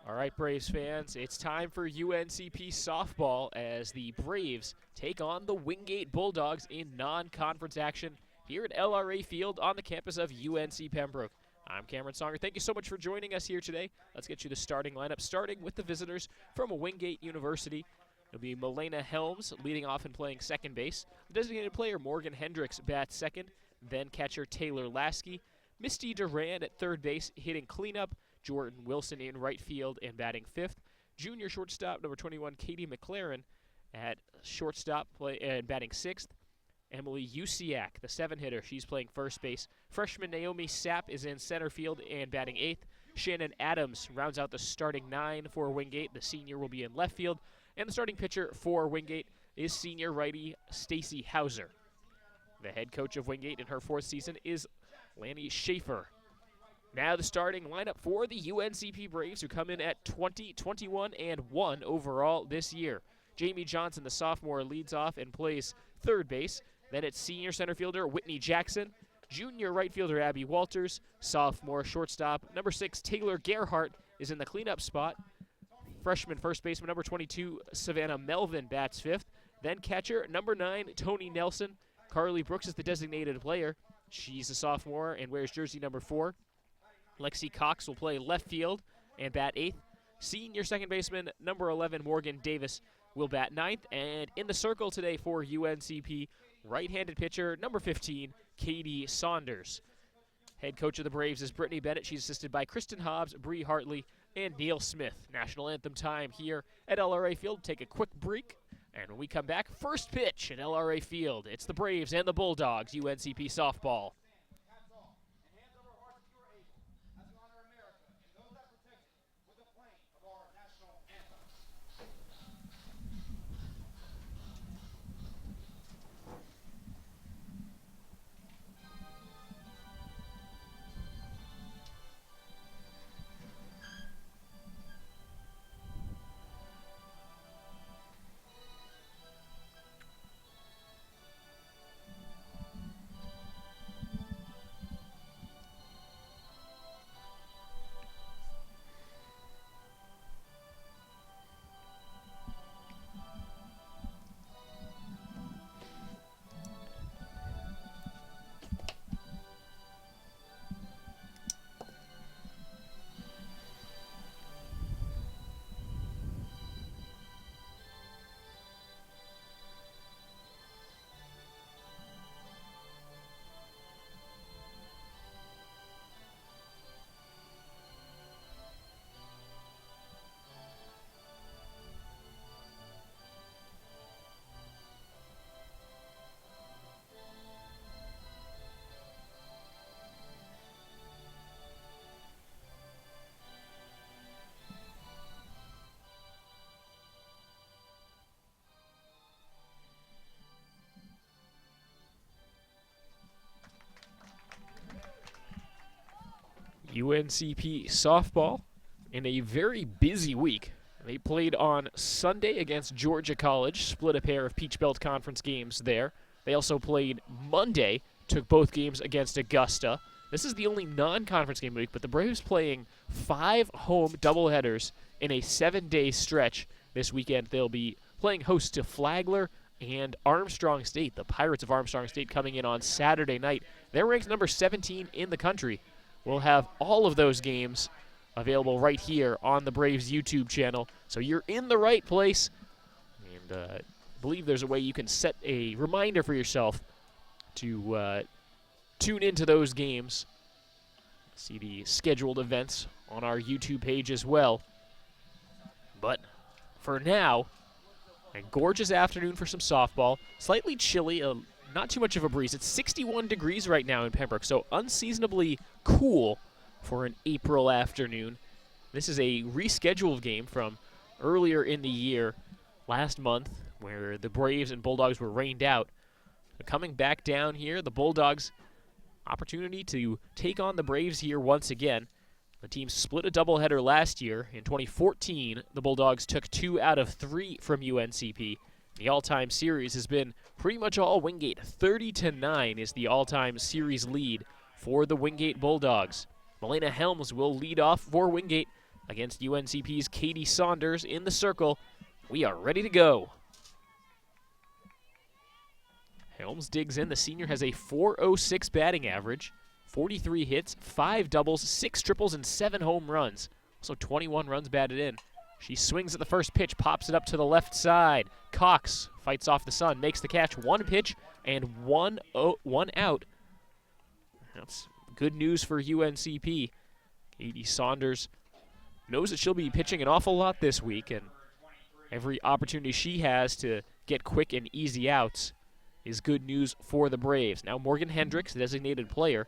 All right, Braves fans, it's time for UNCP softball as the Braves take on the Wingate Bulldogs in non-conference action here at LRA Field on the campus of UNC Pembroke. I'm Cameron Songer. Thank you so much for joining us here today. Let's get you the starting lineup, starting with the visitors from Wingate University. It'll be Milena Helms leading off and playing second base. The designated player Morgan Hendricks bats second, then catcher Taylor Lasky. Misty Duran at third base hitting cleanup. Jordan Wilson in right field and batting fifth. Junior shortstop number 21 Katie McLaren at shortstop and batting sixth. Emily Usiak, the seven-hitter, she's playing first base. Freshman Naomi Sapp is in center field and batting eighth. Shannon Adams rounds out the starting nine for Wingate. The senior will be in left field. And the starting pitcher for Wingate is senior righty Stacy Hauser. The head coach of Wingate in her fourth season is Lanny Schaefer. Now the starting lineup for the UNCP Braves, who come in at 20, 21, and 1 overall this year. Jamie Johnson, the sophomore, leads off and plays third base. Then it's senior center fielder Whitney Jackson, junior right fielder Abby Walters, sophomore shortstop number 6 Taylor Gerhart is in the cleanup spot. Freshman first baseman number 22 Savannah Melvin bats fifth. Then catcher number 9 Tony Nelson. Carly Brooks is the designated player. She's a sophomore and wears jersey number 4. Lexi Cox will play left field and bat eighth. Senior second baseman number 11 Morgan Davis will bat ninth. And in the circle today for UNCP, right-handed pitcher number 15 Katie Saunders. Head coach of the Braves is Brittany Bennett. She's assisted by Kristen Hobbs, Bree Hartley, and Neil Smith. National anthem time here at LRA Field. Take a quick break, and when we come back, first pitch at LRA Field. It's the Braves and the Bulldogs, UNCP softball. UNCP softball in a very busy week. They played on Sunday against Georgia College, split a pair of Peach Belt Conference games there. They also played Monday, took both games against Augusta. This is the only non-conference game week, but the Braves playing 5 home doubleheaders in a 7-day stretch this weekend. They'll be playing host to Flagler and Armstrong State. The Pirates of Armstrong State coming in on Saturday night. They're ranked number 17 in the country. We'll have all of those games available right here on the Braves YouTube channel. So you're in the right place. And I believe there's a way you can set a reminder for yourself to tune into those games. See the scheduled events on our YouTube page as well. But for now, a gorgeous afternoon for some softball. Slightly chilly, not too much of a breeze. It's 61 degrees right now in Pembroke, so unseasonably cool for an April afternoon. This is a rescheduled game from earlier in the year, last month, where the Braves and Bulldogs were rained out. But coming back down here, the Bulldogs, opportunity to take on the Braves here once again. The team split a doubleheader last year. In 2014, the Bulldogs took 2 out of 3 from UNCP. The all-time series has been pretty much all Wingate. 30-9 is the all-time series lead for the Wingate Bulldogs. Milena Helms will lead off for Wingate. against UNCP's Katie Saunders in the circle. We are ready to go. Helms digs in. The senior has a .406 batting average, 43 hits, 5 doubles, 6 triples, and 7 home runs. Also 21 runs batted in. She swings at the first pitch, pops it up to the left side. Cox fights off the sun, makes the catch. 1 pitch and 1 out. That's good news for UNCP. Katie Saunders knows that she'll be pitching an awful lot this week, and every opportunity she has to get quick and easy outs is good news for the Braves. Now Morgan Hendricks, the designated player,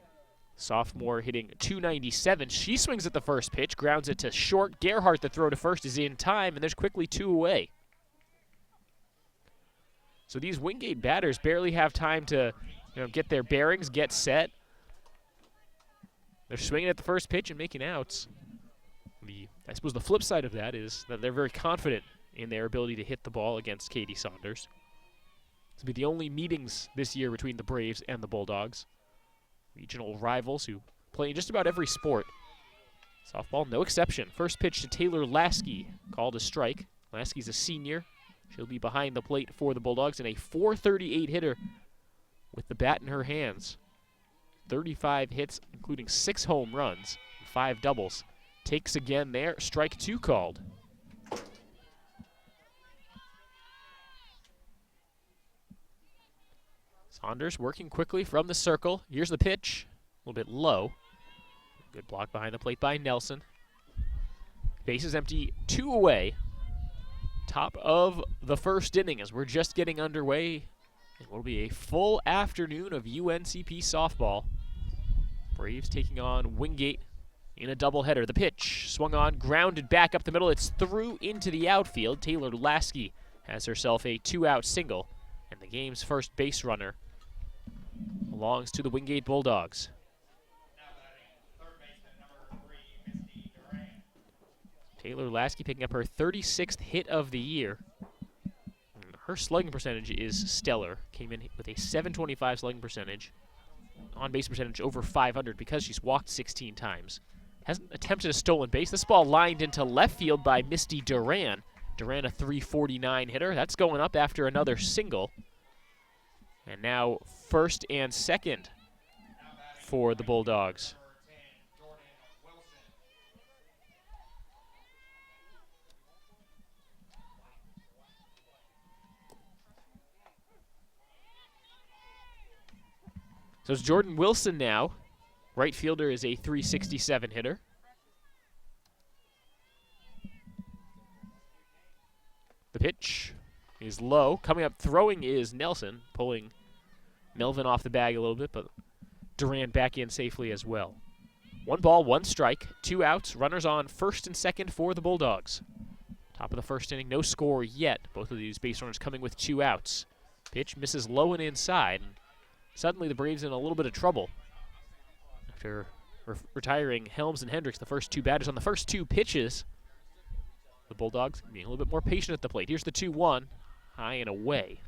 sophomore, hitting .297. She swings at the first pitch, grounds it to short. Gerhardt, the throw to first, is in time, and there's quickly 2 away. So these Wingate batters barely have time to get their bearings, get set. They're swinging at the first pitch and making outs. I suppose the flip side of that is that they're very confident in their ability to hit the ball against Katie Saunders. This will be the only meetings this year between the Braves and the Bulldogs. Regional rivals who play in just about every sport. Softball, no exception. First pitch to Taylor Lasky, called a strike. Lasky's a senior. She'll be behind the plate for the Bulldogs, and a .438 hitter with the bat in her hands. 35 hits, including 6 home runs, and 5 doubles. Takes again there, strike 2 called. Saunders working quickly from the circle. Here's the pitch, a little bit low. Good block behind the plate by Nelson. Bases empty, 2 away. Top of the first inning as we're just getting underway. It will be a full afternoon of UNCP softball. Braves taking on Wingate in a doubleheader. The pitch swung on, grounded back up the middle. It's through into the outfield. Taylor Lasky has herself a 2-out single, and the game's first base runner belongs to the Wingate Bulldogs. Taylor Lasky picking up her 36th hit of the year. Her slugging percentage is stellar. Came in with a .725 slugging percentage. On-base percentage over 500 because she's walked 16 times. Hasn't attempted a stolen base. This ball lined into left field by Misty Duran. Duran, a .349 hitter. That's going up after another single. And now first and second for the Bulldogs. So it's Jordan Wilson now. Right fielder is a .367 hitter. The pitch is low. Coming up throwing is Nelson, pulling Melvin off the bag a little bit, but Duran back in safely as well. 1 ball, 1 strike, 2 outs. Runners on first and second for the Bulldogs. Top of the first inning, no score yet. Both of these base runners coming with 2 outs. Pitch misses low and inside. Suddenly the Braves in a little bit of trouble after retiring Helms and Hendricks, the first 2 batters on the first 2 pitches. The Bulldogs being a little bit more patient at the plate. Here's the 2-1, high and away.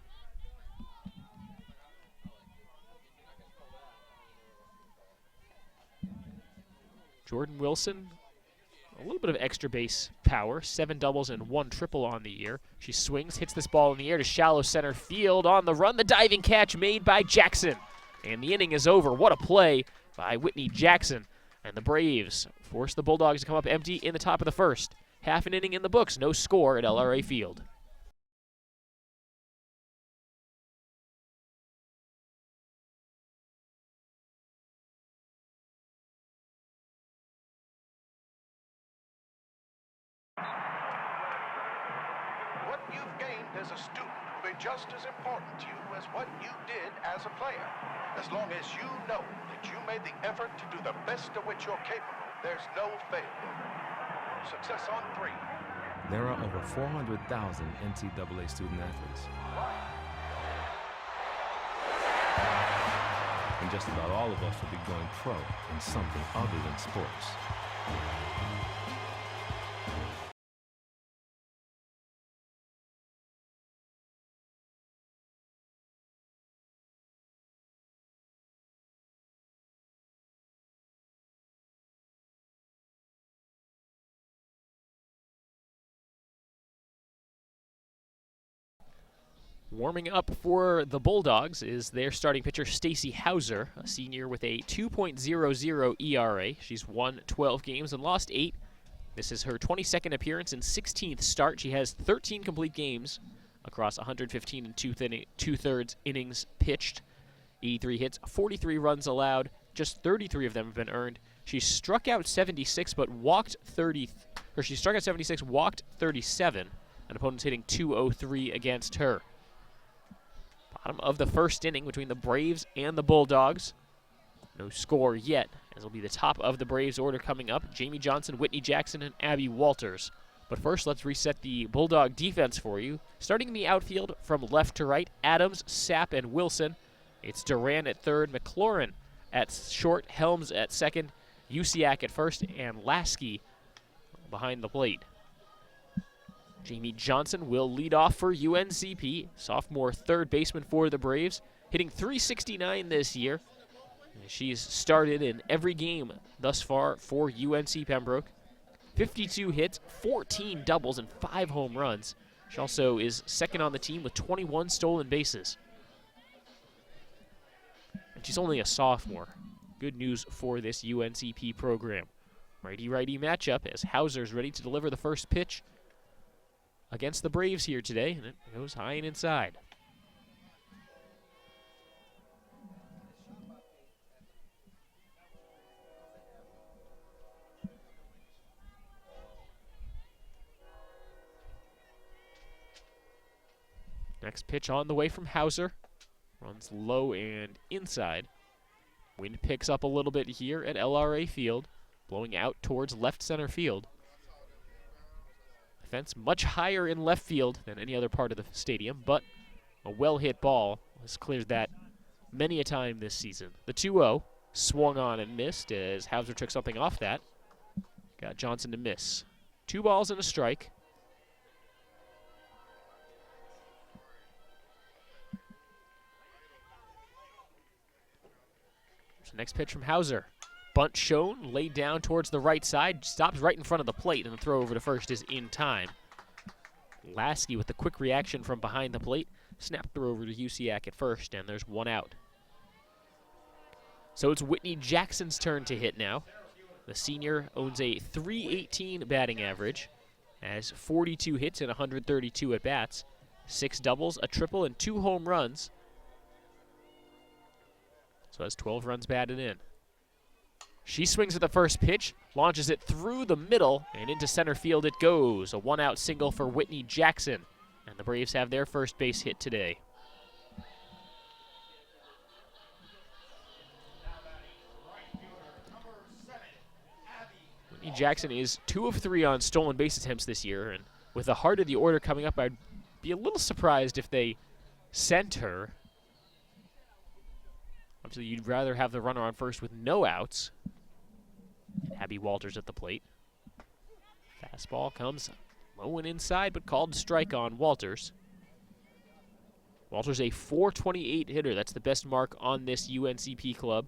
Jordan Wilson, a little bit of extra base power, 7 doubles and 1 triple on the year. She swings, hits this ball in the air to shallow center field. On the run, the diving catch made by Jackson. And the inning is over. What a play by Whitney Jackson. And the Braves force the Bulldogs to come up empty in the top of the first. Half an inning in the books, no score at LRA Field. What you've gained as a student will be just as important to you as what you did as a player. As long as you know that you made the effort to do the best of which you're capable, there's no failure. Success on 3. There are over 400,000 NCAA student athletes. And just about all of us will be going pro in something other than sports. Warming up for the Bulldogs is their starting pitcher, Stacy Hauser, a senior with a 2.00 ERA. She's won 12 games and lost 8. This is her 22nd appearance and 16th start. She has 13 complete games across 115 and two-thirds innings pitched, 83 hits, 43 runs allowed. Just 33 of them have been earned. She struck out 76, but walked 30. Or she struck out 76, walked 37. An opponent's hitting .203 against her. Bottom of the first inning between the Braves and the Bulldogs. No score yet, as it'll be the top of the Braves order coming up. Jamie Johnson, Whitney Jackson, and Abby Walters. But first, let's reset the Bulldog defense for you. Starting in the outfield from left to right, Adams, Sapp, and Wilson. It's Duran at third, McLaurin at short, Helms at second, Usiak at first, and Lasky behind the plate. Jamie Johnson will lead off for UNCP, sophomore third baseman for the Braves, hitting .369 this year. She's started in every game thus far for UNC Pembroke. 52 hits, 14 doubles, and 5 home runs. She also is second on the team with 21 stolen bases. And she's only a sophomore. Good news for this UNCP program. Righty-righty matchup as Hauser's ready to deliver the first pitch against the Braves here today, and it goes high and inside. Next pitch on the way from Hauser. Runs low and inside. Wind picks up a little bit here at LRA Field, blowing out towards left center field. The fence much higher in left field than any other part of the stadium, but a well-hit ball has cleared that many a time this season. The 2-0 swung on and missed as Hauser took something off that. Got Johnson to miss. 2 balls and a strike. Next pitch from Hauser. Bunt shown, laid down towards the right side, stops right in front of the plate, and the throw over to first is in time. Lasky with the quick reaction from behind the plate, snapped throw over to Usiak at first, and there's 1 out. So it's Whitney Jackson's turn to hit now. The senior owns a .318 batting average, has 42 hits and 132 at-bats, 6 doubles, a triple, and 2 home runs. So has 12 runs batted in. She swings at the first pitch, launches it through the middle, and into center field it goes. A 1-out single for Whitney Jackson, and the Braves have their first base hit today. Whitney Jackson is 2 of 3 on stolen base attempts this year, and with the heart of the order coming up, I'd be a little surprised if they sent her. Obviously, you'd rather have the runner on first with no outs. Abby Walters at the plate. Fastball comes low and inside, but called strike on Walters. Walters a .428 hitter. That's the best mark on this UNCP club.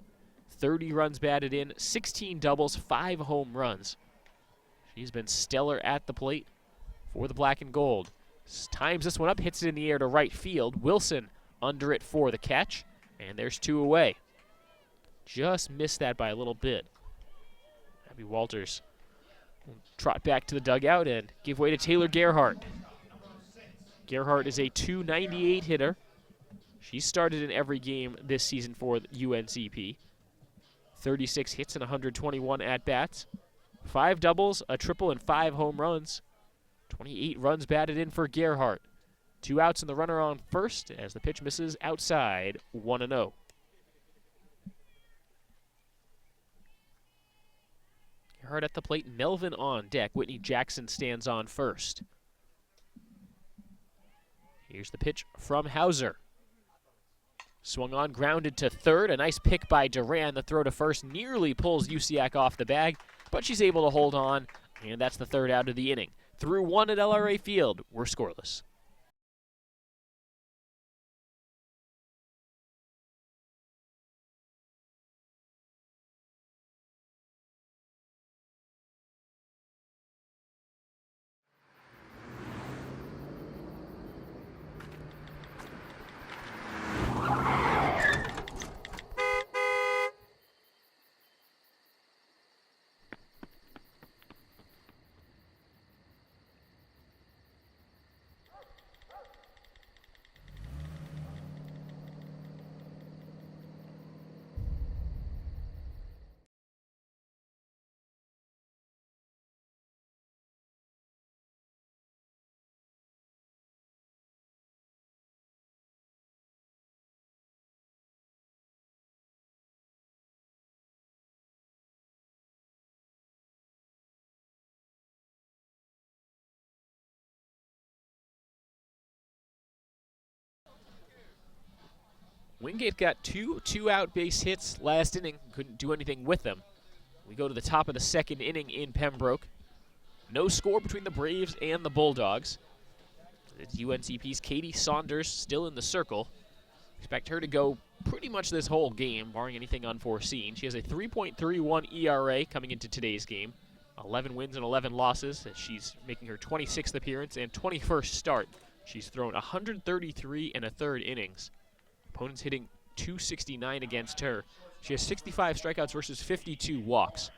30 runs batted in, 16 doubles, 5 home runs. She's been stellar at the plate for the black and gold. Times this one up, hits it in the air to right field. Wilson under it for the catch. And there's 2 away. Just missed that by a little bit. Abby Walters will trot back to the dugout and give way to Taylor Gerhardt. Gerhardt is a .298 hitter. She started in every game this season for UNCP. 36 hits and 121 at-bats. 5 doubles, a triple, and 5 home runs. 28 runs batted in for Gerhardt. 2 outs and the runner on first as the pitch misses outside, 1-0. Gerhardt at the plate, Melvin on deck. Whitney Jackson stands on first. Here's the pitch from Hauser. Swung on, grounded to third. A nice pick by Duran. The throw to first nearly pulls Usiak off the bag, but she's able to hold on, and that's the 3rd out of the inning. Through 1 at LRA Field, we're scoreless. Wingate got two-out base hits last inning. Couldn't do anything with them. We go to the top of the second inning in Pembroke. No score between the Braves and the Bulldogs. It's UNCP's Katie Saunders still in the circle. Expect her to go pretty much this whole game, barring anything unforeseen. She has a 3.31 ERA coming into today's game. 11 wins and 11 losses as she's making her 26th appearance and 21st start. She's thrown 133 and a third innings. Opponents hitting .269 against her. She has 65 strikeouts versus 52 walks.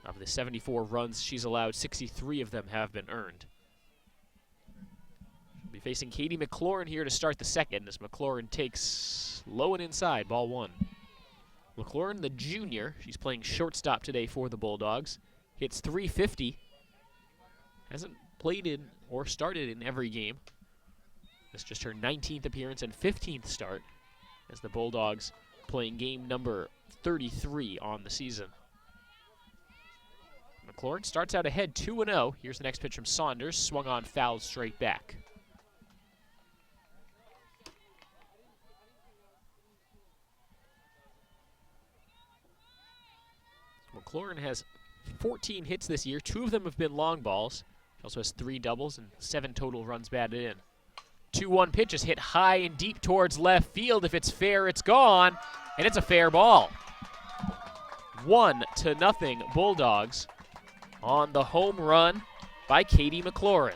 Of the 74 runs she's allowed, 63 of them have been earned. She'll be facing Katie McLaurin here to start the second as McLaurin takes low and inside, ball one. McLaurin, the junior, she's playing shortstop today for the Bulldogs. Hits .350. Hasn't played in or started in every game. This is just her 19th appearance and 15th start as the Bulldogs playing game number 33 on the season. McLaurin starts out ahead 2-0. Here's the next pitch from Saunders. Swung on, fouled straight back. McLaurin has 14 hits this year. 2 of them have been long balls. She also has 3 doubles and 7 total runs batted in. 2-1 pitch is hit high and deep towards left field. If it's fair, it's gone, and it's a fair ball. 1-0 Bulldogs on the home run by Katie McLaurin.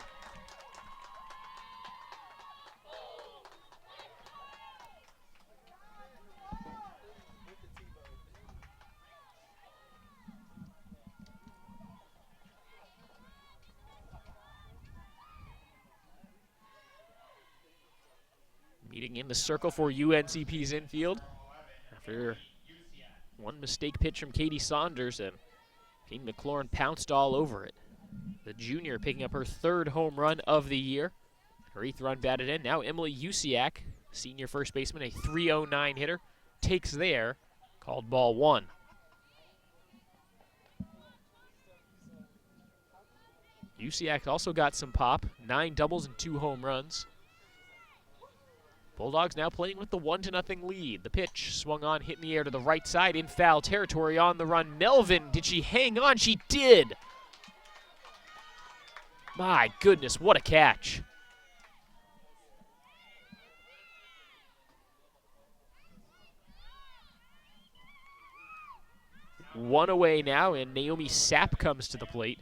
Meeting in the circle for UNCP's infield after one mistake pitch from Katie Saunders, and Katie McLaurin pounced all over it. The junior picking up her 3rd home run of the year. Her 8th run batted in. Now Emily Usiak, senior first baseman, a .309 hitter, takes there, called ball one. Usiak also got some pop, 9 doubles and 2 home runs. Bulldogs now playing with the 1-0 lead. The pitch swung on, hit in the air to the right side in foul territory on the run. Melvin, did she hang on? She did. My goodness, what a catch. One away now, and Naomi Sapp comes to the plate.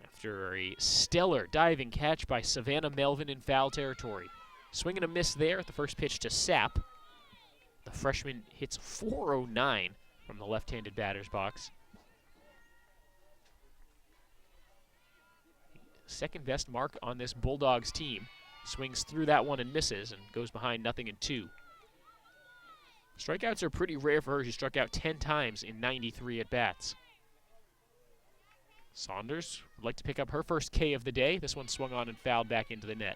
After a stellar diving catch by Savannah Melvin in foul territory. Swing and a miss there at the first pitch to Sapp. The freshman hits .409 from the left-handed batter's box. Second best mark on this Bulldogs team. Swings through that one and misses and goes behind 0-2. Strikeouts are pretty rare for her. She struck out 10 times in 93 at-bats. Saunders would like to pick up her first K of the day. This one swung on and fouled back into the net.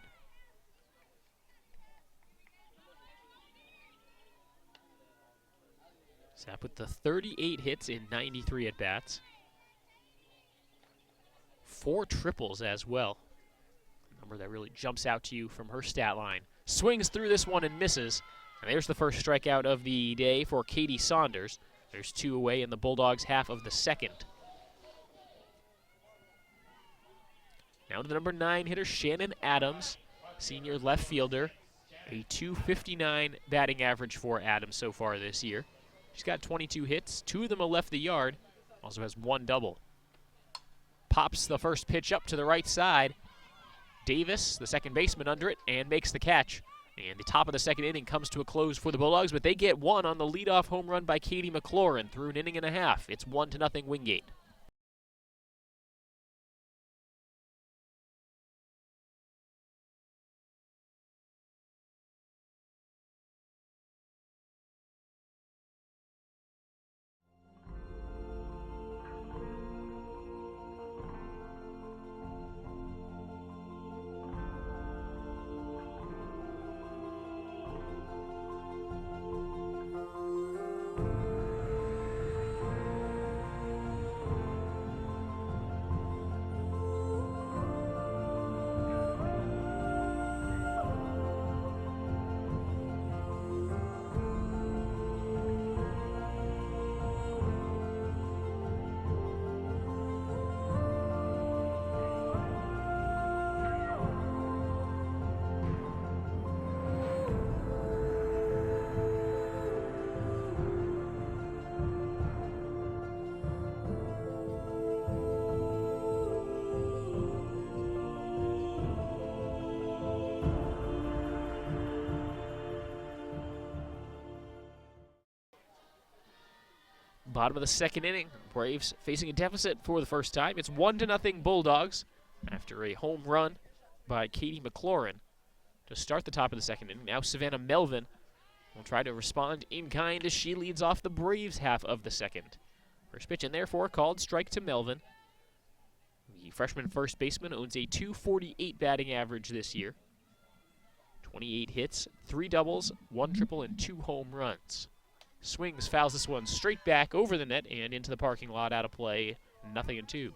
Sapp with the 38 hits in 93 at-bats. 4 triples as well. A number that really jumps out to you from her stat line. Swings through this one and misses. And there's the first strikeout of the day for Katie Saunders. There's 2 away in the Bulldogs' half of the second. Now to the number 9 hitter, Shannon Adams, senior left fielder. A .259 batting average for Adams so far this year. She's got 22 hits, 2 of them have left the yard. Also has 1 double. Pops the first pitch up to the right side. Davis, the second baseman, under it and makes the catch. And the top of the second inning comes to a close for the Bulldogs, but they get one on the leadoff home run by Katie McLaurin through an inning and a half. It's 1-0 Wingate. bottom of the second inning, Braves facing a deficit for the first time. It's 1-0 Bulldogs after a home run by Katie McLaurin to start the top of the second inning. Now Savannah Melvin will try to respond in kind as she leads off the Braves half of the second. First pitch and therefore called strike to Melvin. The freshman first baseman owns a .248 batting average this year. 28 hits, 3 doubles, 1 triple, and 2 home runs. Swings, fouls this one straight back over the net and into the parking lot, out of play, 0-2.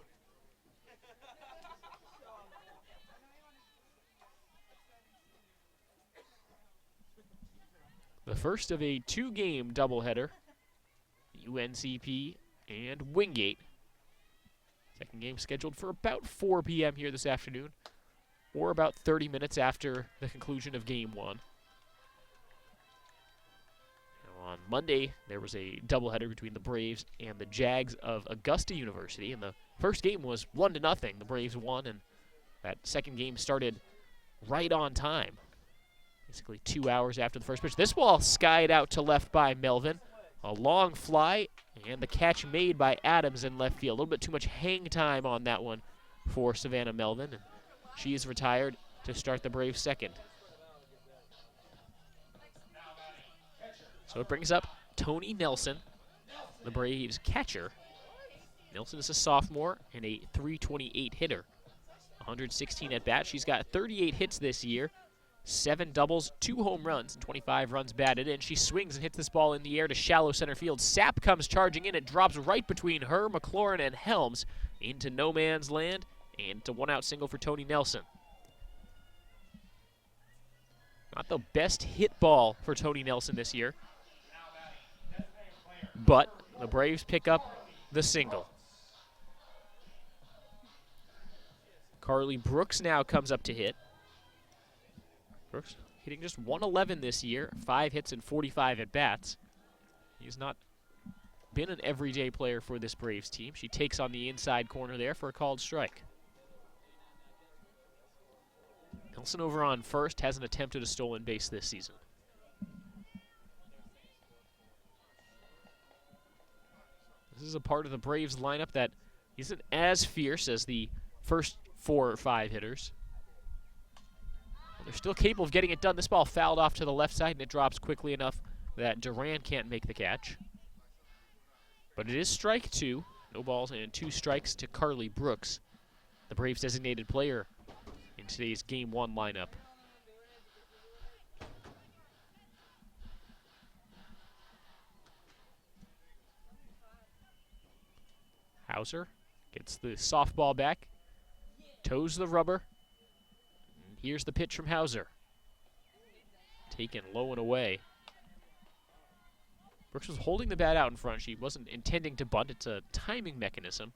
The first of a 2-game doubleheader, UNCP and Wingate. Second game scheduled for about 4 p.m. here this afternoon, or about 30 minutes after the conclusion of Game 1. Now on Monday, there was a doubleheader between the Braves and the Jags of Augusta University, and the first game was 1-0. The Braves won, and that second game started right on time. Basically 2 hours after the first pitch. This ball skied out to left by Melvin. A long fly, and the catch made by Adams in left field. A little bit too much hang time on that one for Savannah Melvin. And she is retired to start the Braves second. So it brings up Tony Nelson, the Braves catcher. Nelson is a sophomore and a .328 hitter. 116 at bat. She's got 38 hits this year. 7 doubles, 2 home runs, and 25 runs batted in. She swings and hits this ball in the air to shallow center field. Sapp comes charging in. It drops right between her, McLaurin, and Helms into no man's land, and to 1-out single for Tony Nelson. Not the best hit ball for Tony Nelson this year, but the Braves pick up the single. Carly Brooks now comes up to hit. Brooks hitting just .111 this year, 5 hits and 45 at-bats. He's not been an everyday player for this Braves team. She takes on the inside corner there for a called strike. Nelson over on first hasn't attempted a stolen base this season. This is a part of the Braves lineup that isn't as fierce as the first 4 or 5 hitters. They're still capable of getting it done. This ball fouled off to the left side, and it drops quickly enough that Duran can't make the catch. But it is strike 2. No balls and 2 strikes to Carly Brooks, the Braves' designated player in today's Game 1 lineup. Hauser gets the softball back, toes the rubber. Here's the pitch from Hauser. Taken low and away. Brooks was holding the bat out in front. She wasn't intending to bunt. It's a timing mechanism.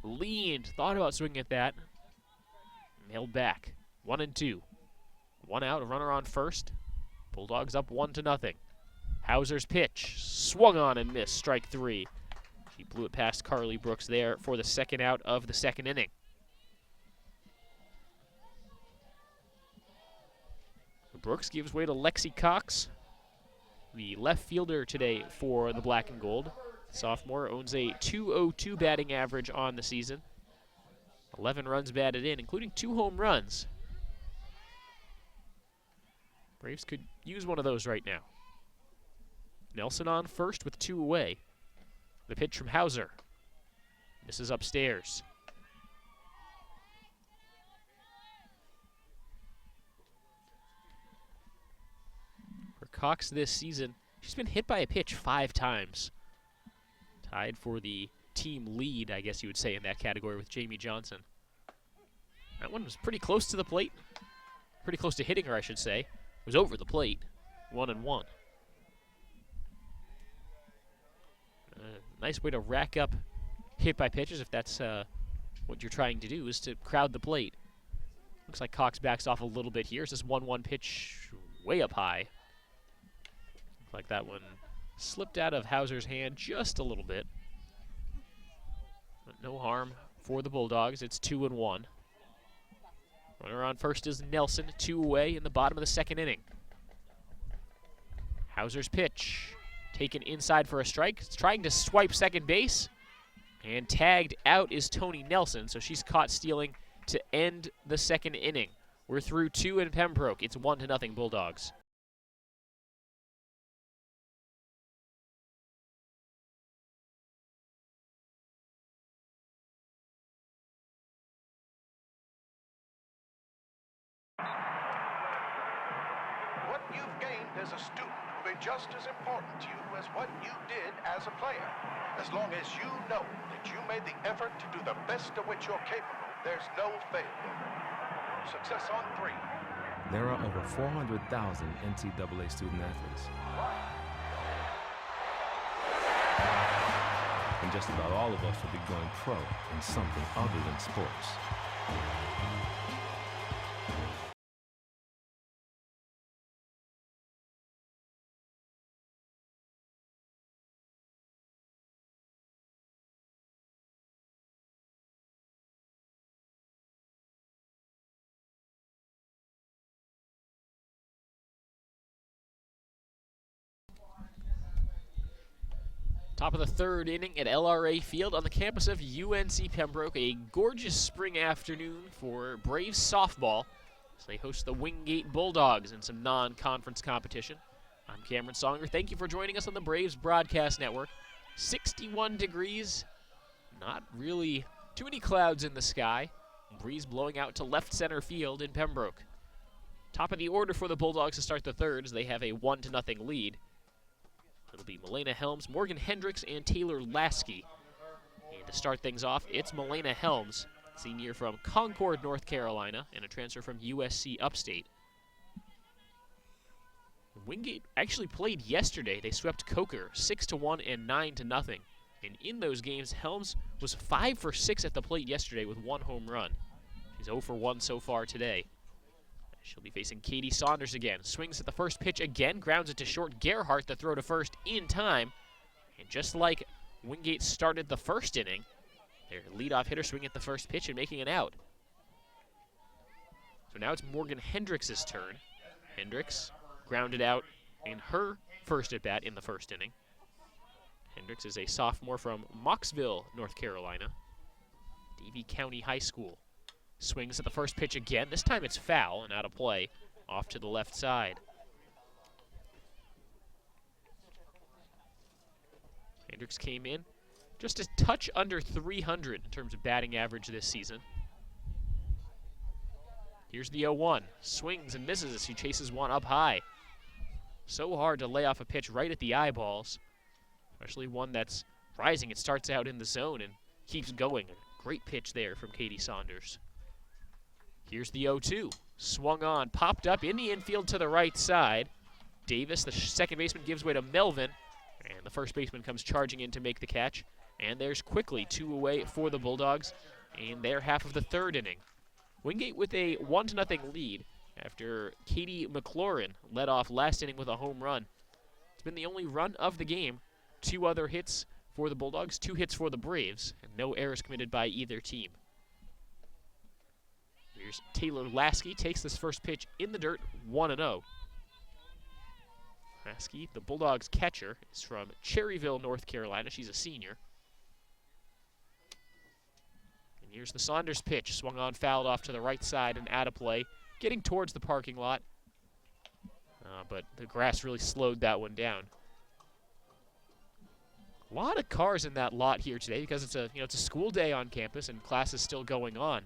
Leaned, thought about swinging at that. And held back. 1-2. 1 out, a runner on first. Bulldogs up 1-0. Hauser's pitch. Swung on and missed. Strike 3. She blew it past Carly Brooks there for the second out of the second inning. Brooks gives way to Lexi Cox, the left fielder today for the Black and Gold. Sophomore owns a .202 batting average on the season. 11 runs batted in, including 2 home runs. Braves could use one of those right now. Nelson on first with 2 away. The pitch from Hauser. This is upstairs. Cox this season, she's been hit by a pitch 5 times. Tied for the team lead, I guess you would say, in that category with Jamie Johnson. That one was pretty close to the plate. Pretty close to hitting her, I should say. It was over the plate. 1-1. Nice way to rack up hit by pitches if that's what you're trying to do, is to crowd the plate. Looks like Cox backs off a little bit here. It's this 1-1 pitch way up high. Like that one slipped out of Hauser's hand just a little bit. But no harm for the Bulldogs. It's 2-1. Runner on first is Nelson, 2 away in the bottom of the second inning. Hauser's pitch. taken inside for a strike. It's trying to swipe second base. And tagged out is Tony Nelson, so she's caught stealing to end the second inning. We're through 2 in Pembroke. It's 1-0 Bulldogs. What you've gained as a student will be just as important to you as what you did as a player. As long as you know that you made the effort to do the best of which you're capable, there's no failure. Success on 3. There are over 400,000 NCAA student athletes. And just about all of us will be going pro in something other than sports. Top of the third inning at LRA Field on the campus of UNC Pembroke. A gorgeous spring afternoon for Braves softball as they host the Wingate Bulldogs in some non-conference competition. I'm Cameron Songer. Thank you for joining us on the Braves Broadcast Network. 61 degrees, not really too many clouds in the sky. Breeze blowing out to left center field in Pembroke. Top of the order for the Bulldogs to start the third as they have a 1-0 lead. It'll be Milena Helms, Morgan Hendricks, and Taylor Lasky. And to start things off, it's Milena Helms, senior from Concord, North Carolina, and a transfer from USC Upstate. Wingate actually played yesterday. They swept Coker 6-1 and 9-0. And in those games, Helms was 5 for 6 at the plate yesterday with 1 home run. She's 0 for 1 so far today. She'll be facing Katie Saunders again. Swings at the first pitch again, grounds it to short. Gerhardt the throw to first in time. And just like Wingate started the first inning, their leadoff hitter swinging at the first pitch and making it out. So now it's Morgan Hendricks' turn. Hendricks grounded out in her first at-bat in the first inning. Hendricks is a sophomore from Mocksville, North Carolina. Davie County High School. Swings at the first pitch again. This time it's foul and out of play off to the left side. Hendricks came in just a touch under 300 in terms of batting average this season. Here's the 0-1. Swings and misses as he chases one up high. So hard to lay off a pitch right at the eyeballs, especially one that's rising. It starts out in the zone and keeps going. A great pitch there from Katie Saunders. Here's the 0-2. Swung on, popped up in the infield to the right side. Davis, the second baseman, gives way to Melvin. And the first baseman comes charging in to make the catch. And there's quickly 2 away for the Bulldogs in their half of the third inning. Wingate with a 1-0 lead after Katie McLaurin led off last inning with a home run. It's been the only run of the game. 2 other hits for the Bulldogs, 2 hits for the Braves, and no errors committed by either team. Here's Taylor Lasky, takes this first pitch in the dirt, 1-0. Lasky, the Bulldogs catcher, is from Cherryville, North Carolina. She's a senior. And here's the Saunders pitch, swung on, fouled off to the right side and out of play, getting towards the parking lot. But the grass really slowed that one down. A lot of cars in that lot here today because it's a school day on campus and class is still going on.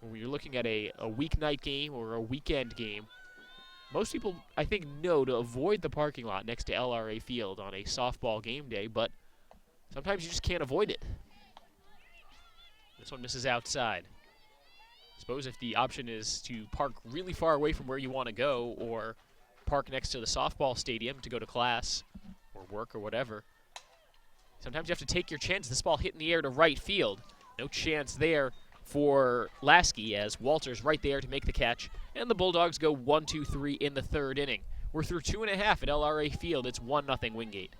When you're looking at a weeknight game or a weekend game, most people, I think, know to avoid the parking lot next to LRA Field on a softball game day, but sometimes you just can't avoid it. This one misses outside. I suppose if the option is to park really far away from where you want to go or park next to the softball stadium to go to class or work or whatever, sometimes you have to take your chance. This ball hit in the air to right field. No chance there for Lasky as Walter's right there to make the catch, and the Bulldogs go 1-2-3 in the third inning. We're through 2.5 at LRA Field. It's 1-0 Wingate.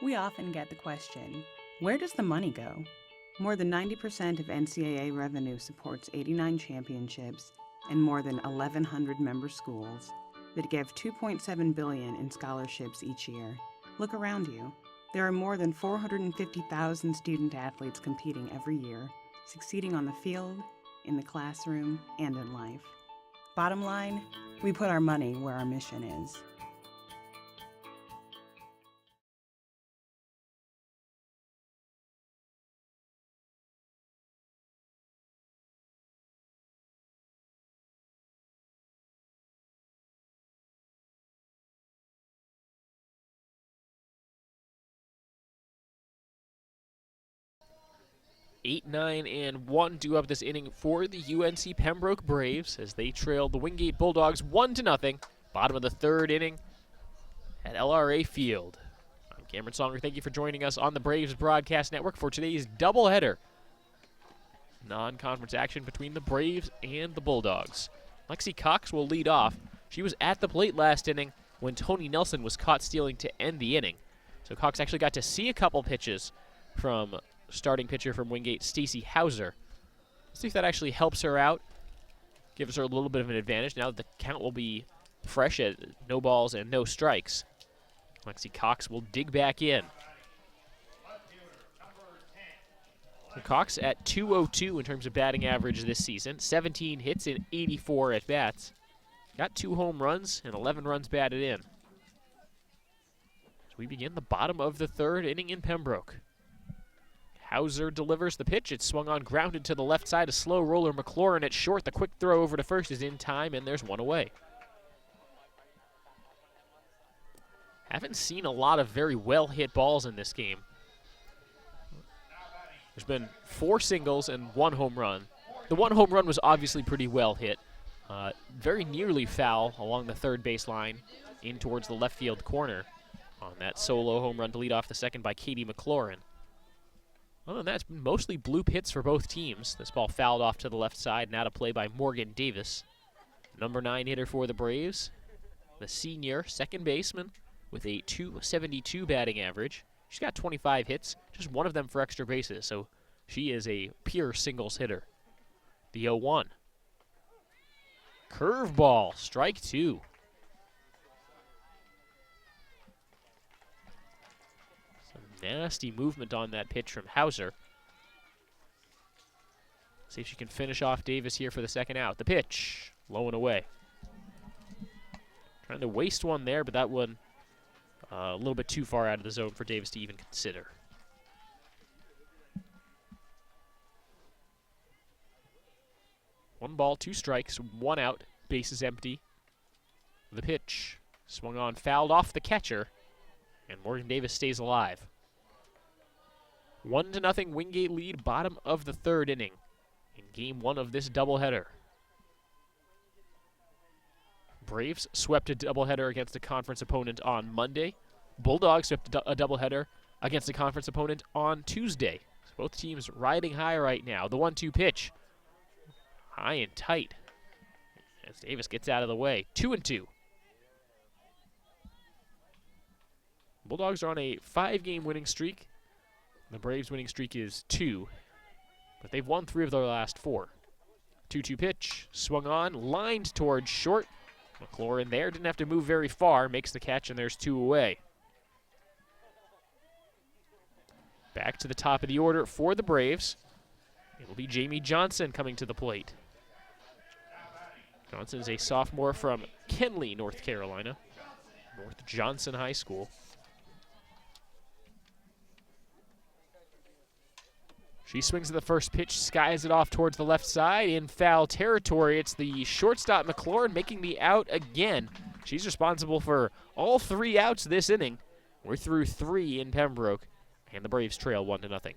We often get the question, where does the money go? More than 90% of NCAA revenue supports 89 championships and more than 1,100 member schools that give $2.7 billion in scholarships each year. Look around you. There are more than 450,000 student athletes competing every year, succeeding on the field, in the classroom, and in life. Bottom line, we put our money where our mission is. Eight, 9, and 1 due up this inning for the UNC Pembroke Braves as they trail the Wingate Bulldogs 1-0. Bottom of the third inning at LRA Field. I'm Cameron Songer. Thank you for joining us on the Braves Broadcast Network for today's doubleheader. Non-conference action between the Braves and the Bulldogs. Lexi Cox will lead off. She was at the plate last inning when Tony Nelson was caught stealing to end the inning. So Cox actually got to see a couple pitches from starting pitcher from Wingate, Stacey Hauser. Let's see if that actually helps her out. Gives her a little bit of an advantage. Now the count will be fresh at no balls and no strikes. Lexi Cox will dig back in. So Cox at .202 in terms of batting average this season. 17 hits in 84 at-bats. Got 2 home runs and 11 runs batted in. So we begin the bottom of the third inning in Pembroke. Hauser delivers the pitch. It's swung on, grounded to the left side. A slow roller. McLaurin at short. The quick throw over to first is in time, and there's one away. Haven't seen a lot of very well-hit balls in this game. There's been 4 singles and 1 home run. The 1 home run was obviously pretty well hit. Very nearly foul along the third baseline in towards the left field corner on that solo home run to lead off the second by Katie McLaurin. Other than that, it's been mostly bloop hits for both teams. This ball fouled off to the left side, now to play by Morgan Davis. Number 9 hitter for the Braves, the senior second baseman with a .272 batting average. She's got 25 hits, just one of them for extra bases, so she is a pure singles hitter. The 0-1. Curveball, strike 2. Nasty movement on that pitch from Hauser. See if she can finish off Davis here for the second out. The pitch, low and away. Trying to waste one there, but that one a little bit too far out of the zone for Davis to even consider. One ball, 2 strikes, 1 out, bases empty. The pitch, swung on, fouled off the catcher, and Morgan Davis stays alive. 1-0 Wingate lead, bottom of the third inning in game 1 of this doubleheader. Braves swept a doubleheader against a conference opponent on Monday. Bulldogs swept a doubleheader against a conference opponent on Tuesday. So both teams riding high right now. The 1-2 pitch, high and tight as Davis gets out of the way. 2-2. Bulldogs are on a 5-game winning streak. The Braves' winning streak is 2, but they've won 3 of their last 4. 2-2 pitch, swung on, lined towards short. McLaurin there, didn't have to move very far, makes the catch, and there's 2 away. Back to the top of the order for the Braves. It'll be Jamie Johnson coming to the plate. Johnson is a sophomore from Kenly, North Carolina, North Johnson High School. She swings at the first pitch, skies it off towards the left side in foul territory. It's the shortstop McLaurin making the out again. She's responsible for all 3 outs this inning. We're through 3 in Pembroke, and the Braves trail 1-0.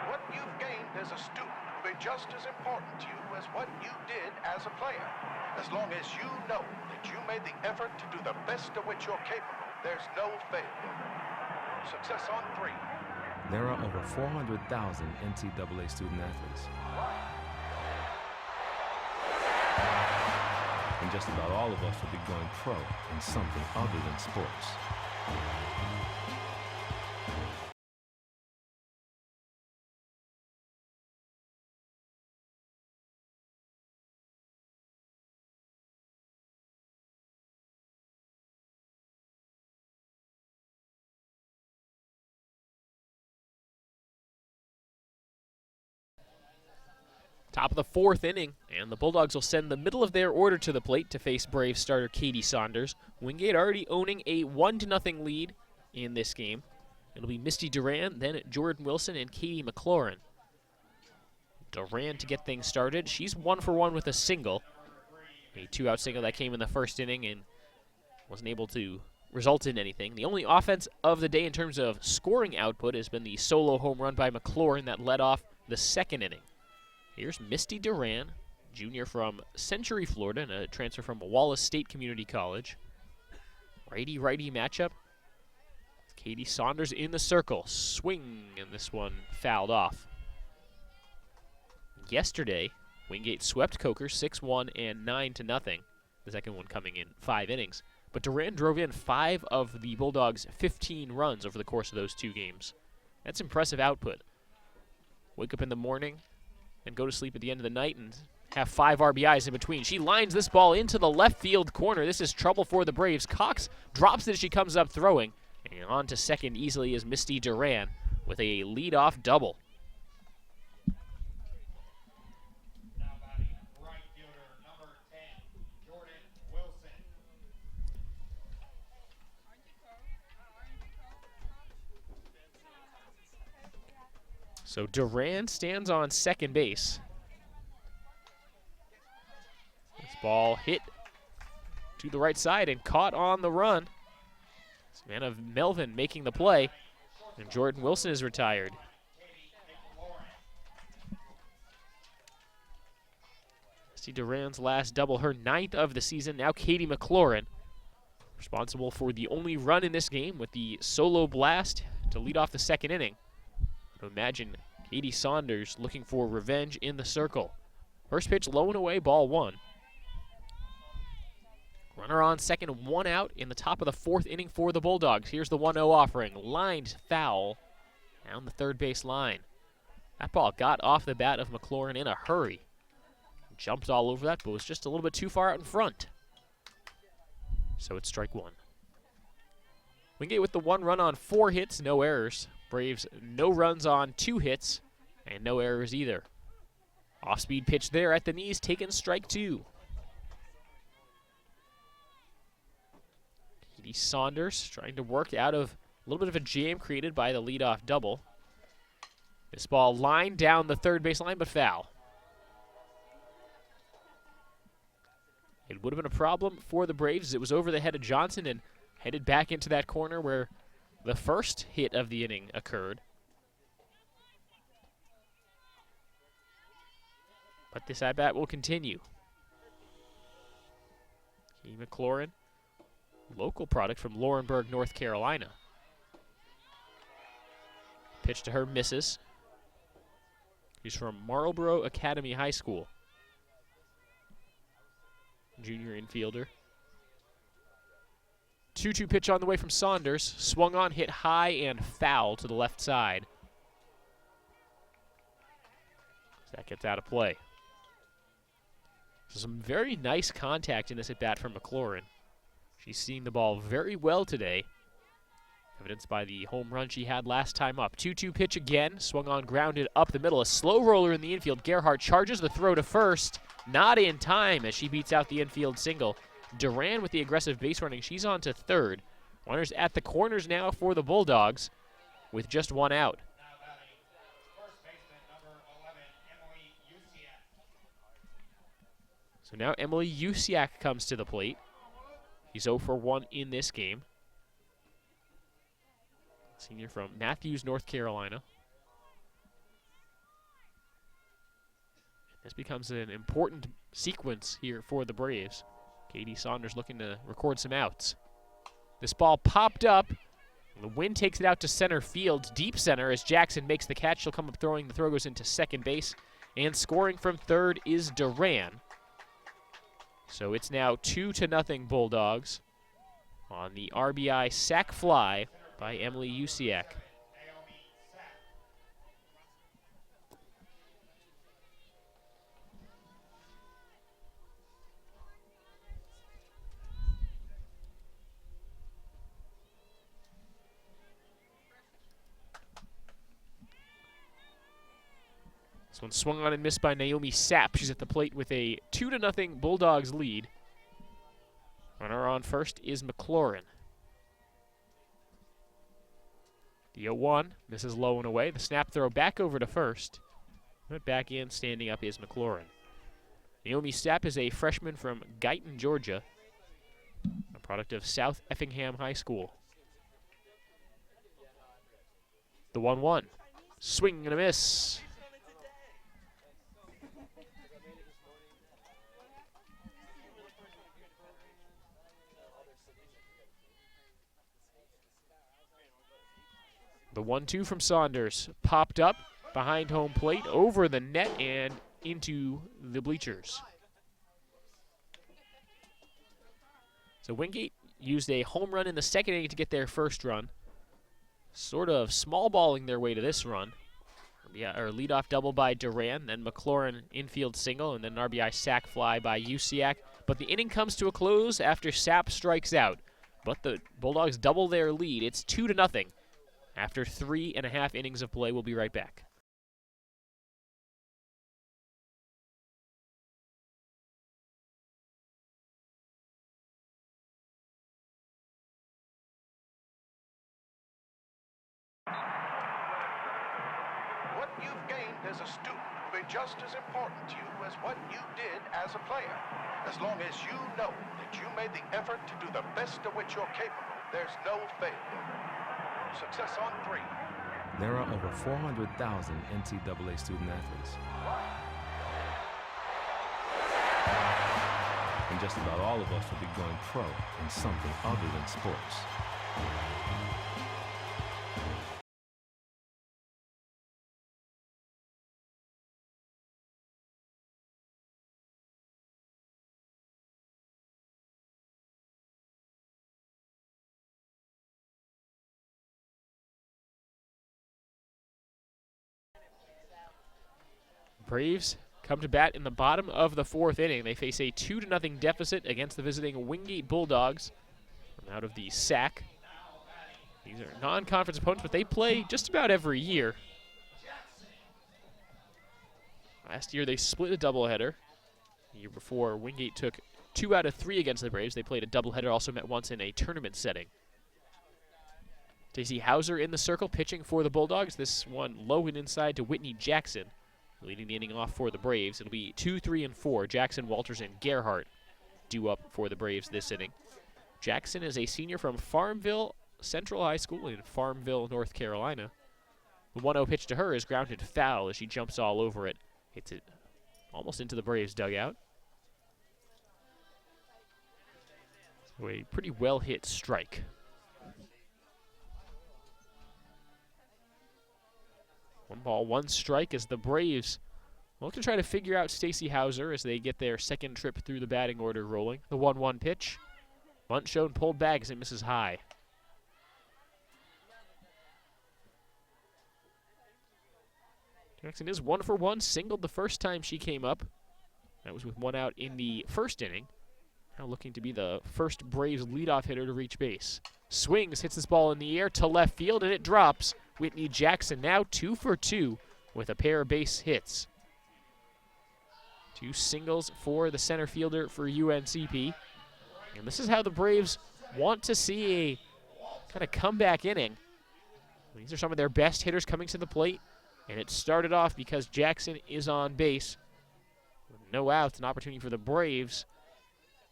What you've gained as a student will be just as important to you as what you did as a player. As long as you know that you made the effort to do the best of which you're capable, there's no failure. Success on 3. There are over 400,000 NCAA student athletes. And just about all of us will be going pro in something other than sports. Top of the fourth inning, and the Bulldogs will send the middle of their order to the plate to face Braves starter Katie Saunders. Wingate already owning a 1-0 lead in this game. It'll be Misty Duran, then Jordan Wilson, and Katie McLaurin. Duran to get things started. She's 1 for 1 with a single. A 2-out single that came in the first inning and wasn't able to result in anything. The only offense of the day in terms of scoring output has been the solo home run by McLaurin that led off the second inning. Here's Misty Duran, junior from Century, Florida, and a transfer from Wallace State Community College. Righty-righty matchup. Katie Saunders in the circle. Swing, and this one fouled off. Yesterday, Wingate swept Coker 6-1 and 9-0. The second one coming in 5 innings. But Duran drove in 5 of the Bulldogs' 15 runs over the course of those 2 games. That's impressive output. Wake up in the morning and go to sleep at the end of the night and have 5 RBIs in between. She lines this ball into the left field corner. This is trouble for the Braves. Cox drops it as she comes up throwing. And on to second easily is Misty Duran with a leadoff double. Now batting right fielder number 10, Jordan Wilson. So Duran stands on second base. This ball hit to the right side and caught on the run. This man of Melvin making the play, and Jordan Wilson is retired. See Duran's last double, her 9th of the season. Now Katie McLaurin, responsible for the only run in this game with the solo blast to lead off the second inning. Imagine Katie Saunders looking for revenge in the circle. First pitch low and away, ball 1. Runner on second, 1 out in the top of the 4th inning for the Bulldogs. Here's the 1-0 offering. Lined foul down the third base line. That ball got off the bat of McLaurin in a hurry. Jumped all over that, but was just a little bit too far out in front. So it's strike 1. Wingate with the 1 run on 4 hits, no errors. Braves no runs on 2 hits, and no errors either. Off-speed pitch there at the knees, taken strike 2. Katie Saunders trying to work out of a little bit of a jam created by the leadoff double. This ball lined down the third base line, but foul. It would have been a problem for the Braves. It was over the head of Johnson and headed back into that corner where the first hit of the inning occurred. But this at-bat will continue. Katie McLaurin, local product from Laurinburg, North Carolina. Pitch to her, misses. She's from Marlboro Academy High School. Junior infielder. 2-2 pitch on the way from Saunders. Swung on, hit high and foul to the left side. That gets out of play. So some very nice contact in this at-bat from McLaurin. She's seeing the ball very well today, evidenced by the home run she had last time up. 2-2 pitch again, swung on, grounded up the middle. A slow roller in the infield. Gerhardt charges the throw to first. Not in time as she beats out the infield single. Duran with the aggressive base running. She's on to third. Runners at the corners now for the Bulldogs with just 1 out. Now batting first baseman number 11, Emily Usiak. So now Emily Usiak comes to the plate. He's 0 for 1 in this game. Senior from Matthews, North Carolina. This becomes an important sequence here for the Braves. Katie Saunders looking to record some outs. This ball popped up The wind takes it out to center field, deep center, as Jackson makes the catch. She'll come up throwing. The throw goes into second base. And scoring from third is Duran. So it's now 2-0 Bulldogs on the RBI sac fly by Emily Usiak. This one swung on and missed by Naomi Sapp. She's at the plate with a 2-0 Bulldogs lead. Runner on first is McLaurin. The 0-1 misses low and away. The snap throw back over to first. But back in, standing up is McLaurin. Naomi Sapp is a freshman from Guyton, Georgia, a product of South Effingham High School. The 1-1. Swing and a miss. The 1-2 from Saunders popped up behind home plate, over the net, and into the bleachers. So Wingate used a home run in the second inning to get their first run. Sort of small balling their way to this run. Yeah, or leadoff double by Duran, then McLaurin infield single, and then an RBI sac fly by Usiak. But the inning comes to a close after Sapp strikes out. But the Bulldogs double their lead. It's 2-0. After 3.5 innings of play, we'll be right back. What you've gained as a student will be just as important to you as what you did as a player. As long as you know that you made the effort to do the best of which you're capable, there's no failure. Success on 3. There are over 400,000 NCAA student athletes. And just about all of us will be going pro in something other than sports. Braves come to bat in the bottom of the fourth inning. They face a 2-0 deficit against the visiting Wingate Bulldogs from out of the SAC. These are non-conference opponents, but they play just about every year. Last year they split a doubleheader. The year before, Wingate took 2 out of 3 against the Braves. They played a doubleheader, also met once in a tournament setting. Stacey Hauser in the circle, pitching for the Bulldogs. This one low and inside to Whitney Jackson, leading the inning off for the Braves. It'll be 2, 3, and 4. Jackson, Walters, and Gerhardt due up for the Braves this inning. Jackson is a senior from Farmville Central High School in Farmville, North Carolina. The 1-0 pitch to her is grounded foul as she jumps all over it. Hits it almost into the Braves dugout. So a pretty well-hit strike. One ball, one strike as the Braves look to try to figure out Stacey Hauser as they get their second trip through the batting order rolling. The 1-1 pitch. Bunt shown, pulled back as it misses high. Jackson is 1 for 1, singled the first time she came up. That was with 1 out in the first inning. Now looking to be the first Braves leadoff hitter to reach base. Swings, hits this ball in the air to left field, and it drops. Whitney Jackson now 2 for 2 with a pair of base hits. 2 singles for the center fielder for UNCP. And this is how the Braves want to see a kind of comeback inning. These are some of their best hitters coming to the plate. And it started off because Jackson is on base. With no outs, an opportunity for the Braves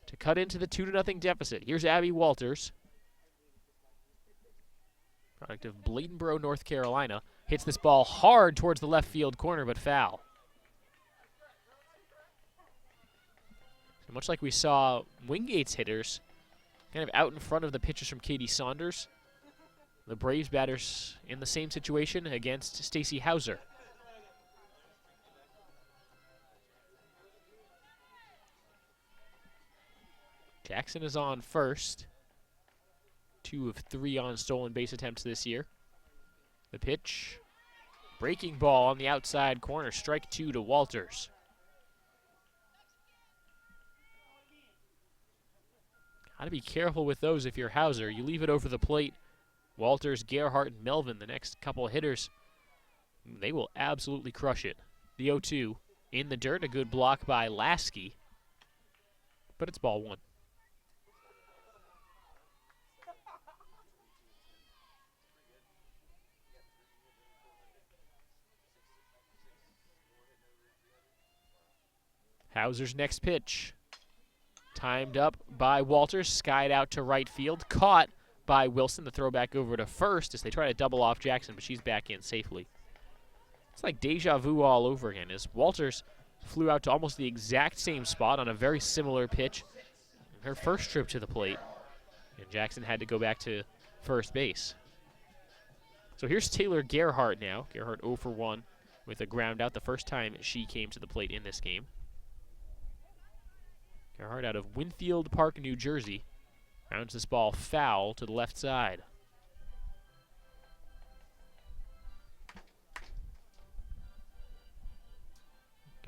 to cut into the 2-0 deficit. Here's Abby Walters, product of Bladenboro, North Carolina. Hits this ball hard towards the left field corner, but foul. So much like we saw Wingate's hitters kind of out in front of the pitches from Katie Saunders, The Braves batters in the same situation against Stacy Hauser. Jackson is on first. 2 of 3 on stolen base attempts this year. The pitch. Breaking ball on the outside corner. Strike 2 to Walters. Got to be careful with those if you're Hauser. You leave it over the plate. Walters, Gerhardt, and Melvin, the next couple of hitters, they will absolutely crush it. The 0-2 in the dirt. A good block by Lasky. But it's ball 1. Hauser's next pitch. Timed up by Walters, skied out to right field, caught by Wilson. The throw back over to first as they try to double off Jackson, but she's back in safely. It's like deja vu all over again as Walters flew out to almost the exact same spot on a very similar pitch in her first trip to the plate, and Jackson had to go back to first base. So here's Taylor Gerhardt now. Gerhardt 0 for 1 with a ground out the first time she came to the plate in this game. Gerhardt out of Winfield Park, New Jersey. Rounds this ball foul to the left side.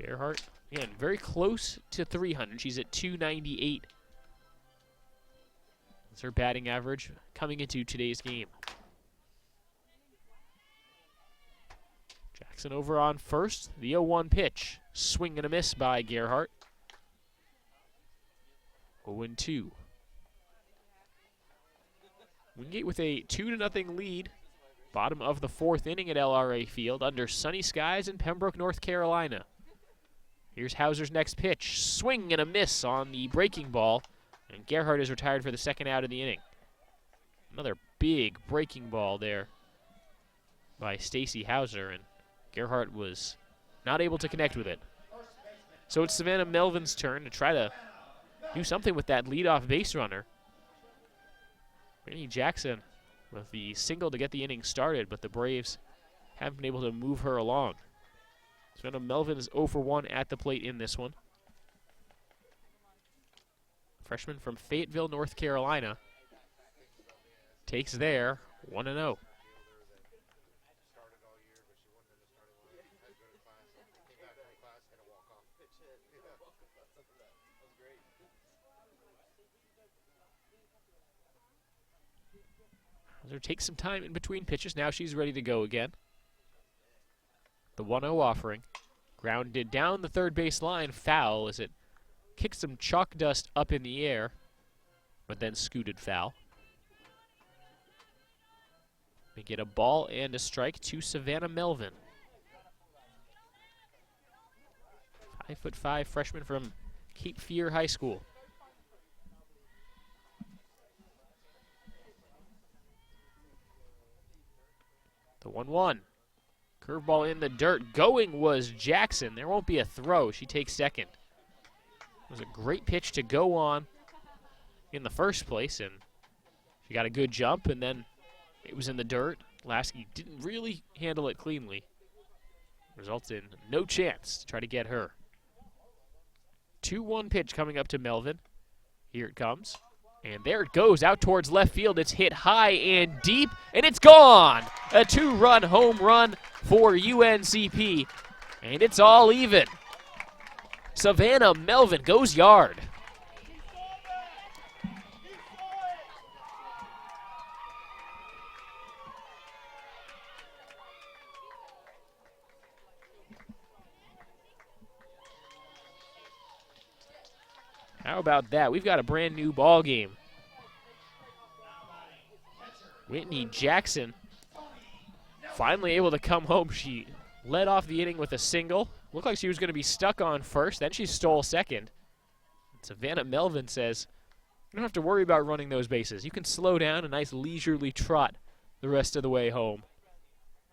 Gerhardt, again, very close to 300. She's at 298. That's her batting average coming into today's game. Jackson over on first. The 0-1 pitch. Swing and a miss by Gerhardt. 0-2. Wingate with a 2-0 lead. Bottom of the 4th inning at LRA Field under sunny skies in Pembroke, North Carolina. Here's Hauser's next pitch. Swing and a miss on the breaking ball. And Gerhardt is retired for the second out of the inning. Another big breaking ball there by Stacy Hauser, and Gerhardt was not able to connect with it. So it's Savannah Melvin's turn to try to do something with that leadoff base runner. Brittany Jackson with the single to get the inning started, but the Braves haven't been able to move her along. Savannah Melvin is 0 for 1 at the plate in this one. Freshman from Fayetteville, North Carolina, takes there 1-0. Take some time in between pitches. Now she's ready to go again. The 1-0 offering. Grounded down the third base line. Foul as it kicked some chalk dust up in the air, but then scooted foul. We get a ball and a strike to Savannah Melvin. 5'5" freshman from Cape Fear High School. The 1-1. Curveball in the dirt. Going was Jackson. There won't be a throw. She takes second. It was a great pitch to go on in the first place, and she got a good jump, and then it was in the dirt. Lasky didn't really handle it cleanly. Results in no chance to try to get her. 2-1 pitch coming up to Melvin. Here it comes. And there it goes out towards left field. It's hit high and deep, and it's gone. A 2-run home run for UNCP, and it's all even. Savannah Melvin goes yard. How about that? We've got a brand new ball game. Whitney Jackson finally able to come home. She led off the inning with a single. Looked like she was going to be stuck on first. Then she stole second. Savannah Melvin says, you don't have to worry about running those bases. You can slow down a nice leisurely trot the rest of the way home.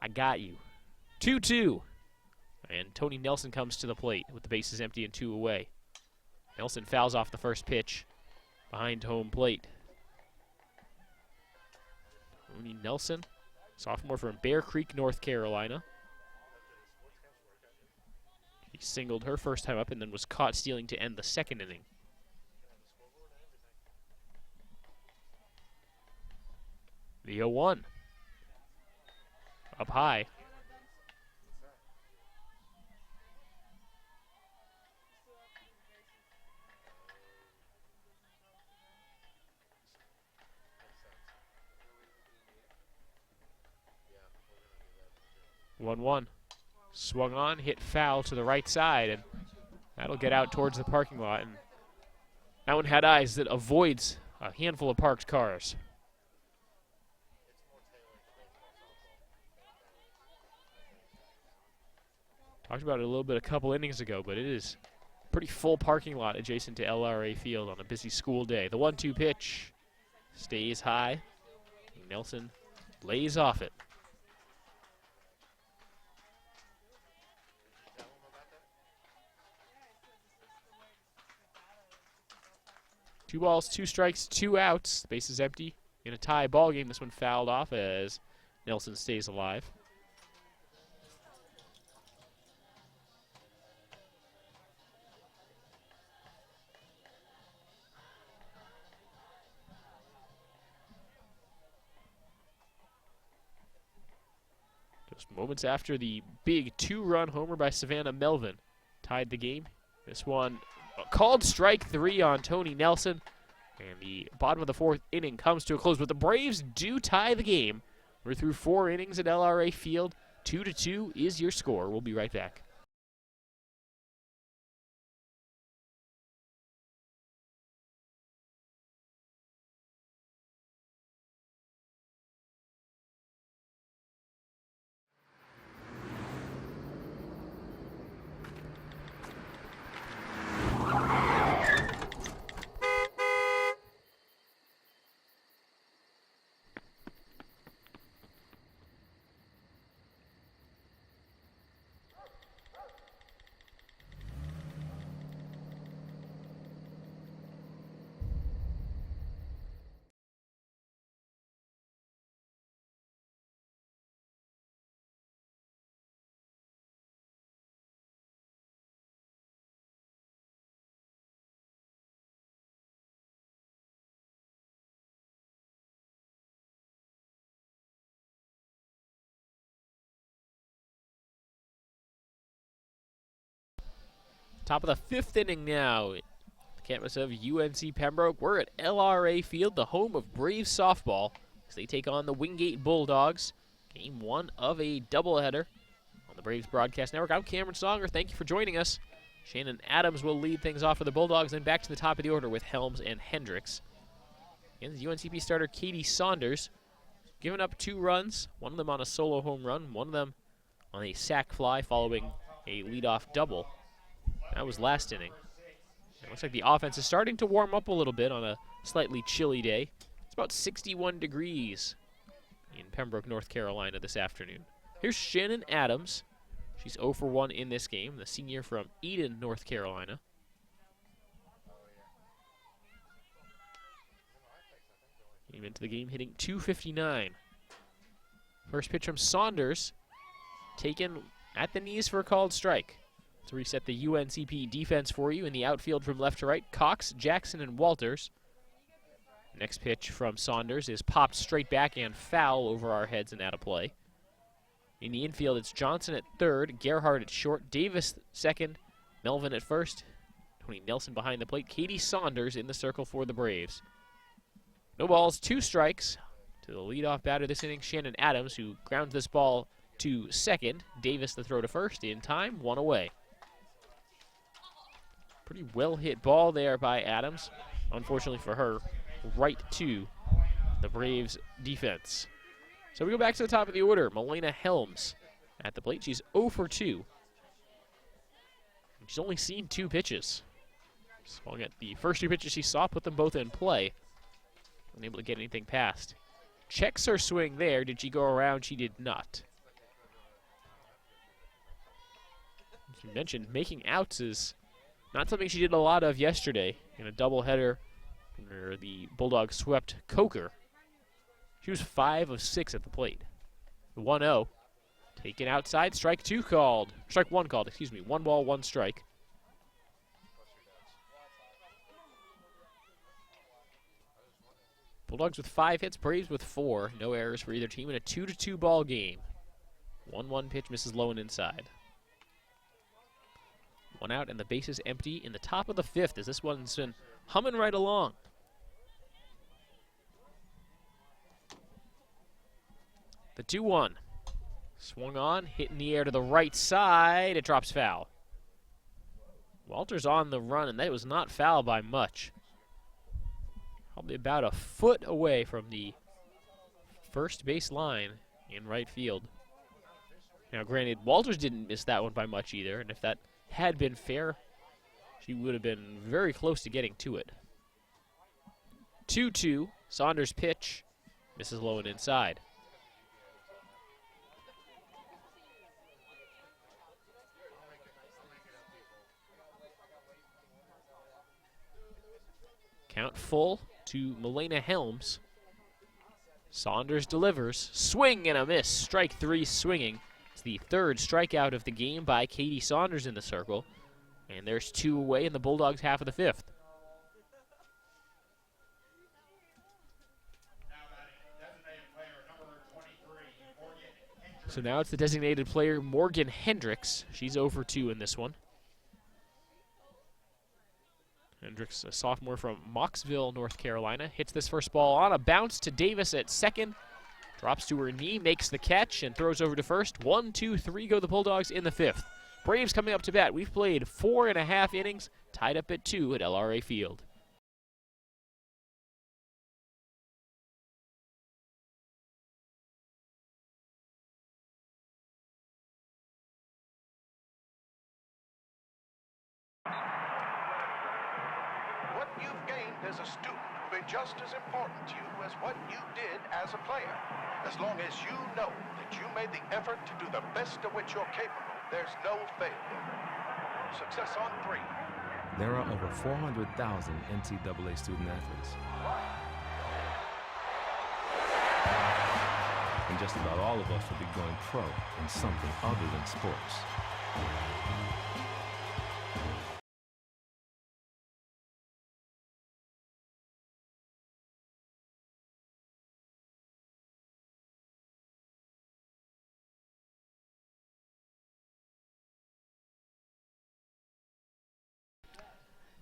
I got you. 2-2. And Tony Nelson comes to the plate with the bases empty and 2 away. Nelson fouls off the first pitch behind home plate. Tony Nelson, sophomore from Bear Creek, North Carolina. She singled her first time up and then was caught stealing to end the second inning. The 0-1. Up high. One. Swung on, hit foul to the right side, and that'll get out towards the parking lot. And that one had eyes that avoids a handful of parked cars. Talked about it a little bit a couple innings ago, but it is a pretty full parking lot adjacent to LRA Field on a busy school day. The 1-2 pitch stays high. Nelson lays off it. Two balls, 2 strikes, 2 outs. The base is empty. In a tie ball game, this one fouled off as Nelson stays alive. Just moments after the big 2-run homer by Savannah Melvin tied the game. This one called strike 3 on Tony Nelson. And the bottom of the 4th inning comes to a close. But the Braves do tie the game. We're through 4 innings at LRA Field. 2-2 is your score. We'll be right back. Top of the 5th inning now. The campus of UNC Pembroke. We're at LRA Field, the home of Braves softball, as they take on the Wingate Bulldogs. Game 1 of a doubleheader on the Braves Broadcast Network. I'm Cameron Songer. Thank you for joining us. Shannon Adams will lead things off for the Bulldogs, then back to the top of the order with Helms and Hendricks. And the UNCP starter, Katie Saunders, giving up 2 runs, one of them on a solo home run, one of them on a sac fly following a leadoff double. That was last inning. It looks like the offense is starting to warm up a little bit on a slightly chilly day. It's about 61 degrees in Pembroke, North Carolina this afternoon. Here's Shannon Adams. She's 0 for 1 in this game, the senior from Eden, North Carolina. Came into the game hitting .259. First pitch from Saunders, taken at the knees for a called strike. To reset the UNCP defense for you in the outfield from left to right, Cox, Jackson, and Walters. Next pitch from Saunders is popped straight back and foul over our heads and out of play. In the infield, it's Johnson at third, Gerhardt at short, Davis second, Melvin at first, Tony Nelson behind the plate, Katie Saunders in the circle for the Braves. No balls, 2 strikes to the leadoff batter this inning, Shannon Adams, who grounds this ball to second. Davis the throw to first in time, 1 away. Pretty well hit ball there by Adams. Unfortunately for her, right to the Braves defense. So we go back to the top of the order. Melena Helms at the plate. She's 0 for 2. She's only seen 2 pitches. Swung at the first 2 pitches she saw, put them both in play. Unable to get anything past. Checks her swing there. Did she go around? She did not. As you mentioned, making outs is not something she did a lot of yesterday in a doubleheader where the Bulldogs swept Coker. She was 5 of 6 at the plate. The 1-0. Taken outside. Strike 2 called. Strike 1 called, excuse me. 1 ball, 1 strike. Bulldogs with 5 hits, Braves with 4. No errors for either team in a 2-2 ball game. 1-1 pitch misses low and inside. 1 out and the base is empty in the top of the 5th as this one's been humming right along. The 2-1. Swung on, hit in the air to the right side. It drops foul. Walter's on the run, and that was not foul by much. Probably about a foot away from the first base line in right field. Now, granted, Walters didn't miss that one by much either, and if that had been fair, she would have been very close to getting to it. 2-2, Saunders pitch, misses low and inside. Count full to Milena Helms. Saunders delivers. Swing and a miss. Strike 3 swinging. It's the 3rd strikeout of the game by Katie Saunders in the circle. And there's 2 away in the Bulldogs' half of the 5th. So now it's the designated player, Morgan Hendricks. She's 0 for 2 in this one. Hendricks, a sophomore from Mocksville, North Carolina, hits this first ball on a bounce to Davis at second. Drops to her knee, makes the catch, and throws over to first. 1, 2, 3 go the Bulldogs in the 5th. Braves coming up to bat. We've played 4.5 innings, tied up at 2 at LRA Field. What you've gained as a student will be just as important to you as what you did as a player. As long as you know that you made the effort to do the best of which you're capable, there's no failure. Success on 3. There are over 400,000 NCAA student athletes. And just about all of us will be going pro in something other than sports.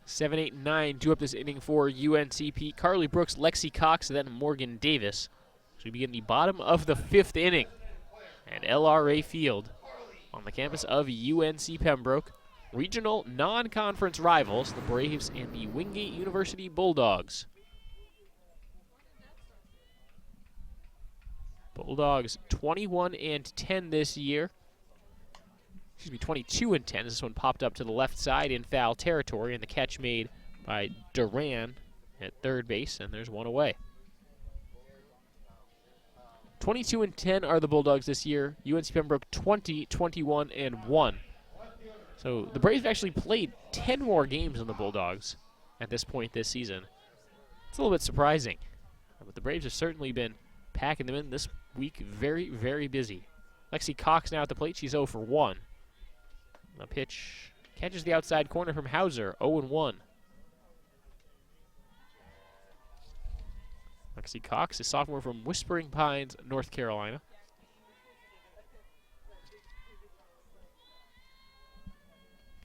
Seven, 8, and 9 do up this inning for UNCP. Carly Brooks, Lexi Cox, and then Morgan Davis. So we begin the bottom of the 5th inning at LRA Field on the campus of UNC Pembroke. Regional non-conference rivals, the Braves and the Wingate University Bulldogs. Bulldogs 21-10 this year. Excuse me, 22-10. This one popped up to the left side in foul territory, and the catch made by Duran at third base, and there's one away. 22-10 are the Bulldogs this year. UNC Pembroke 20-21-1. So the Braves have actually played 10 more games than the Bulldogs at this point this season. It's a little bit surprising, but the Braves have certainly been packing them in this week. Very, very busy. Lexi Cox now at the plate. She's 0 for 1. The pitch catches the outside corner from Hauser, 0-1. Lexi Cox, a sophomore from Whispering Pines, North Carolina.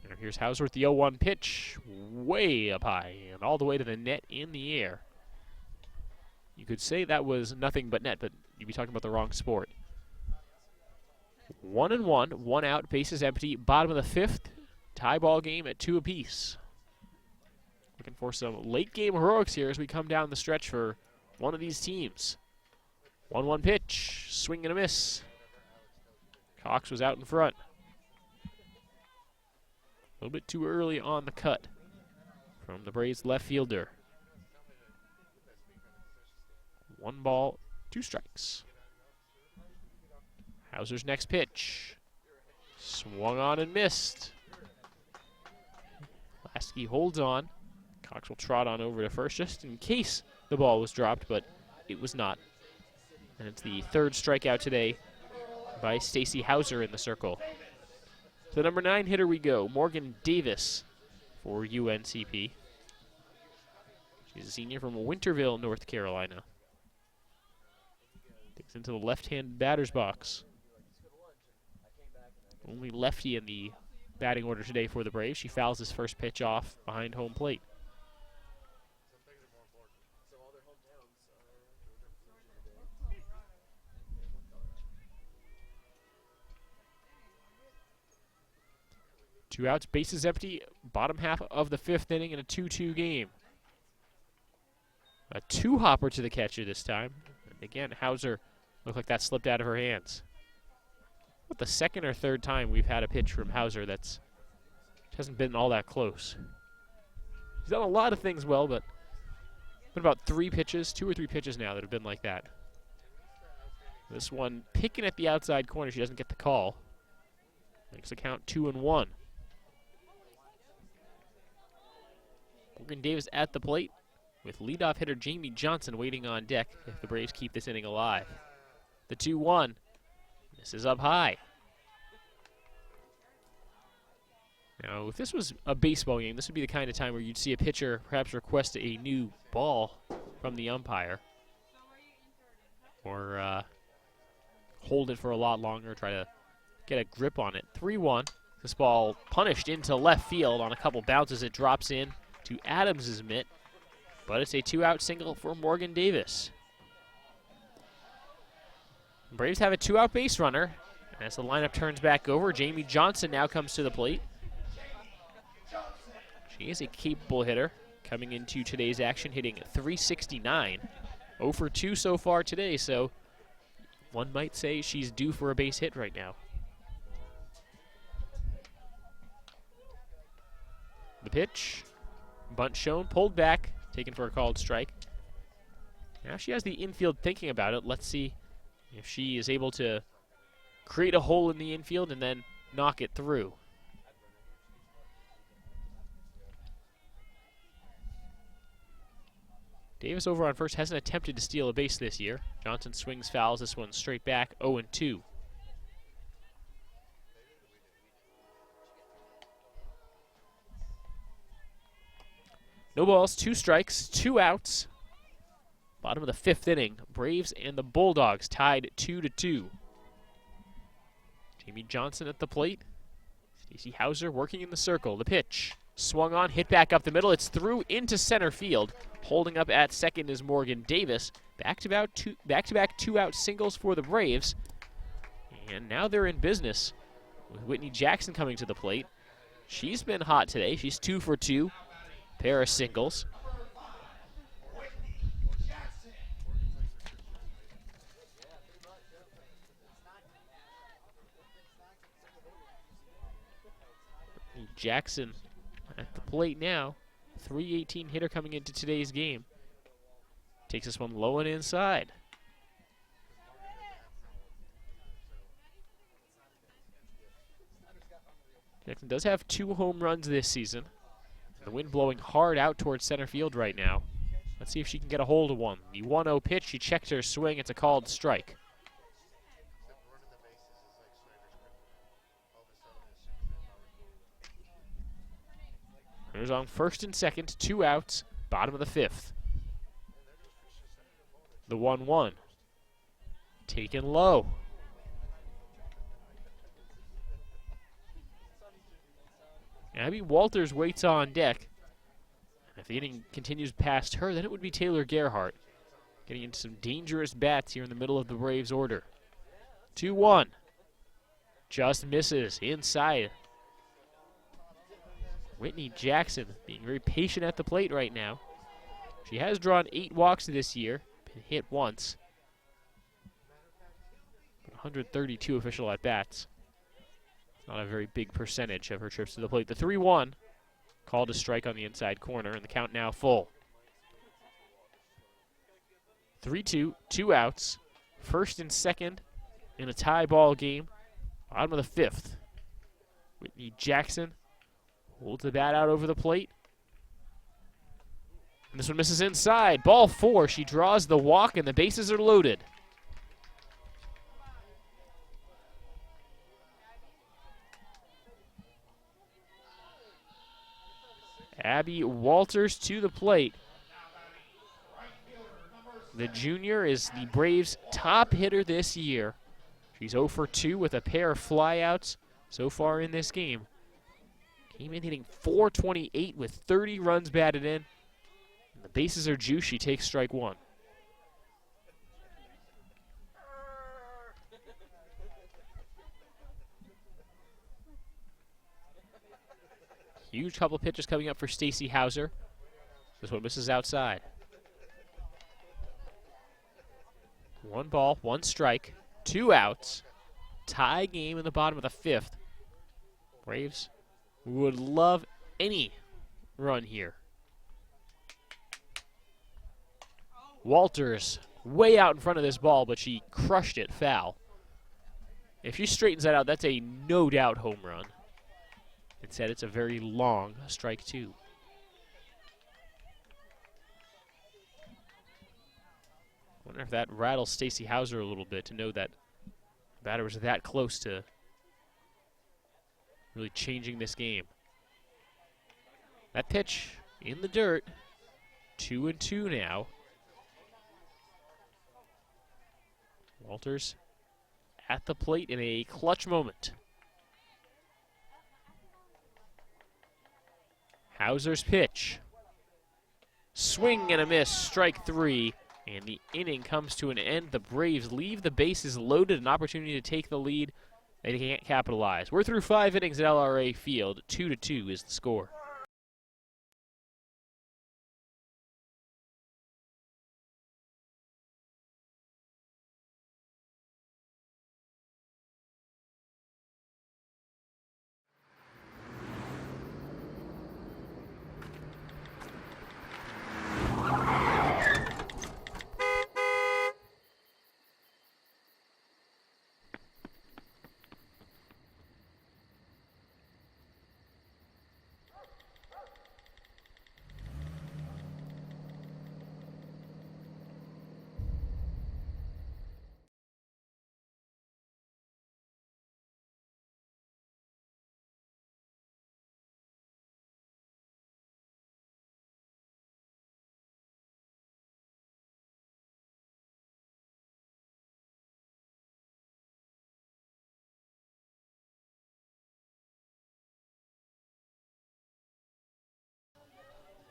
And here's Hauser with the 0-1 pitch, way up high and all the way to the net in the air. You could say that was nothing but net, but you'd be talking about the wrong sport. 1-1, 1 out, bases empty, bottom of the 5th, tie ball game at 2 apiece. Looking for some late game heroics here as we come down the stretch for one of these teams. 1-1 pitch, swing and a miss. Cox was out in front. A little bit too early on the cut from the Braves left fielder. 1 ball, 2 strikes. Hauser's next pitch. Swung on and missed. Lasky holds on. Cox will trot on over to first just in case the ball was dropped, but it was not. And it's the third strikeout today by Stacy Hauser in the circle. To the number 9 hitter we go, Morgan Davis for UNCP. She's a senior from Winterville, North Carolina. Takes into the left-hand batter's box. Only lefty in the batting order today for the Braves. She fouls his first pitch off behind home plate. Two outs, bases empty, bottom half of the 5th inning in a 2-2 game. A two-hopper to the catcher this time. And again, Hauser looked like that slipped out of her hands. But the second or third time we've had a pitch from Hauser that's hasn't been all that close. He's done a lot of things well, but been about 3 pitches, 2 or 3 pitches now that have been like that. This one picking at the outside corner, she doesn't get the call. Makes the count 2-1. Morgan Davis at the plate with leadoff hitter Jamie Johnson waiting on deck if the Braves keep this inning alive. The 2-1. This is up high. Now, if this was a baseball game, this would be the kind of time where you'd see a pitcher perhaps request a new ball from the umpire. Or hold it for a lot longer, try to get a grip on it. 3-1. This ball punished into left field on a couple bounces. It drops in to Adams' mitt, but it's a 2-out single for Morgan Davis. Braves have a 2-out base runner. As the lineup turns back over, Jamie Johnson now comes to the plate. She is a capable hitter coming into today's action, hitting .369. 0 for 2 so far today, so one might say she's due for a base hit right now. The pitch, bunt shown, pulled back, taken for a called strike. Now she has the infield thinking about it. Let's see if she is able to create a hole in the infield and then knock it through. Davis over on first hasn't attempted to steal a base this year. Johnson swings, fouls this one straight back, 0-2. No balls, 2 strikes, 2 outs. Bottom of the 5th inning, Braves and the Bulldogs tied 2-2. Jamie Johnson at the plate. Stacey Hauser working in the circle. The pitch swung on, hit back up the middle. It's through into center field. Holding up at second is Morgan Davis. Back-to-back 2-out singles for the Braves. And now they're in business with Whitney Jackson coming to the plate. She's been hot today. She's 2 for 2. Pair of singles. Jackson at the plate now. .318 hitter coming into today's game. Takes this one low and inside. Jackson does have 2 home runs this season. The wind blowing hard out towards center field right now. Let's see if she can get a hold of one. The 1-0 pitch, she checks her swing. It's a called strike. Runners on first and second, 2 outs, bottom of the 5th. The 1-1. Taken low. Abby Walters waits on deck. If the inning continues past her, then it would be Taylor Gerhardt getting into some dangerous bats here in the middle of the Braves order. 2-1. Just misses inside. Whitney Jackson being very patient at the plate right now. She has drawn 8 walks this year, been hit once. 132 official at-bats. Not a very big percentage of her trips to the plate. The 3-1 called a strike on the inside corner, and the count now full. 3-2, 2 outs. First and second in a tie ball game. Bottom of the 5th. Whitney Jackson holds the bat out over the plate. And this one misses inside. Ball 4. She draws the walk, and the bases are loaded. Abby Walters to the plate. The junior is the Braves' top hitter this year. She's 0 for 2 with a pair of flyouts so far in this game. Came in hitting .428 with 30 runs batted in. And the bases are juice. She takes strike one. Huge couple pitches coming up for Stacy Hauser. This one misses outside. 1 ball, 1 strike, 2 outs. Tie game in the bottom of the 5th. Braves would love any run here. Walters way out in front of this ball, but she crushed it foul. If she straightens that out, that's a no doubt home run. Instead, it's a very long strike two. Wonder if that rattles Stacy Hauser a little bit to know that the batter was that close to really changing this game. That pitch in the dirt, 2-2 now. Walters at the plate in a clutch moment. Hauser's pitch. Swing and a miss, strike 3, and the inning comes to an end. The Braves leave the bases loaded, an opportunity to take the lead. They can't capitalize. We're through 5 innings at LRA Field. 2-2 is the score.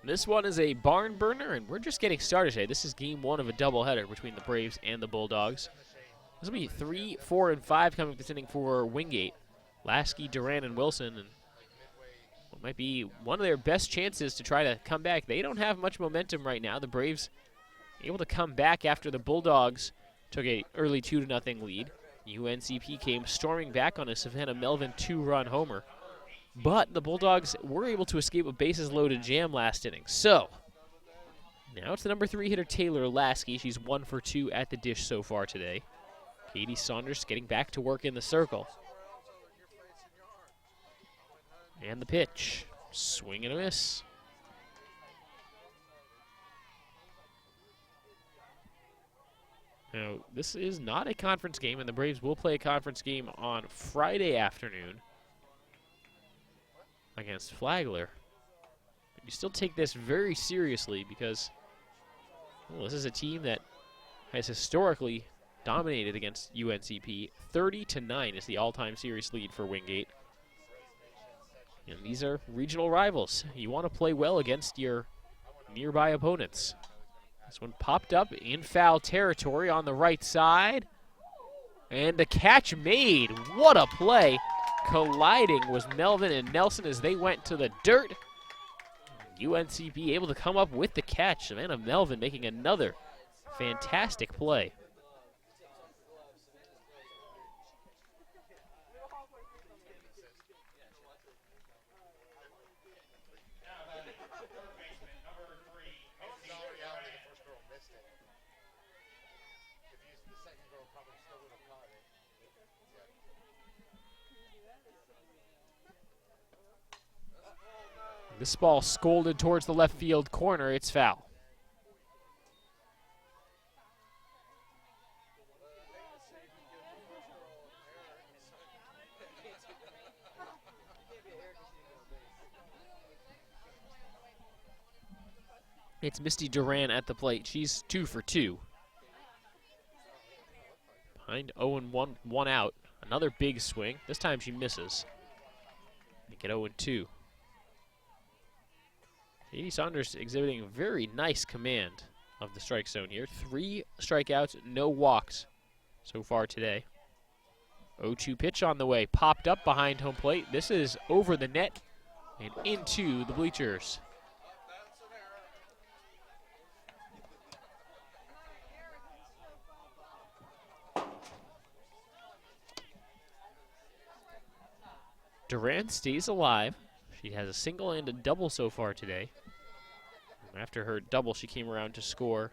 This one is a barn burner, and we're just getting started today. This is game 1 of a doubleheader between the Braves and the Bulldogs. This will be 3, 4, and 5 coming this inning for Wingate. Lasky, Duran, and Wilson, and what might be one of their best chances to try to come back. They don't have much momentum right now. The Braves able to come back after the Bulldogs took a early 2-0 lead. UNCP came storming back on a Savannah Melvin 2-run homer. But the Bulldogs were able to escape a bases-loaded jam last inning. So, now it's the number 3 hitter, Taylor Lasky. She's 1 for 2 at the dish so far today. Katie Saunders getting back to work in the circle. And the pitch. Swing and a miss. Now, this is not a conference game, and the Braves will play a conference game on Friday afternoon against Flagler. But you still take this very seriously because, well, this is a team that has historically dominated against UNCP. 30-9 is the all-time series lead for Wingate. And these are regional rivals. You want to play well against your nearby opponents. This one popped up in foul territory on the right side. And the catch made. What a play. Colliding was Melvin and Nelson as they went to the dirt. UNCP able to come up with the catch. Savannah Melvin making another fantastic play. This ball scolded towards the left field corner. It's foul. It's Misty Duran at the plate. She's 2 for 2. Behind 0-1, 1 out. Another big swing. This time she misses. Make it 0-2. Katie Saunders exhibiting a very nice command of the strike zone here. 3 strikeouts, no walks so far today. 0-2 pitch on the way. Popped up behind home plate. This is over the net and into the bleachers. Duran stays alive. She has a single and a double so far today. After her double, she came around to score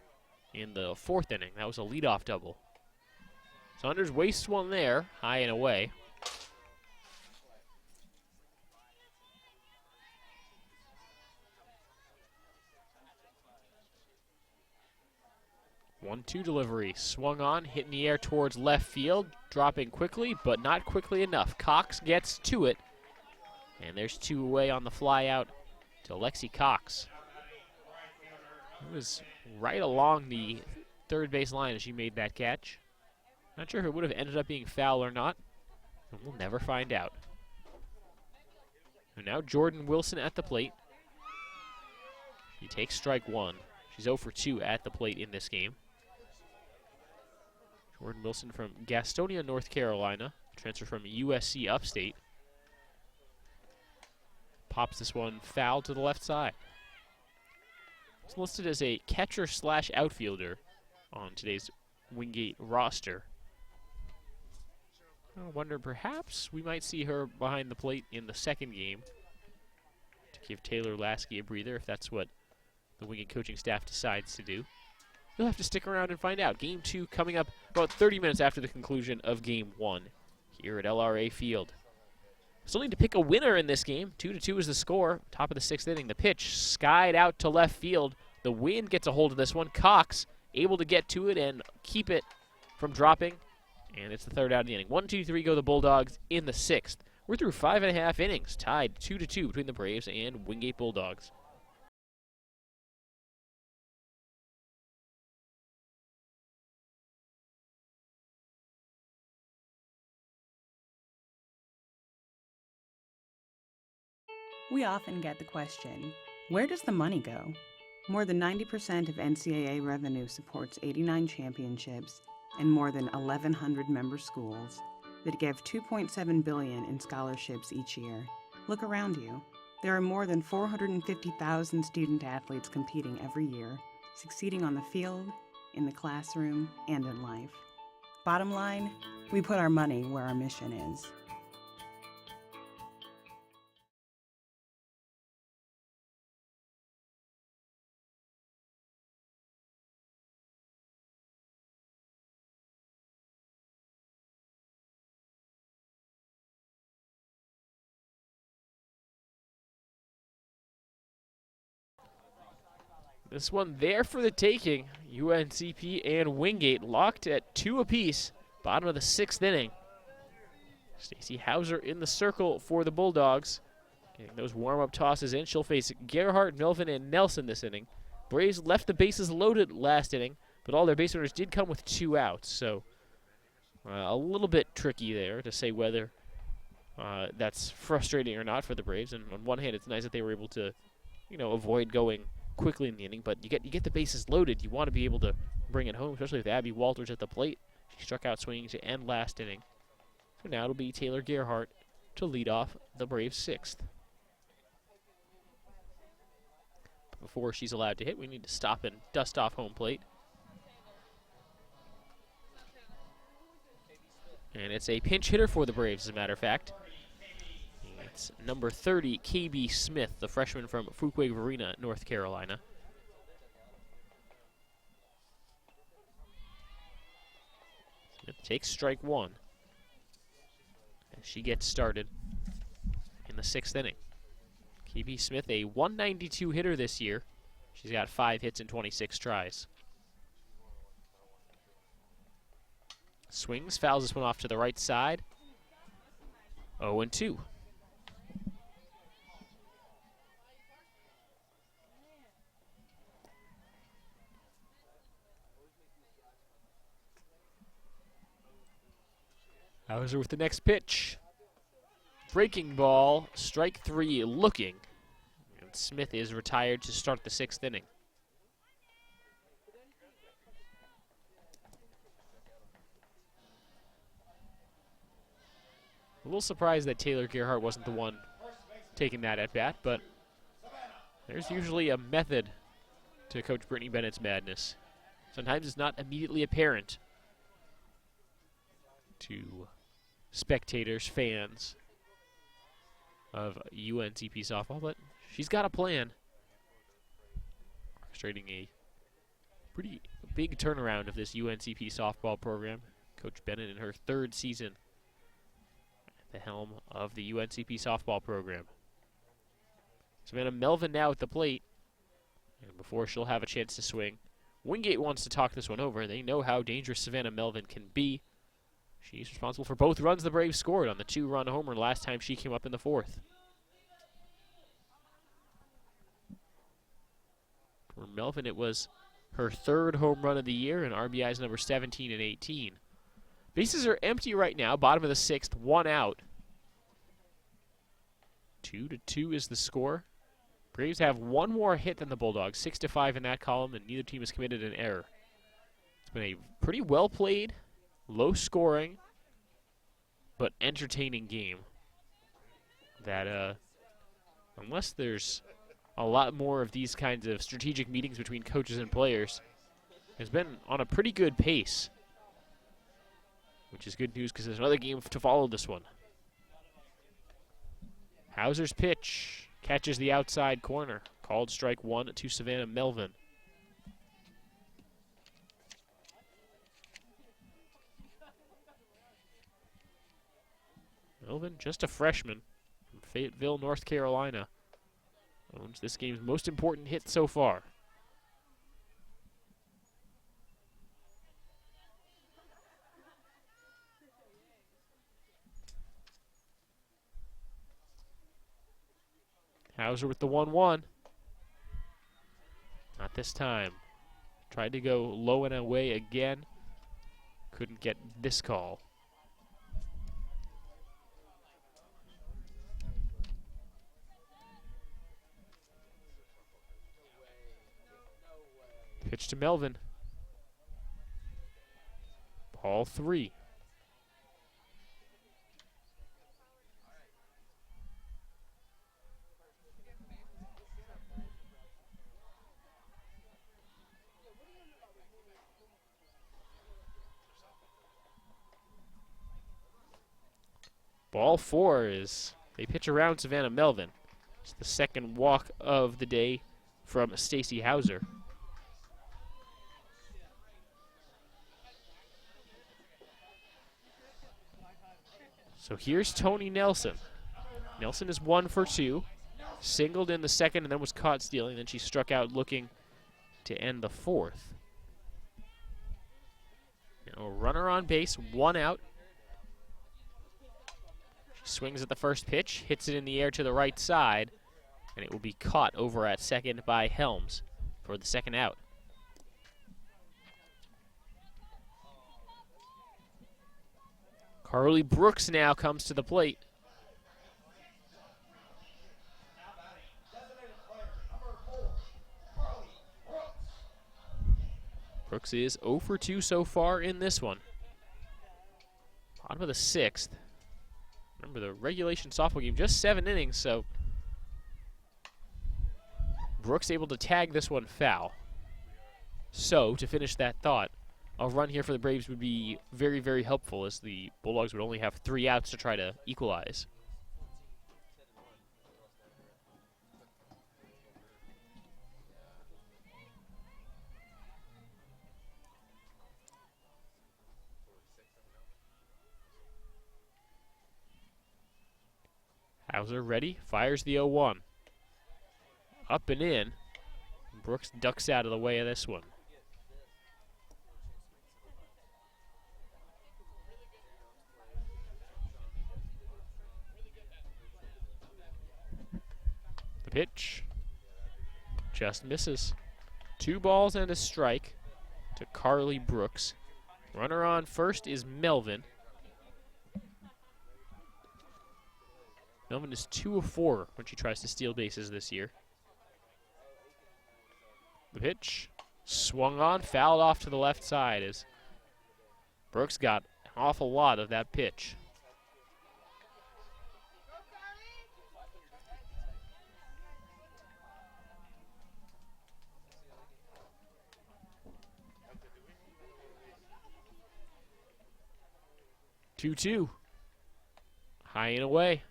in the 4th inning. That was a leadoff double. Saunders wastes one there, high and away. One-two delivery, swung on, hit in the air towards left field, dropping quickly, but not quickly enough. Cox gets to it, and there's 2 away on the fly out to Lexi Cox. It was right along the third base line as she made that catch. Not sure if it would have ended up being foul or not, and we'll never find out. And now Jordan Wilson at the plate. She takes strike 1. She's 0 for 2 at the plate in this game. Jordan Wilson from Gastonia, North Carolina, transfer from USC Upstate. Pops this one foul to the left side. It's listed as a catcher slash outfielder on today's Wingate roster. I wonder perhaps we might see her behind the plate in the 2nd game to give Taylor Lasky a breather if that's what the Wingate coaching staff decides to do. You'll have to stick around and find out. Game 2 coming up about 30 minutes after the conclusion of Game 1 here at LRA Field. Still need to pick a winner in this game. 2-2 is the score. Top of the 6th inning. The pitch skied out to left field. The wind gets a hold of this one. Cox able to get to it and keep it from dropping. And it's the 3rd out of the inning. 1-2-3 go the Bulldogs in the 6th. We're through 5.5 innings, tied 2-2 between the Braves and Wingate Bulldogs. We often get the question, where does the money go? More than 90% of NCAA revenue supports 89 championships and more than 1,100 member schools that give $2.7 billion in scholarships each year. Look around you. There are more than 450,000 student athletes competing every year, succeeding on the field, in the classroom, and in life. Bottom line, we put our money where our mission is. This one there for the taking. UNCP and Wingate locked at 2 apiece. Bottom of the 6th inning. Stacey Hauser in the circle for the Bulldogs. Getting those warm-up tosses in. She'll face Gerhardt, Melvin, and Nelson this inning. Braves left the bases loaded last inning, but all their base runners did come with 2 outs. So a little bit tricky there to say whether that's frustrating or not for the Braves. And on one hand, it's nice that they were able to, avoid going quickly in the inning, but you get the bases loaded. You want to be able to bring it home, especially with Abby Walters at the plate. She struck out swinging to end last inning. So now it'll be Taylor Gerhardt to lead off the Braves' 6th. Before she's allowed to hit, we need to stop and dust off home plate. And it's a pinch hitter for the Braves, as a matter of fact. It's number 30, KB Smith, the freshman from Fuquay-Varina, North Carolina. Smith takes strike 1 as she gets started in the 6th inning. KB Smith, a 192 hitter this year. She's got 5 hits and 26 tries. Swings, fouls this one off to the right side. 0-2. Hauser with the next pitch. Breaking ball, strike 3 looking. And Smith is retired to start the 6th inning. A little surprised that Taylor Gerhardt wasn't the one taking that at bat, but there's usually a method to Coach Brittany Bennett's madness. Sometimes it's not immediately apparent to spectators, fans of UNCP softball, but she's got a plan. Orchestrating a pretty big turnaround of this UNCP softball program. Coach Bennett in her 3rd season at the helm of the UNCP softball program. Savannah Melvin now at the plate, and before she'll have a chance to swing, Wingate wants to talk this one over. They know how dangerous Savannah Melvin can be. She's responsible for both runs the Braves scored on the 2-run homer last time she came up in the 4th. For Melvin, it was her 3rd home run of the year, and RBIs number 17 and 18. Bases are empty right now, bottom of the 6th, 1 out. 2-2 is the score. Braves have 1 more hit than the Bulldogs, 6-5 in that column, and neither team has committed an error. It's been a pretty well played, low scoring, but entertaining game that unless there's a lot more of these kinds of strategic meetings between coaches and players, has been on a pretty good pace, which is good news because there's another game to follow this one. Hauser's pitch catches the outside corner, called strike 1 to Savannah Melvin. Melvin, just a freshman from Fayetteville, North Carolina, owns this game's most important hit so far. Hauser with the 1-1. Not this time. Tried to go low and away again. Couldn't get this call. Pitch to Melvin. Ball 3. Ball 4 is they pitch around Savannah Melvin. It's the 2nd walk of the day from Stacy Hauser. So here's Tony Nelson. Nelson is 1 for 2. Singled in the 2nd and then was caught stealing. Then she struck out looking to end the 4th. Now a runner on base, 1 out. She swings at the first pitch, hits it in the air to the right side, and it will be caught over at 2nd by Helms for the 2nd out. Carly Brooks now comes to the plate. Brooks is 0 for 2 so far in this one. Bottom of the 6th. Remember, the regulation softball game, just 7 innings, so Brooks able to tag this one foul. So, to finish that thought, a run here for the Braves would be very, very helpful, as the Bulldogs would only have 3 outs to try to equalize. Hauser ready, fires the 0-1. Up and in. Brooks ducks out of the way of this one. The pitch just misses. 2 balls and a strike to Carly Brooks. Runner on first is Melvin. Melvin is 2 of 4 when she tries to steal bases this year. The pitch, swung on, fouled off to the left side as Brooks got an awful lot of that pitch. Two. High and away.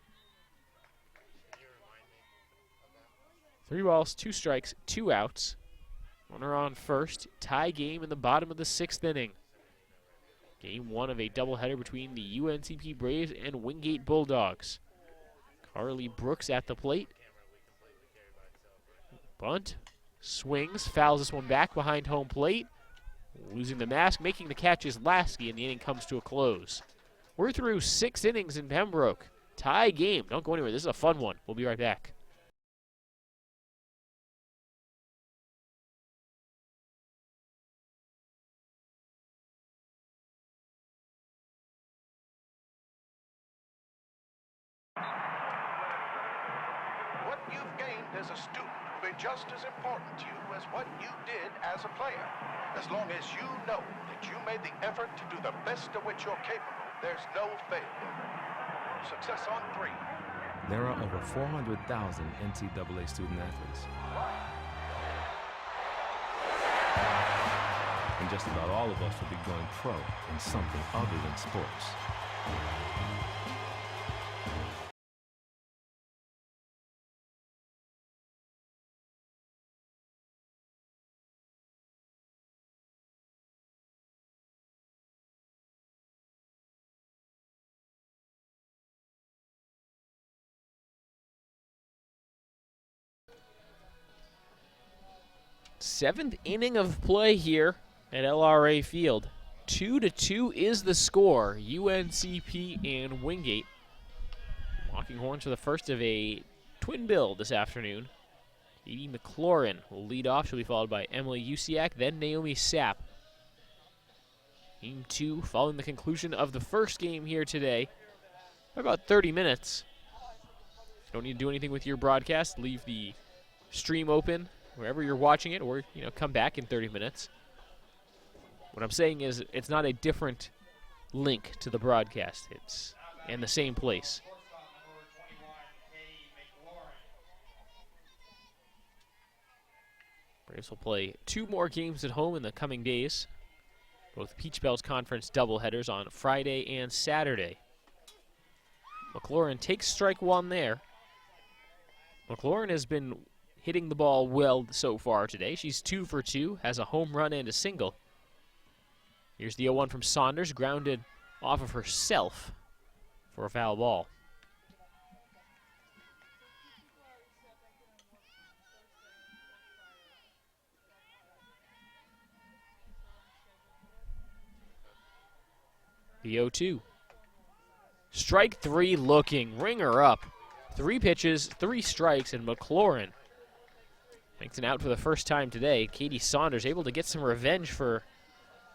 3 balls, 2 strikes, 2 outs. Runner on first. Tie game in the bottom of the 6th inning. Game 1 of a doubleheader between the UNCP Braves and Wingate Bulldogs. Carly Brooks at the plate. Bunt. Swings. Fouls this one back behind home plate. Losing the mask. Making the catch is Lasky, and the inning comes to a close. We're through 6 innings in Pembroke. Tie game. Don't go anywhere. This is a fun one. We'll be right back. What you've gained as a student will be just as important to you as what you did as a player. As long as you know that you made the effort to do the best of which you're capable, there's no failure. Success on 3. There are over 400,000 NCAA student athletes. And just about all of us will be going pro in something other than sports. Seventh inning of play here at LRA Field. 2-2 is the score. UNCP and Wingate locking horns for the first of a twin bill this afternoon. Katie McLaurin will lead off. She'll be followed by Emily Usiak, then Naomi Sapp. Game 2 following the conclusion of the first game here today. For about 30 minutes. Don't need to do anything with your broadcast. Leave the stream open wherever you're watching it, or come back in 30 minutes. What I'm saying is it's not a different link to the broadcast. It's in the same place. Braves will play 2 more games at home in the coming days. Both Peach Bells Conference doubleheaders on Friday and Saturday. McLaurin takes strike 1 there. McLaurin has been hitting the ball well so far today. She's 2 for 2, has a home run and a single. Here's the 0-1 from Saunders, grounded off of herself for a foul ball. The 0-2. Strike 3 looking, ring her up. 3 pitches, 3 strikes, and McLaurin makes an out for the first time today. Katie Saunders able to get some revenge for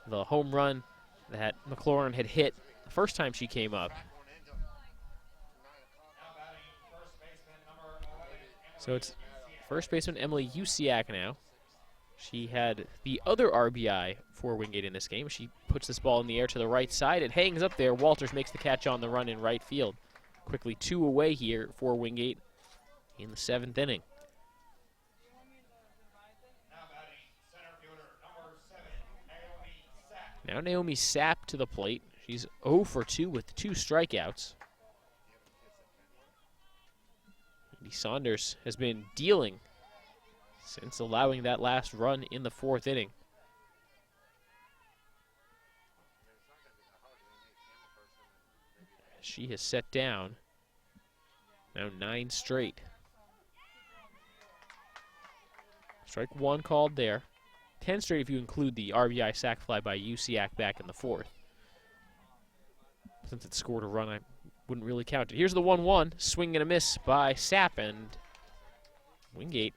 the home run that McLaurin had hit the first time she came up. So it's first baseman Emily Usiak now. She had the other RBI for Wingate in this game. She puts this ball in the air to the right side. It hangs up there. Walters makes the catch on the run in right field. Quickly 2 away here for Wingate in the 7th inning. Now Naomi Sapp to the plate. She's 0 for 2 with 2 strikeouts. Katie Saunders has been dealing since allowing that last run in the 4th inning. She has set down now 9 straight. Strike 1 called there. 10 straight if you include the RBI sac fly by Usiak back in the 4th. Since it scored a run, I wouldn't really count it. Here's the 1-1. Swing and a miss by Sapp, and Wingate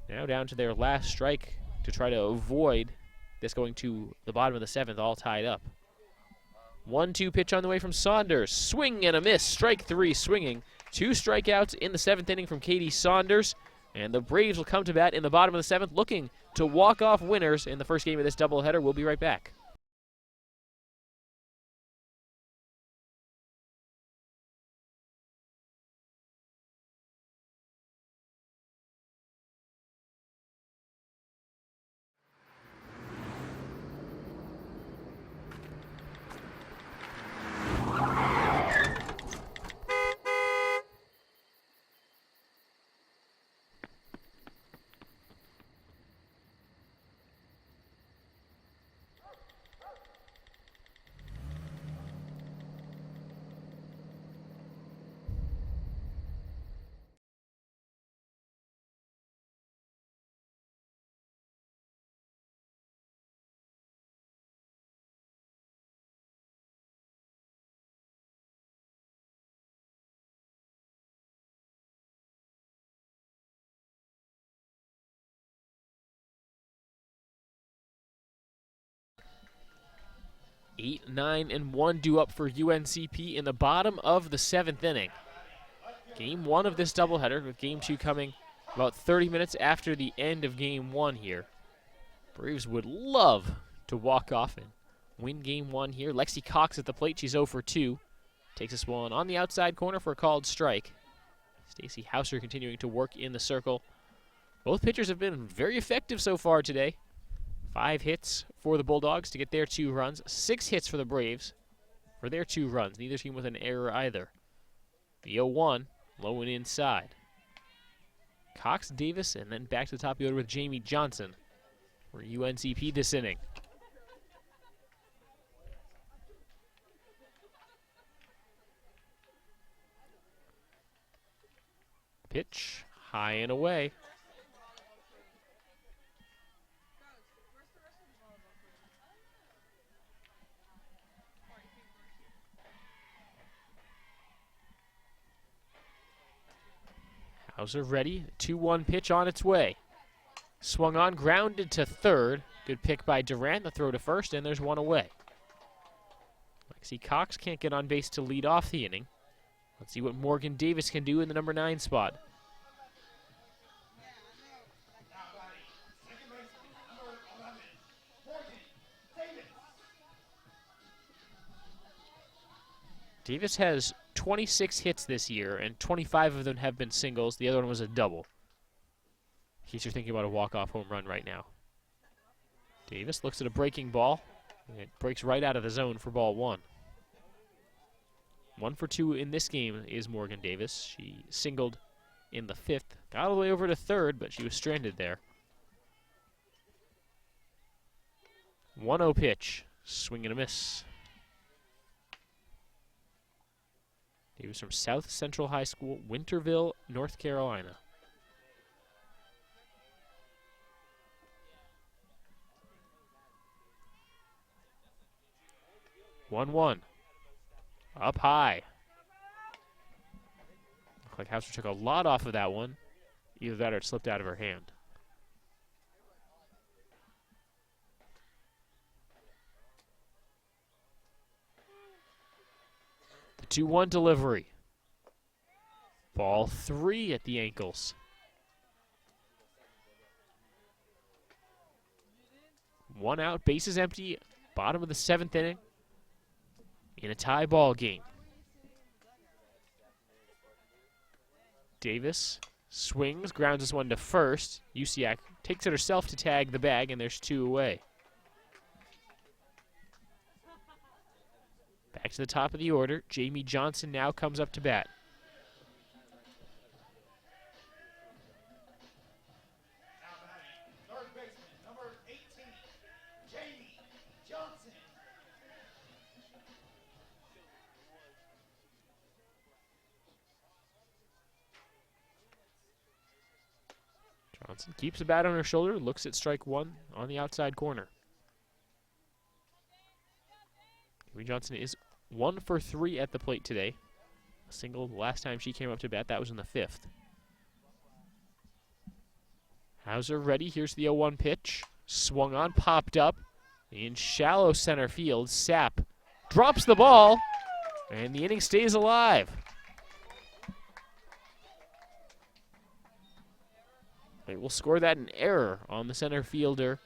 now down to their last strike to try to avoid this going to the bottom of the 7th, all tied up. 1-2 pitch on the way from Saunders. Swing and a miss. Strike 3 swinging. 2 strikeouts in the 7th inning from Katie Saunders, and the Braves will come to bat in the bottom of the 7th, looking to walk off winners in the first game of this doubleheader. We'll be right back. Eight, 9, and 1 due up for UNCP in the bottom of the 7th inning. Game 1 of this doubleheader, with Game 2 coming about 30 minutes after the end of Game 1 here. Braves would love to walk off and win Game 1 here. Lexi Cox at the plate. She's 0 for 2. Takes this one on the outside corner for a called strike. Stacy Hauser continuing to work in the circle. Both pitchers have been very effective so far today. 5 hits for the Bulldogs to get their 2 runs. 6 hits for the Braves for their 2 runs. Neither team with an error either. The 0-1, low and inside. Cox, Davis, and then back to the top of the order with Jamie Johnson for UNCP this inning. Pitch, high and away. Hauser ready, 2-1 pitch on its way. Swung on, grounded to third. Good pick by Durant, the throw to first, and there's one away. Lexi Cox can't get on base to lead off the inning. Let's see what Morgan Davis can do in the number 9 spot. Davis has 26 hits this year, and 25 of them have been singles. The other one was a double. In case you're thinking about a walk-off home run right now. Davis looks at a breaking ball. And it breaks right out of the zone for ball 1. 1 for 2 in this game is Morgan Davis. She singled in the 5th. Got all the way over to third, but she was stranded there. 1-0 pitch. Swing and a miss. He was from South Central High School, Winterville, North Carolina. One. Up high. Looked like Hauser took a lot off of that one. Either that or it slipped out of her hand. The 2-1 delivery. Ball 3 at the ankles. 1 out, bases empty, bottom of the 7th inning in a tie ball game. Davis swings, grounds this one to first. Usiak takes it herself to tag the bag, and there's 2 away. Back to the top of the order. Jamie Johnson now comes up to bat. Now batting, third baseman, number 18, Jamie Johnson. Johnson keeps the bat on her shoulder, looks at strike 1 on the outside corner. Jamie Johnson is 1 for 3 at the plate today. A single the last time she came up to bat, that was in the 5th. Hauser ready, here's the 0-1 pitch. Swung on, popped up in shallow center field. Sapp drops the ball, and the inning stays alive. They will score that an error on the center fielder,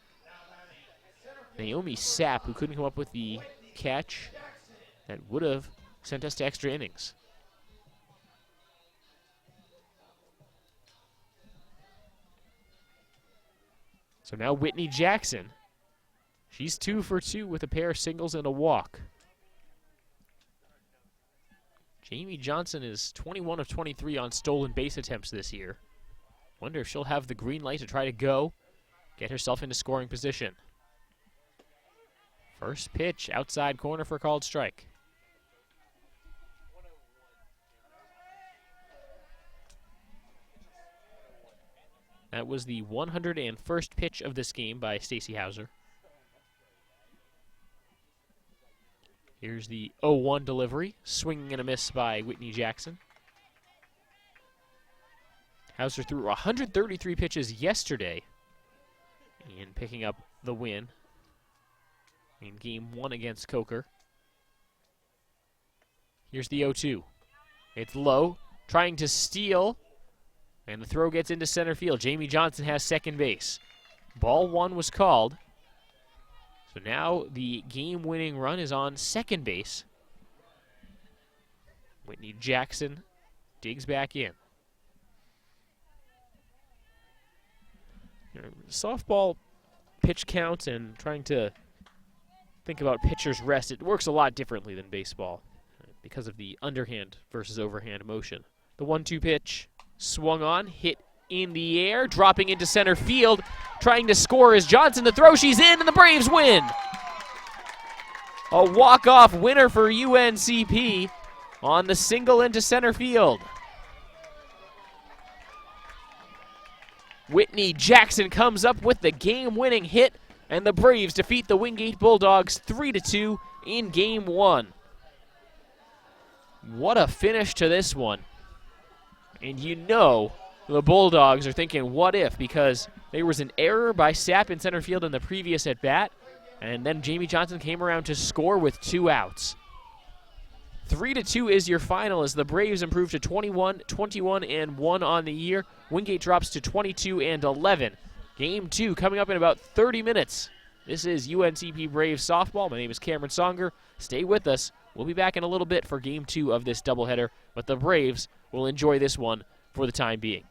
Naomi Sapp, who couldn't come up with the catch that would have sent us to extra innings. So now Whitney Jackson. She's 2 for 2 with a pair of singles and a walk. Jamie Johnson is 21 of 23 on stolen base attempts this year. Wonder if she'll have the green light to try to go, get herself into scoring position. First pitch, outside corner for called strike. That was the 101st pitch of this game by Stacey Hauser. Here's the 0-1 delivery, swinging and a miss by Whitney Jackson. Hauser threw 133 pitches yesterday and picking up the win in Game 1 against Coker. Here's the 0-2. It's low, trying to steal, and the throw gets into center field. Jamie Johnson has second base. Ball 1 was called. So now the game-winning run is on second base. Whitney Jackson digs back in. Softball pitch count and trying to think about pitcher's rest, it works a lot differently than baseball because of the underhand versus overhand motion. The 1-2 pitch swung on, hit in the air, dropping into center field. Trying to score is Johnson. The throw, she's in, and the Braves win. A walk-off winner for UNCP on the single into center field. Whitney Jackson comes up with the game-winning hit, and the Braves defeat the Wingate Bulldogs 3-2 in Game 1. What a finish to this one. And you know the Bulldogs are thinking, what if? Because there was an error by Sapp in center field in the previous at-bat, and then Jamie Johnson came around to score with 2 outs. 3-2 is your final as the Braves improve to 21-1 on the year. Wingate drops to 22-11. Game 2 coming up in about 30 minutes. This is UNCP Braves softball. My name is Cameron Songer. Stay with us. We'll be back in a little bit for Game 2 of this doubleheader, but the Braves will enjoy this one for the time being.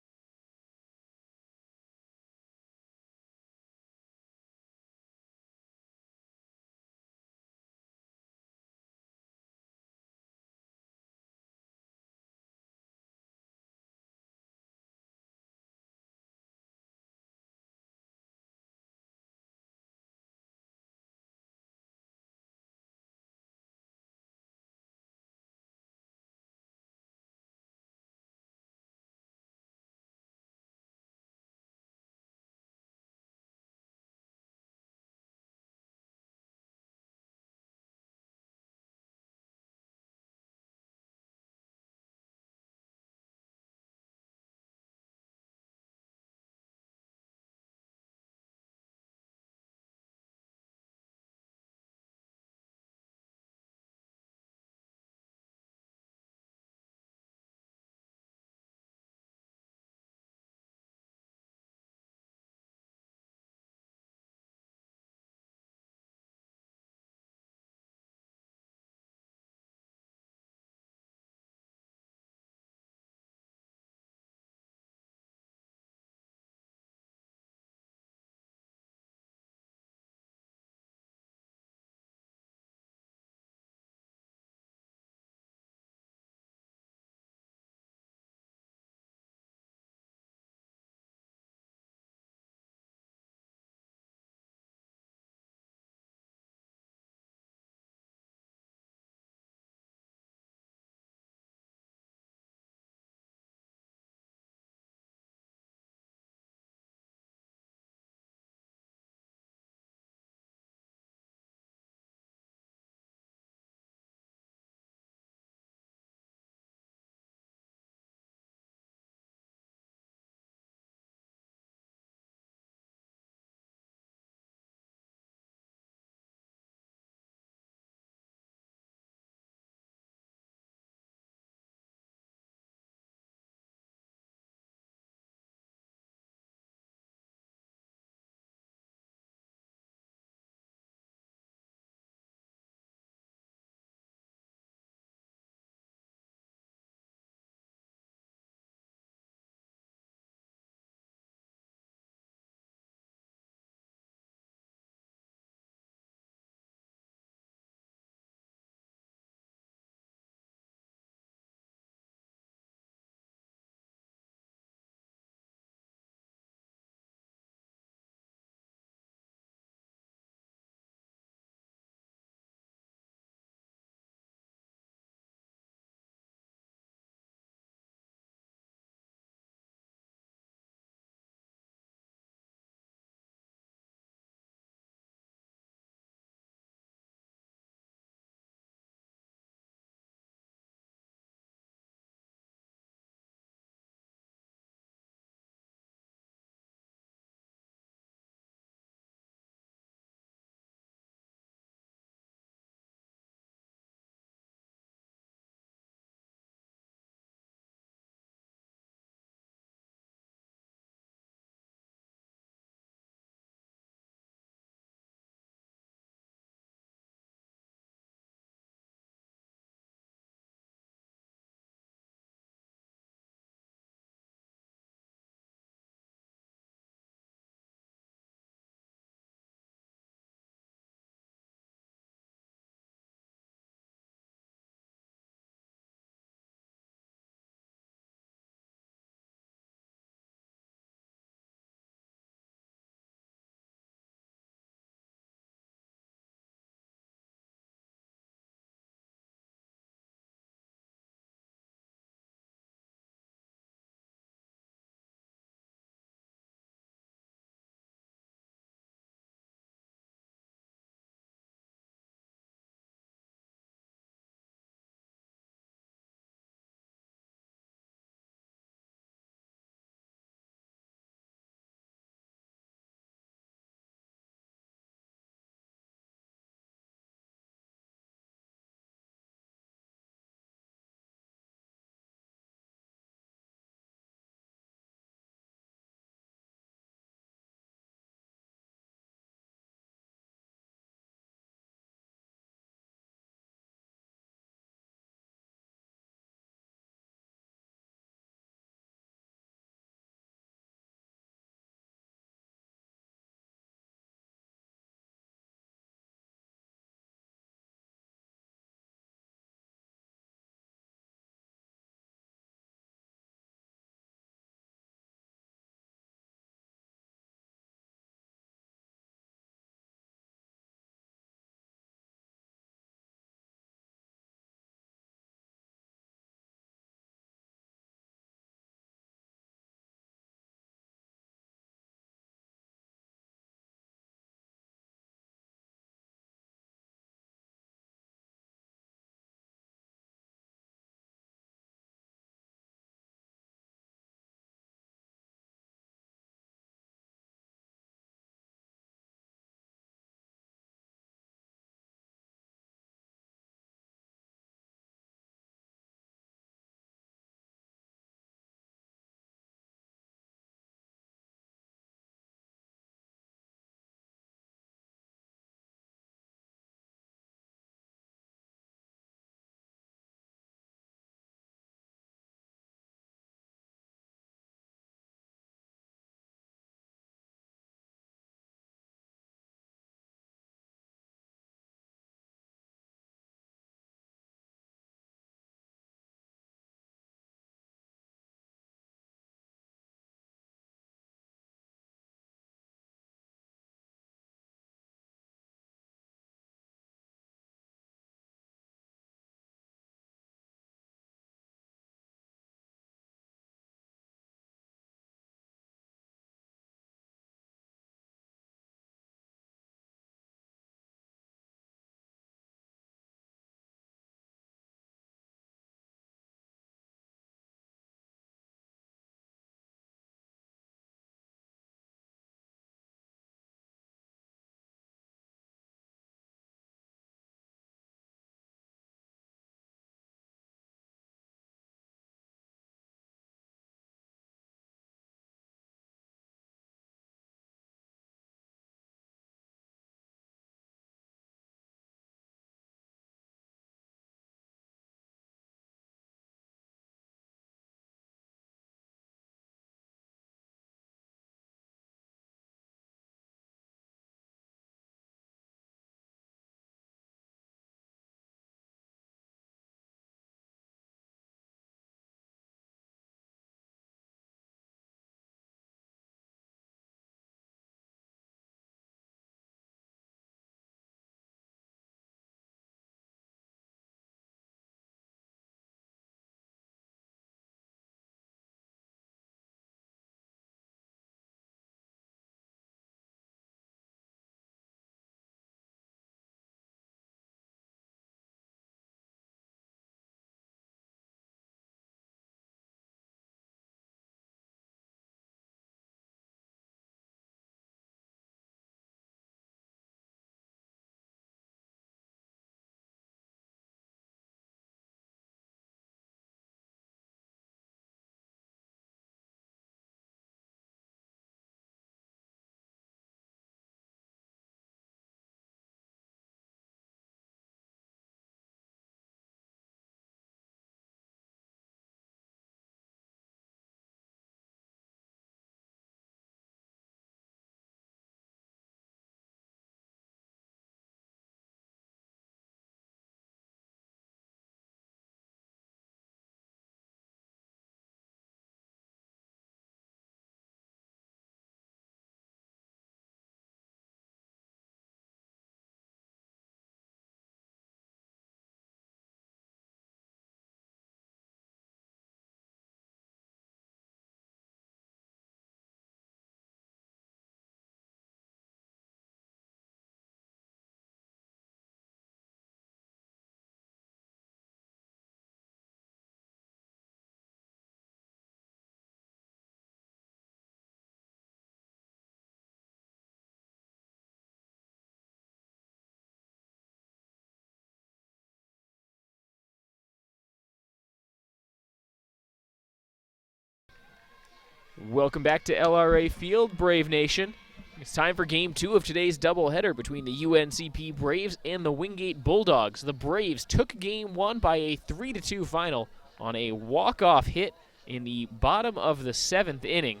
Welcome back to LRA Field, Brave Nation. It's time for Game 2 of today's doubleheader between the UNCP Braves and the Wingate Bulldogs. The Braves took Game 1 by a 3-2 final on a walk-off hit in the bottom of the 7th inning.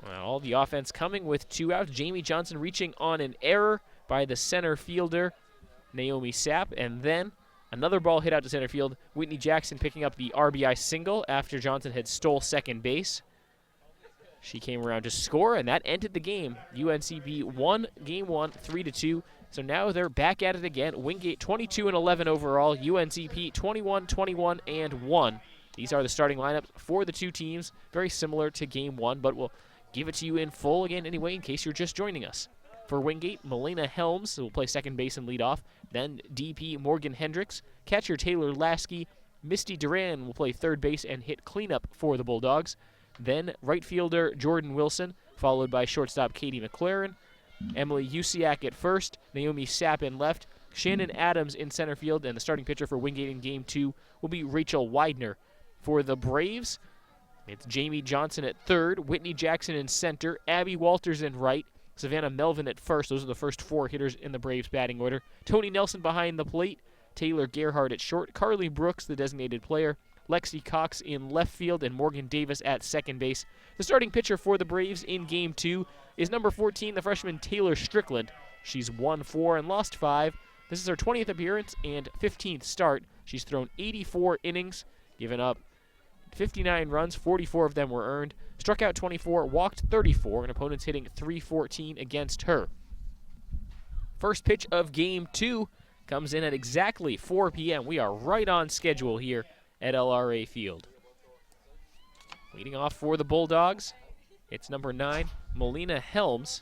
All the offense coming with 2 outs. Jamie Johnson reaching on an error by the center fielder, Naomi Sapp, and then another ball hit out to center field. Whitney Jackson picking up the RBI single after Johnson had stole second base. She came around to score, and that ended the game. UNCP won Game 1, 3-2. So now they're back at it again. Wingate 22-11 overall. UNCP 21-21-1. These are the starting lineups for the two teams. Very similar to Game 1, but we'll give it to you in full again anyway in case you're just joining us. For Wingate, Melina Helms will play second base and lead off. Then DP Morgan Hendricks. Catcher Taylor Lasky. Misty Duran will play third base and hit cleanup for the Bulldogs. Then right fielder Jordan Wilson, followed by shortstop Katie McLaren. Emily Usiak at first, Naomi Sapp in left, Shannon Adams in center field, and the starting pitcher for Wingate in Game 2 will be Rachel Widener. For the Braves, it's Jamie Johnson at third, Whitney Jackson in center, Abby Walters in right, Savannah Melvin at first. Those are the first 4 hitters in the Braves batting order. Tony Nelson behind the plate, Taylor Gerhardt at short, Carly Brooks, the designated player, Lexi Cox in left field, and Morgan Davis at second base. The starting pitcher for the Braves in Game 2 is number 14, the freshman Taylor Strickland. She's won 4 and lost 5. This is her 20th appearance and 15th start. She's thrown 84 innings, given up 59 runs, 44 of them were earned, struck out 24, walked 34, and opponents hitting .314 against her. First pitch of Game 2 comes in at exactly 4 p.m. We are right on schedule here at LRA Field. Leading off for the Bulldogs, it's number 9, Melina Helms.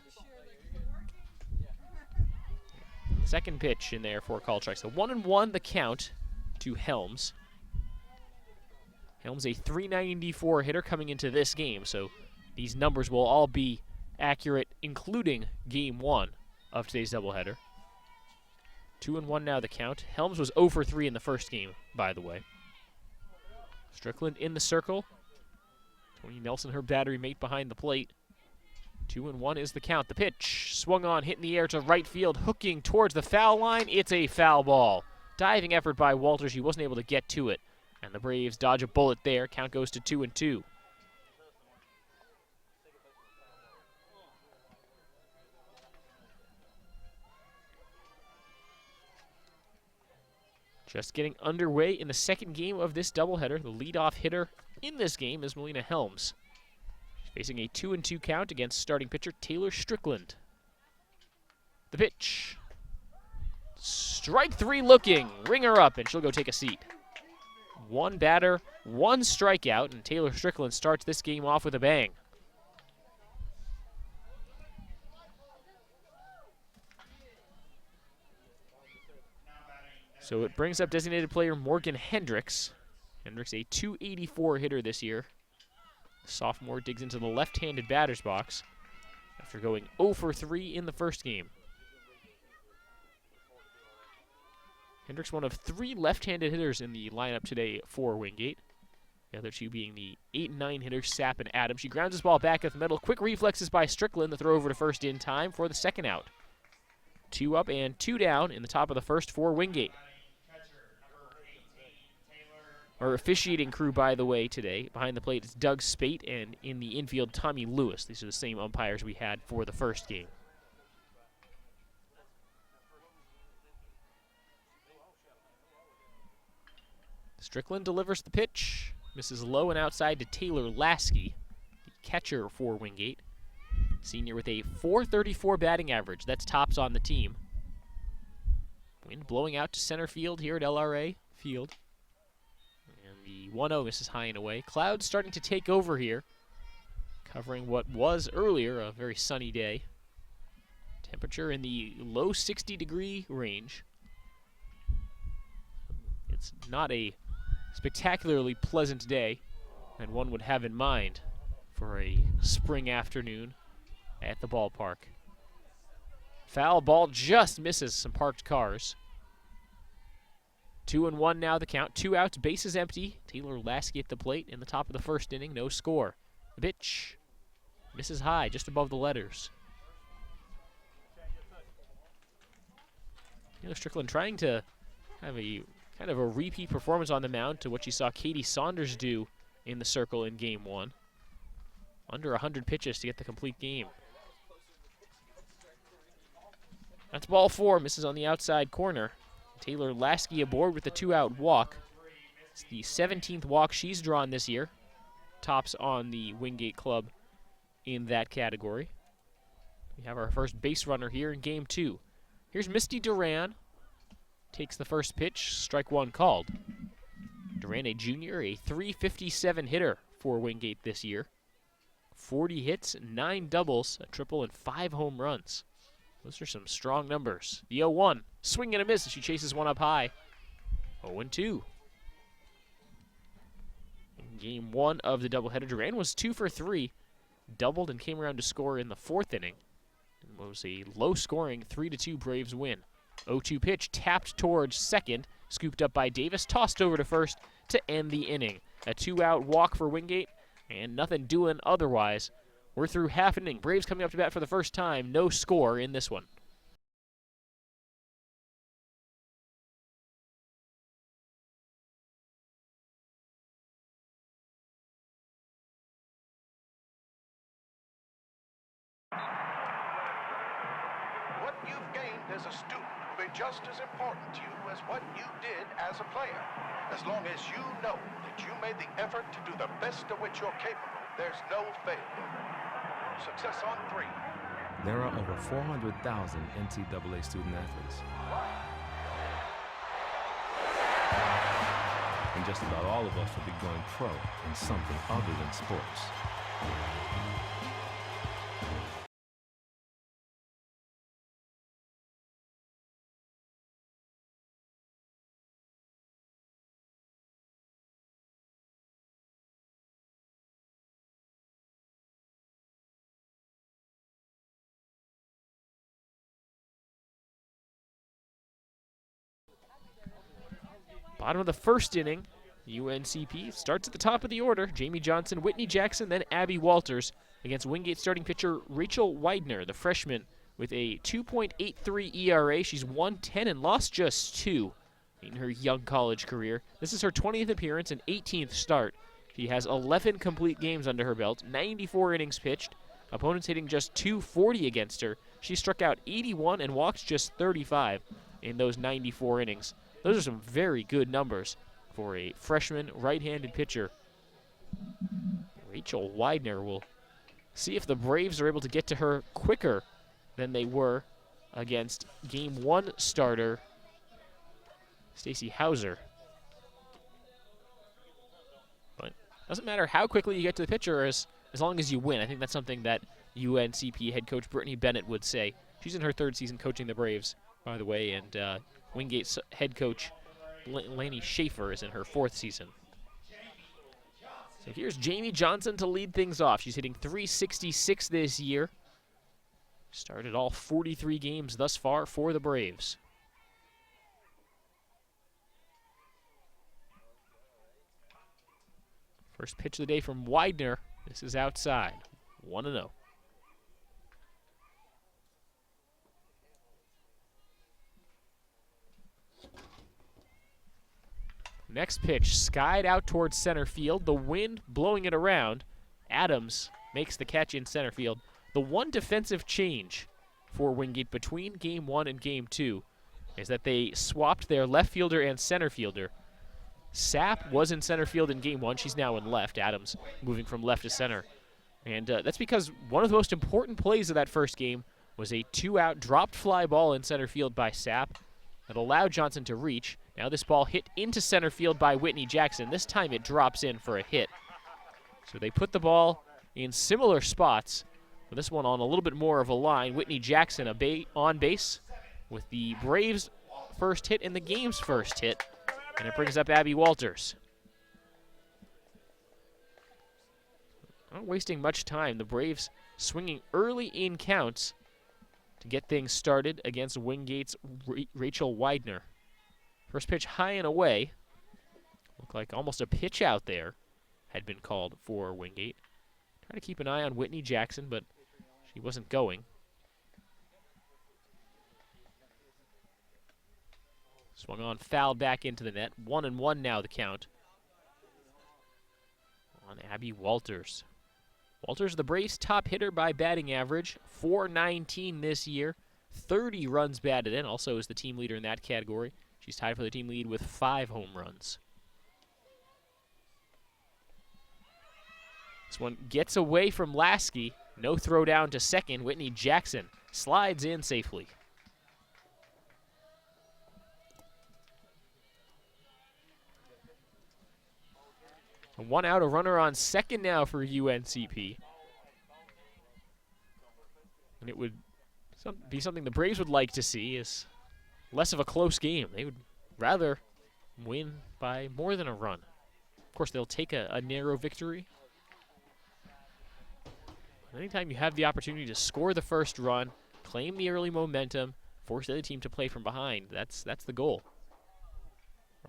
Second pitch in there for call strikes. So 1-1 the count to Helms. Helms a .394 hitter coming into this game, so these numbers will all be accurate, including Game 1 of today's doubleheader. 2-1 now the count. Helms was 0 for 3 in the first game, by the way. Strickland in the circle. Tony Nelson, her battery mate, behind the plate. 2-1 is the count. The pitch swung on, hit in the air to right field, hooking towards the foul line. It's a foul ball. Diving effort by Walters. She wasn't able to get to it. And the Braves dodge a bullet there. Count goes to 2-2. Just getting underway in the second game of this doubleheader. The leadoff hitter in this game is Melina Helms. She's facing a 2-2 count against starting pitcher Taylor Strickland. The pitch. Strike 3 looking. Ring her up, and she'll go take a seat. 1 batter, 1 strikeout, and Taylor Strickland starts this game off with a bang. So it brings up designated player Morgan Hendricks. Hendricks, a .284 hitter this year. The sophomore digs into the left-handed batter's box after going 0 for 3 in the first game. Hendricks, one of 3 left-handed hitters in the lineup today for Wingate. The other 2 being the 8 and 9 hitters, Sapp and Adams. She grounds this ball back at the middle. Quick reflexes by Strickland. The throw over to first in time for the second out. 2 up and 2 down in the top of the first for Wingate. Our officiating crew, by the way, today, behind the plate is Doug Spate, and in the infield, Tommy Lewis. These are the same umpires we had for the first game. Strickland delivers the pitch. Misses low and outside to Taylor Lasky, the catcher for Wingate. Senior with a .434 batting average. That's tops on the team. Wind blowing out to center field here at LRA Field. And the 1-0 misses high and away. Clouds starting to take over here, covering what was earlier a very sunny day. Temperature in the low 60-degree range. It's not a spectacularly pleasant day, and one would have in mind for a spring afternoon at the ballpark. Foul ball just misses some parked cars. 2-1 now the count. 2 outs, bases empty. Taylor Lasky at the plate in the top of the first inning. No score. The pitch. Misses high, just above the letters. Strickland trying to have a kind of a repeat performance on the mound to what you saw Katie Saunders do in the circle in game 1. Under 100 pitches to get the complete game. That's ball 4, misses on the outside corner. Taylor Lasky aboard with the 2-out walk. It's the 17th walk she's drawn this year. Tops on the Wingate club in that category. We have our first base runner here in game 2. Here's Misty Duran. Takes the first pitch, strike 1 called. Duran, a junior, a .357 hitter for Wingate this year. 40 hits, 9 doubles, a triple, and 5 home runs. Those are some strong numbers. The 0-1, swing and a miss as she chases one up high. 0-2. In game 1 of the doubleheader, Duran was 2 for 3, doubled and came around to score in the 4th inning. It was a low-scoring 3-2 Braves win. 0-2 pitch tapped towards second, scooped up by Davis, tossed over to first to end the inning. A 2-out walk for Wingate, and nothing doing otherwise. We're through half an inning. Braves coming up to bat for the first time. No score in this one. What you've gained as a student will be just as important to you as what you did as a player. As long as you know that you made the effort to do the best of which you're capable, there's no failure. Success on 3. There are over 400,000 NCAA student athletes. And just about all of us will be going pro in something other than sports. Bottom of the first inning, UNCP starts at the top of the order. Jamie Johnson, Whitney Jackson, then Abby Walters against Wingate starting pitcher Rachel Widener, the freshman, with a 2.83 ERA. She's won 10 and lost just 2 in her young college career. This is her 20th appearance and 18th start. She has 11 complete games under her belt, 94 innings pitched. Opponents hitting just .240 against her. She struck out 81 and walked just 35 in those 94 innings. Those are some very good numbers for a freshman right-handed pitcher. Rachel Widener will see if the Braves are able to get to her quicker than they were against Game 1 starter Stacy Hauser. But it doesn't matter how quickly you get to the pitcher as long as you win. I think that's something that UNCP head coach Brittany Bennett would say. She's in her 3rd season coaching the Braves, by the way, and Wingate's head coach Laney Schaefer is in her 4th season. So here's Jamie Johnson to lead things off. She's hitting .366 this year. Started all 43 games thus far for the Braves. First pitch of the day from Widener. This is outside. 1-0. Next pitch, skied out towards center field. The wind blowing it around. Adams makes the catch in center field. The one defensive change for Wingate between Game 1 and Game 2 is that they swapped their left fielder and center fielder. Sapp was in center field in Game 1. She's now in left. Adams moving from left to center. And that's because one of the most important plays of that first game was a 2-out dropped fly ball in center field by Sapp that allowed Johnson to reach. Now this ball hit into center field by Whitney Jackson. This time it drops in for a hit. So they put the ball in similar spots, but this one on a little bit more of a line. Whitney Jackson on base with the Braves' first hit and the game's first hit. And it brings up Abby Walters. Not wasting much time. The Braves swinging early in counts to get things started against Wingate's Rachel Widener. First pitch high and away. Looked like almost a pitch out there had been called for Wingate. Try to keep an eye on Whitney Jackson, but she wasn't going. Swung on, fouled back into the net. 1-1 now the count on Abby Walters. Walters, the Braves' top hitter by batting average, .419 this year. 30 runs batted in, also is the team leader in that category. She's tied for the team lead with 5 home runs. This one gets away from Lasky. No throw down to second. Whitney Jackson slides in safely. So 1 out, a runner on second now for UNCP. And it would be something the Braves would like to see, is less of a close game. They would rather win by more than a run. Of course, they'll take a narrow victory. Anytime you have the opportunity to score the first run, claim the early momentum, force the other team to play from behind, that's the goal.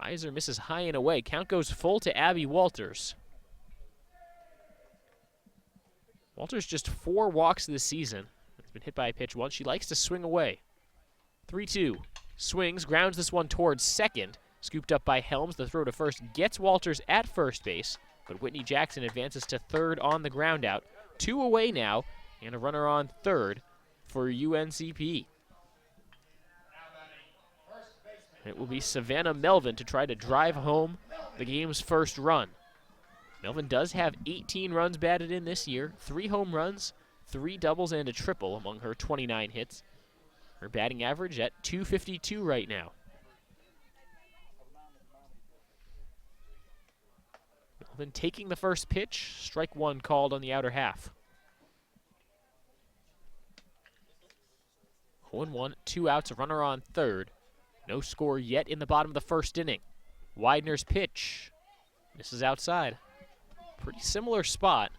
Reiser misses high and away. Count goes full to Abby Walters. Walters just 4 walks this season. Has been hit by a pitch once. She likes to swing away. 3-2. Swings, grounds this one towards second. Scooped up by Helms. The throw to first gets Walters at first base, but Whitney Jackson advances to third on the ground out. 2 away now, and a runner on third for UNCP. It will be Savannah Melvin to try to drive home the game's first run. Melvin does have 18 runs batted in this year, 3 home runs, 3 doubles, and a triple among her 29 hits. Her batting average at .252 right now. Melvin taking the first pitch, strike 1 called on the outer half. 0-1, 2 outs, a runner on third. No score yet in the bottom of the first inning. Widener's pitch. This is outside. Pretty similar spot.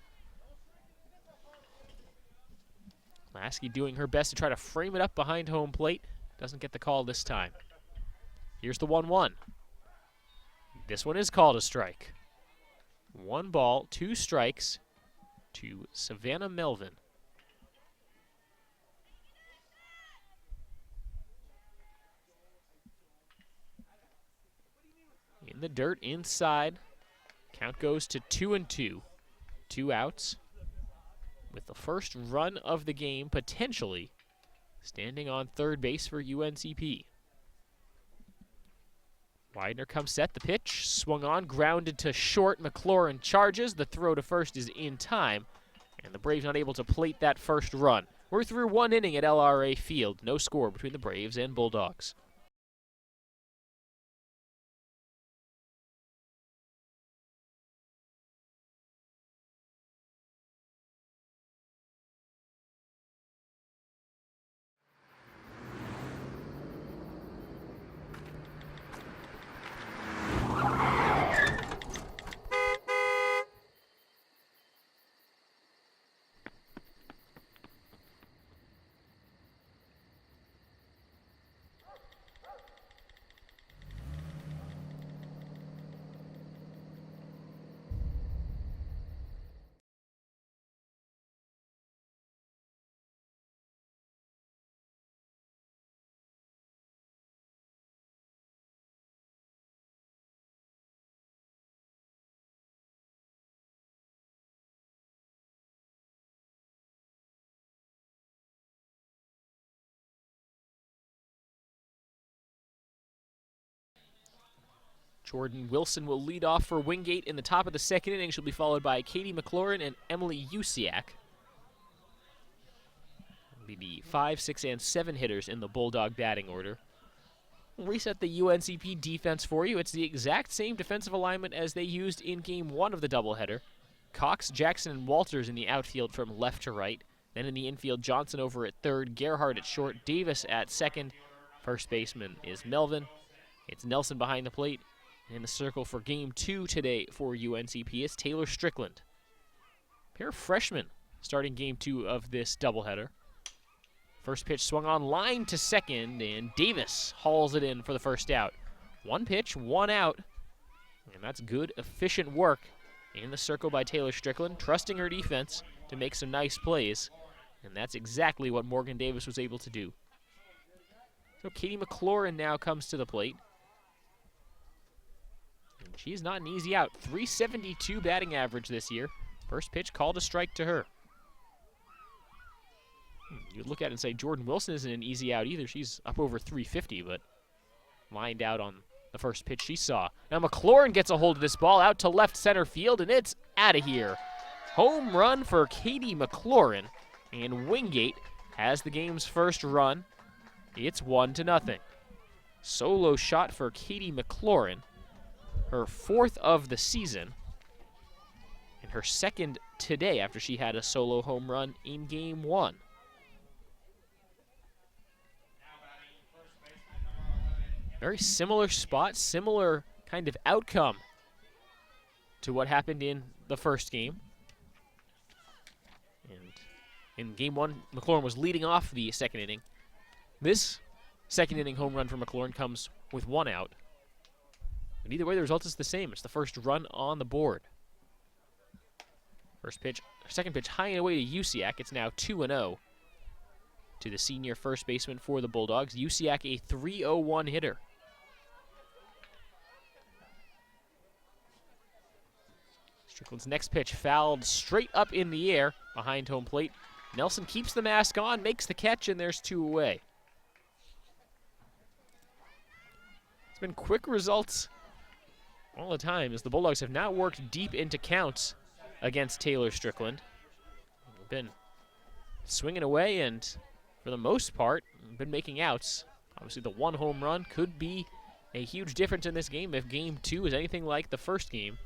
Lasky doing her best to try to frame it up behind home plate. Doesn't get the call this time. Here's the 1-1. This one is called a strike. 1 ball, 2 strikes to Savannah Melvin. In the dirt, inside. Count goes to 2-2. 2 outs. With the first run of the game potentially standing on third base for UNCP. Widener comes set, the pitch, swung on, grounded to short. McLaurin charges, the throw to first is in time, and the Braves not able to plate that first run. We're through 1 inning at LRA Field, no score between the Braves and Bulldogs. Jordan Wilson will lead off for Wingate in the top of the second inning. She'll be followed by Katie McLaurin and Emily Usiak. It'll be the 5, 6, and 7 hitters in the Bulldog batting order. We'll reset the UNCP defense for you. It's the exact same defensive alignment as they used in Game 1 of the doubleheader. Cox, Jackson, and Walters in the outfield from left to right. Then in the infield, Johnson over at third, Gerhardt at short, Davis at second. First baseman is Melvin. It's Nelson behind the plate. In the circle for Game 2 today for UNCP is Taylor Strickland. Pair of freshmen starting Game 2 of this doubleheader. First pitch swung on line to second, and Davis hauls it in for the first out. 1 pitch, 1 out, and that's good, efficient work in the circle by Taylor Strickland, trusting her defense to make some nice plays, and that's exactly what Morgan Davis was able to do. So Katie McLaurin now comes to the plate. And she's not an easy out. 372 batting average this year. First pitch called a strike to her. You'd look at it and say Jordan Wilson isn't an easy out either. She's up over 350, but lined out on the first pitch she saw. Now McLaurin gets a hold of this ball out to left center field, and it's out of here. Home run for Katie McLaurin, and Wingate has the game's first run. It's 1-0. Solo shot for Katie McLaurin, her 4th of the season, and her 2nd today after she had a solo home run in Game 1. Very similar spot, similar kind of outcome to what happened in the first game. And in Game 1, McLaurin was leading off the second inning. This second inning home run for McLaurin comes with 1 out. But either way, the result is the same. It's the first run on the board. Second pitch high and away to Usiak. It's now 2-0 to the senior first baseman for the Bulldogs. Usiak, a .301 hitter. Strickland's next pitch fouled straight up in the air behind home plate. Nelson keeps the mask on, makes the catch, and there's 2 away. It's been quick results all the time as the Bulldogs have now worked deep into counts against Taylor Strickland. They've been swinging away and, for the most part, been making outs. Obviously, the 1 home run could be a huge difference in this game if Game 2 is anything like the first game,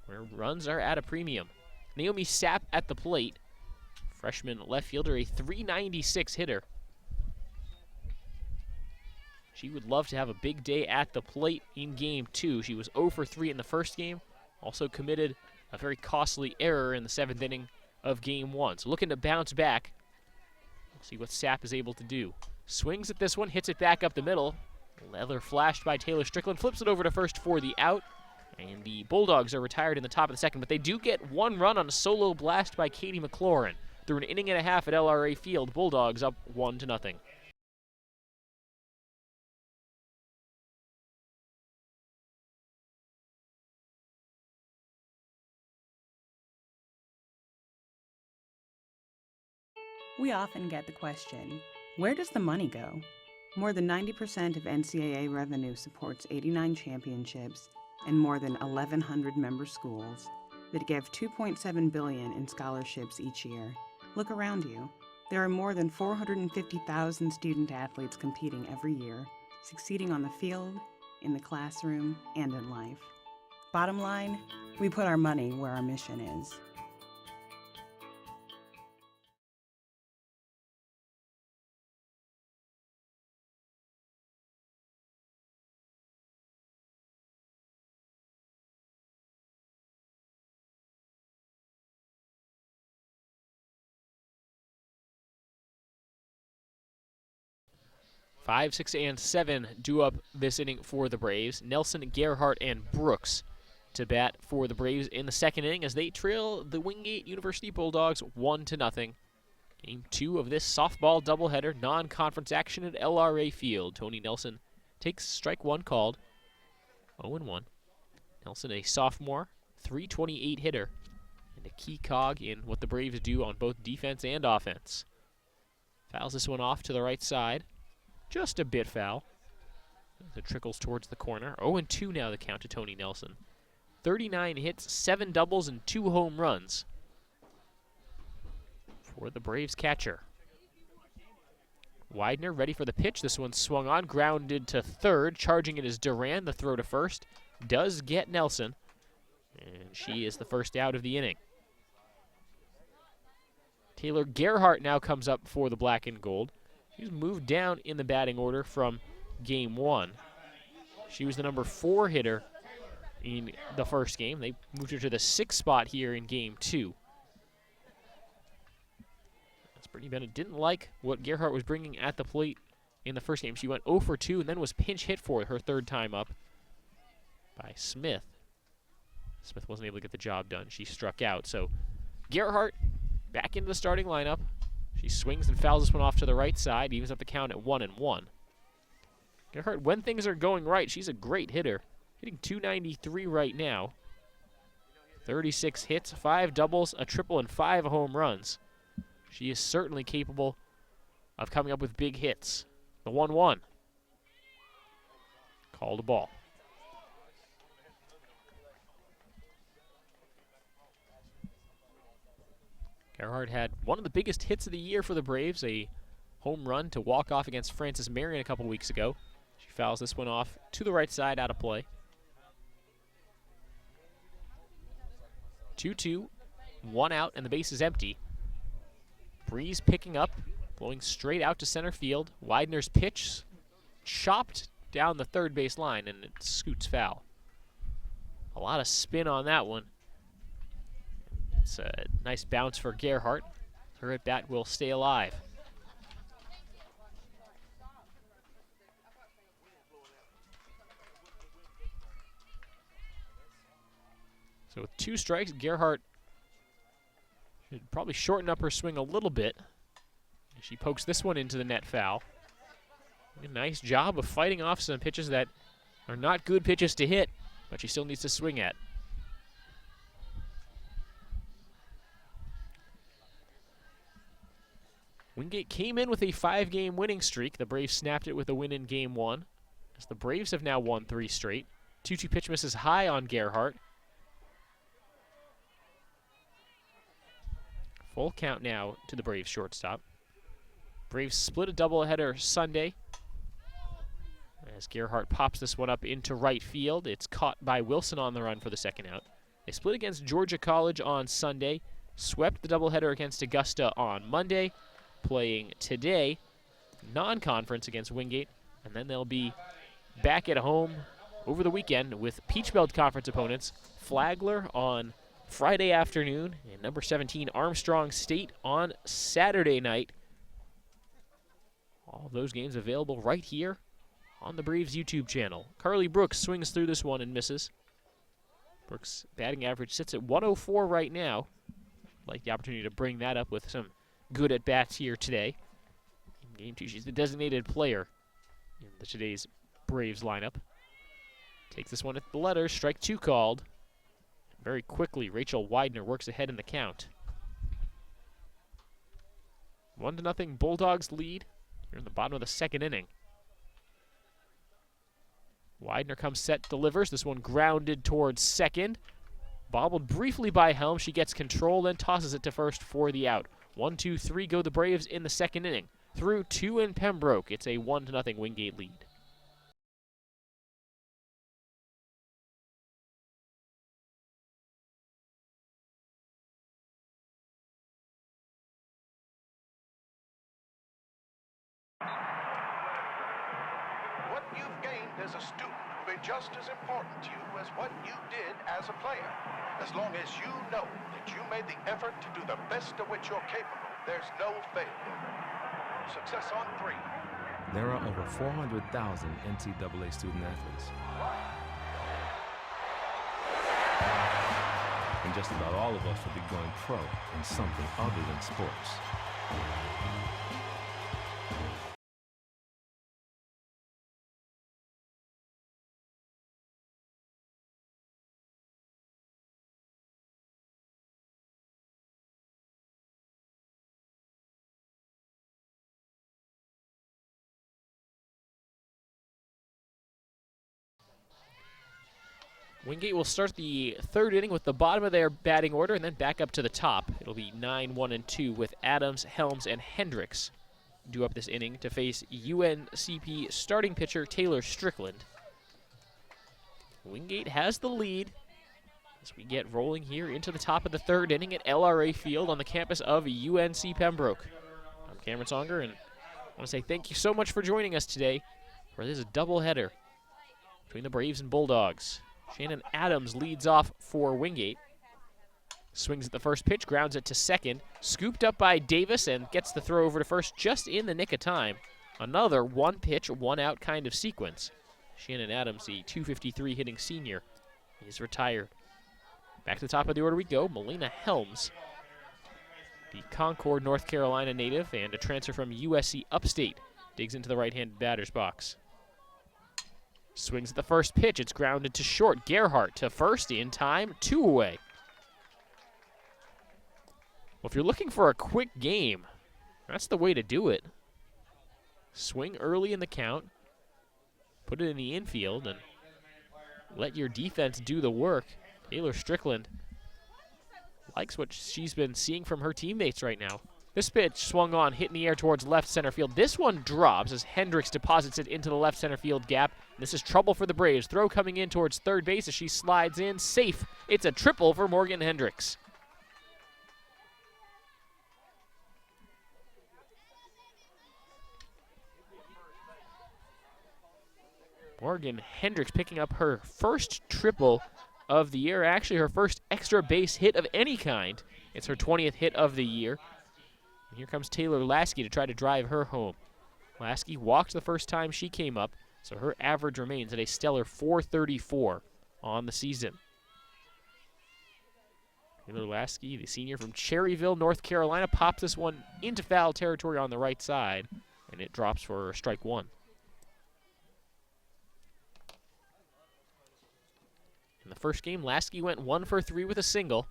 where runs are at a premium. Naomi Sapp at the plate. Freshman left fielder, a .396 hitter. She would love to have a big day at the plate in Game 2. She was 0 for 3 in the first game. Also committed a very costly error in the 7th inning of Game 1. So looking to bounce back. We'll see what Sapp is able to do. Swings at this one, hits it back up the middle. Leather flashed by Taylor Strickland, flips it over to first for the out. And the Bulldogs are retired in the top of the second, but they do get 1 run on a solo blast by Katie McLaurin. Through an inning and a half at LRA Field, Bulldogs up 1-0. We often get the question, where does the money go? More than 90% of NCAA revenue supports 89 championships and more than 1,100 member schools that give $2.7 billion in scholarships each year. Look around you. There are more than 450,000 student athletes competing every year, succeeding on the field, in the classroom, and in life. Bottom line, we put our money where our mission is. Five, 6, and 7 do up this inning for the Braves. Nelson, Gerhardt, and Brooks to bat for the Braves in the second inning as they trail the Wingate University Bulldogs 1-0. Game 2 of this softball doubleheader, non-conference action at LRA Field. Tony Nelson takes strike 1 called, 0-1. Nelson, a sophomore, .328 hitter, and a key cog in what the Braves do on both defense and offense. Fouls this one off to the right side. Just a bit foul. It trickles towards the corner. 0-2 now the count to Tony Nelson. 39 hits, 7 doubles, and 2 home runs for the Braves catcher. Widener ready for the pitch. This one swung on, grounded to third. Charging it is Duran. The throw to first does get Nelson, and she is the first out of the inning. Taylor Gerhardt now comes up for the black and gold. She's moved down in the batting order from Game 1. She was the number 4 hitter in the first game. They moved her to the 6th spot here in Game 2. Brittany Bennett didn't like what Gerhardt was bringing at the plate in the first game. She went 0 for 2 and then was pinch hit for her 3rd time up by Smith. Smith wasn't able to get the job done. She struck out. So Gerhardt back into the starting lineup. She swings and fouls this one off to the right side, evens up the count at 1-1. Gerhardt, when things are going right, she's a great hitter. Hitting .293 right now. 36 hits, 5 doubles, a triple, and 5 home runs. She is certainly capable of coming up with big hits. The 1-1. Called a ball. Gerhardt had one of the biggest hits of the year for the Braves, a home run to walk off against Francis Marion a couple weeks ago. She fouls this one off to the right side, out of play. 2-2, 1 out, and the base is empty. Breeze picking up, blowing straight out to center field. Widener's pitch chopped down the third base line, and it scoots foul. A lot of spin on that one. It's a nice bounce for Gerhardt. Her at bat will stay alive. So with 2 strikes, Gerhardt should probably shorten up her swing a little bit. She pokes this one into the net foul. A nice job of fighting off some pitches that are not good pitches to hit, but she still needs to swing at. Wingate came in with a 5-game winning streak. The Braves snapped it with a win in Game 1. As the Braves have now won 3 straight. 2-2 pitch misses high on Gerhardt. Full count now to the Braves shortstop. Braves split a doubleheader Sunday. As Gerhardt pops this one up into right field, it's caught by Wilson on the run for the second out. They split against Georgia College on Sunday, swept the doubleheader against Augusta on Monday, playing today, non-conference against Wingate, and then they'll be back at home over the weekend with Peach Belt Conference opponents, Flagler on Friday afternoon, and number 17 Armstrong State on Saturday night. All those games available right here on the Braves YouTube channel. Carly Brooks swings through this one and misses. Brooks' batting average sits at 104 right now. I'd like the opportunity to bring that up with some good at-bats here today. In Game 2, she's the designated player in today's Braves lineup. Takes this one at the letters, strike 2 called. Very quickly, Rachel Widener works ahead in the count. 1-0 Bulldogs lead. Here in the bottom of the second inning. Widener comes set, delivers. This one grounded towards second. Bobbled briefly by Helm. She gets control, then tosses it to first for the out. 1-2-3 go the Braves in the second inning. Through 2 in Pembroke. It's a 1-0 Wingate lead. What you've gained as a student will be just as important to you as what you did as a player. As long as you know that you made the effort to do the best of which you're capable, there's no failure. Success on 3. There are over 400,000 NCAA student athletes. And just about all of us will be going pro in something other than sports. Wingate will start the third inning with the bottom of their batting order and then back up to the top. It'll be 9-1-2 with Adams, Helms, and Hendricks due up this inning to face UNCP starting pitcher Taylor Strickland. Wingate has the lead as we get rolling here into the top of the third inning at LRA Field on the campus of UNC Pembroke. I'm Cameron Songer, and I want to say thank you so much for joining us today for this doubleheader between the Braves and Bulldogs. Shannon Adams leads off for Wingate. Swings at the first pitch, grounds it to second. Scooped up by Davis and gets the throw over to first just in the nick of time. Another one pitch, one out kind of sequence. Shannon Adams, the .253 hitting senior, is retired. Back to the top of the order we go. Melina Helms The Concord, North Carolina native and a transfer from USC Upstate digs into the right-handed batter's box. Swings at the first pitch. It's grounded to short. Gerhardt to first in time. 2 away. Well, if you're looking for a quick game, that's the way to do it. Swing early in the count. Put it in the infield and let your defense do the work. Taylor Strickland likes what she's been seeing from her teammates right now. This pitch swung on, hit in the air towards left center field. This one drops as Hendricks deposits it into the left center field gap. This is trouble for the Braves. Throw coming in towards third base as she slides in. Safe. It's a triple for Morgan Hendricks. Morgan Hendricks picking up her first triple of the year, actually her first extra base hit of any kind. It's her 20th hit of the year. And here comes Taylor Lasky to try to drive her home. Lasky walked the first time she came up, so her average remains at a stellar .434 on the season. Taylor Lasky, the senior from Cherryville, North Carolina, pops this one into foul territory on the right side, and it drops for strike 1. In the first game, Lasky went 1 for 3 with a single.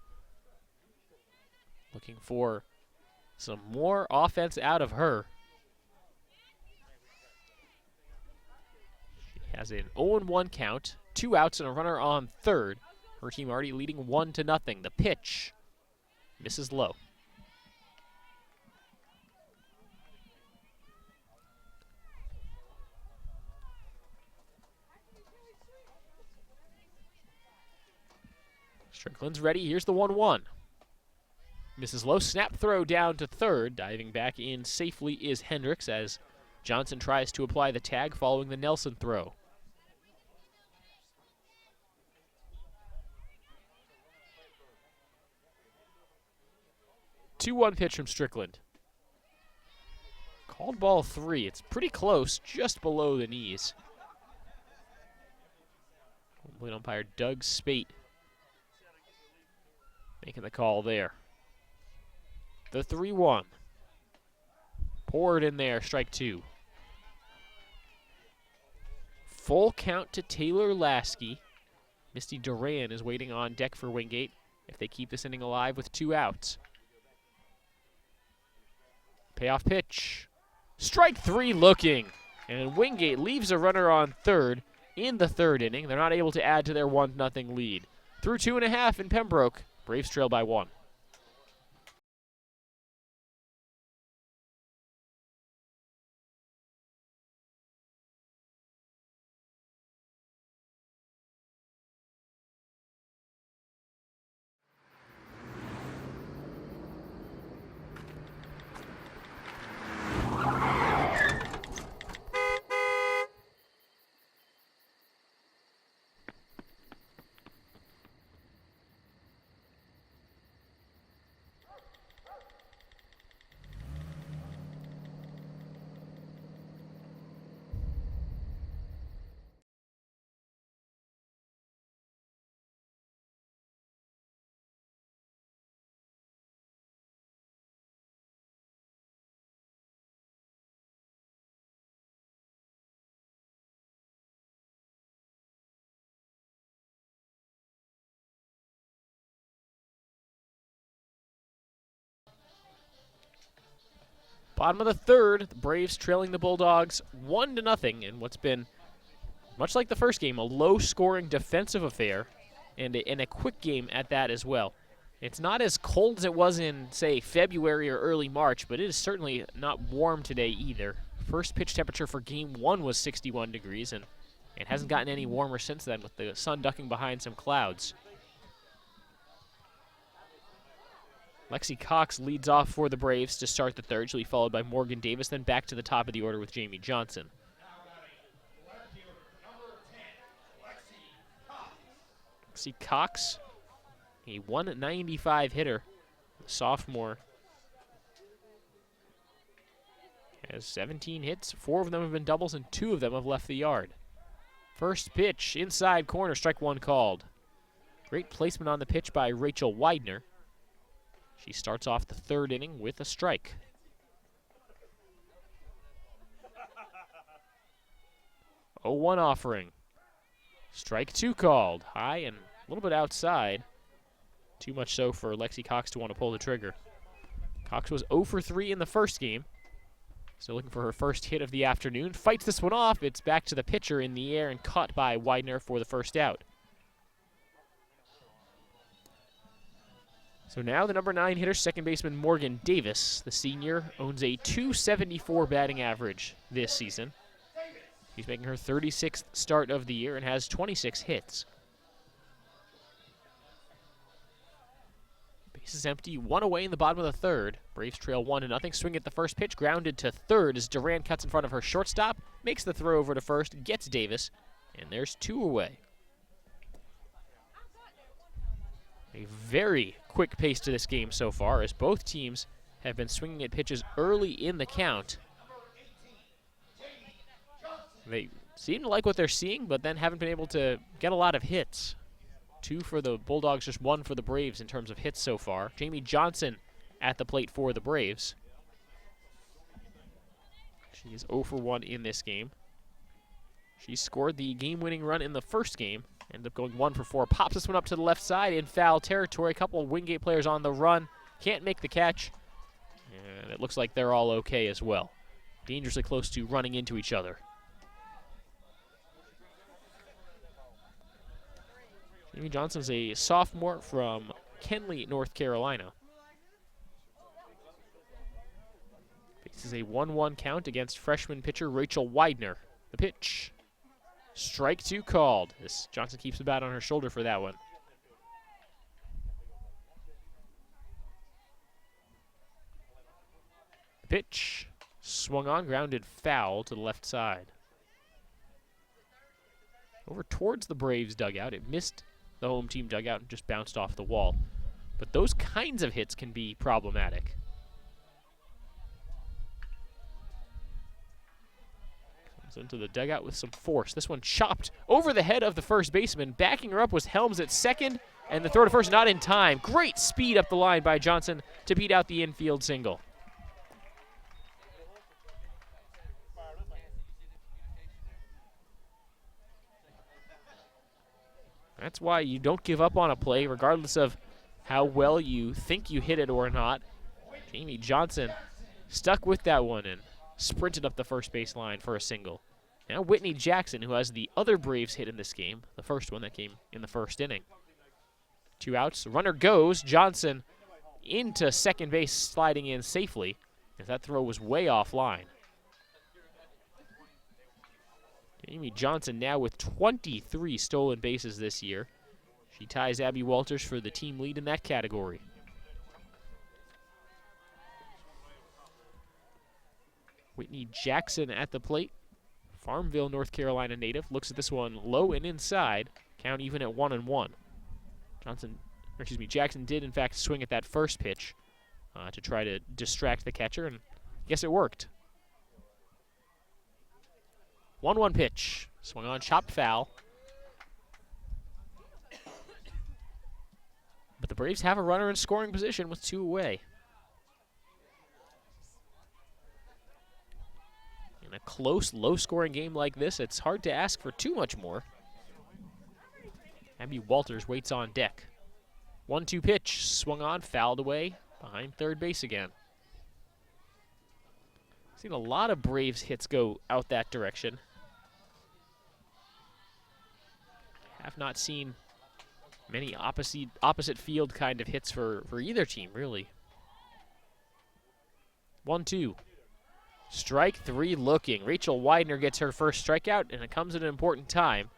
Looking for some more offense out of her. She has an 0-1 count, 2 outs and a runner on third. Her team already leading 1-0. The pitch misses low. Strickland's ready. Here's the 1-1. Misses low. Snap throw down to third. Diving back in safely is Hendricks as Johnson tries to apply the tag following the Nelson throw. Two-one pitch from Strickland. Called ball 3. It's pretty close, just below the knees. Plate umpire Doug Spate making the call there. The 3-1. Poured in there, strike 2. Full count to Taylor Lasky. Misty Duran is waiting on deck for Wingate if they keep this inning alive with 2 outs. Payoff pitch. Strike 3 looking. And Wingate leaves a runner on third in the third inning. They're not able to add to their 1-0 lead. Through 2.5 in Pembroke, Braves trail by 1. Bottom of the third, the Braves trailing the Bulldogs 1-0 in what's been, much like the first game, a low-scoring defensive affair and a quick game at that as well. It's not as cold as it was in, say, February or early March, but it is certainly not warm today either. First pitch temperature for Game 1 was 61 degrees, and it hasn't gotten any warmer since then with the sun ducking behind some clouds. Lexi Cox leads off for the Braves to start the third. She'll be followed by Morgan Davis, then back to the top of the order with Jamie Johnson. Lexi Cox, a 195 hitter, the sophomore, has 17 hits. 4 of them have been doubles, and 2 of them have left the yard. First pitch, inside corner, strike 1 called. Great placement on the pitch by Rachel Widener. She starts off the third inning with a strike. Oh, 1 offering. Strike 2 called. High and a little bit outside. Too much so for Lexi Cox to want to pull the trigger. Cox was 0 for 3 in the first game. Still looking for her first hit of the afternoon. Fights this one off. It's back to the pitcher in the air and caught by Widener for the first out. So now the number 9 hitter, second baseman Morgan Davis. The senior owns a .274 batting average this season. She's making her 36th start of the year and has 26 hits. Base is empty, 1 away in the bottom of the third. Braves trail 1-0. Swing at the first pitch, grounded to third as Duran cuts in front of her shortstop, makes the throw over to first, gets Davis, and there's 2 away. A very quick pace to this game so far, as both teams have been swinging at pitches early in the count. They seem to like what they're seeing, but then haven't been able to get a lot of hits. 2 for the Bulldogs, just 1 for the Braves in terms of hits so far. Jamie Johnson at the plate for the Braves. She is 0 for 1 in this game. She scored the game-winning run in the first game. Ended up going 1 for 4. Pops this one up to the left side in foul territory. A couple of Wingate players on the run. Can't make the catch. And it looks like they're all okay as well. Dangerously close to running into each other. Jamie Johnson's a sophomore from Kenly, North Carolina. Faces a 1-1 count against freshman pitcher Rachel Widener. The pitch. Strike 2 called. As Johnson keeps the bat on her shoulder for that one. The pitch. Swung on, grounded foul to the left side. Over towards the Braves dugout. It missed the home team dugout and just bounced off the wall. But those kinds of hits can be problematic. Comes into the dugout with some force. This one chopped over the head of the first baseman. Backing her up was Helms at second, and the throw to first not in time. Great speed up the line by Johnson to beat out the infield single. That's why you don't give up on a play, regardless of how well you think you hit it or not. Jamie Johnson stuck with that one and sprinted up the first base line for a single. Now Whitney Jackson, who has the other Braves hit in this game, the first one that came in the first inning. 2 outs, runner goes. Johnson into second base, sliding in safely, as that throw was way offline. Jamie Johnson now with 23 stolen bases this year. She ties Abby Walters for the team lead in that category. Whitney Jackson at the plate. Farmville, North Carolina native. Looks at this one low and inside. Count even at 1-1. Jackson did in fact swing at that first pitch to try to distract the catcher, and I guess it worked. 1-1 pitch. Swung on, chopped foul. But the Braves have a runner in scoring position with 2 away. In a close, low-scoring game like this, it's hard to ask for too much more. Abby Walters waits on deck. 1-2 pitch. Swung on, fouled away, behind third base again. Seen a lot of Braves hits go out that direction. Have not seen many opposite field kind of hits for either team, really. 1-2. Strike 3 looking. Rachel Widener gets her first strikeout, and it comes at an important time.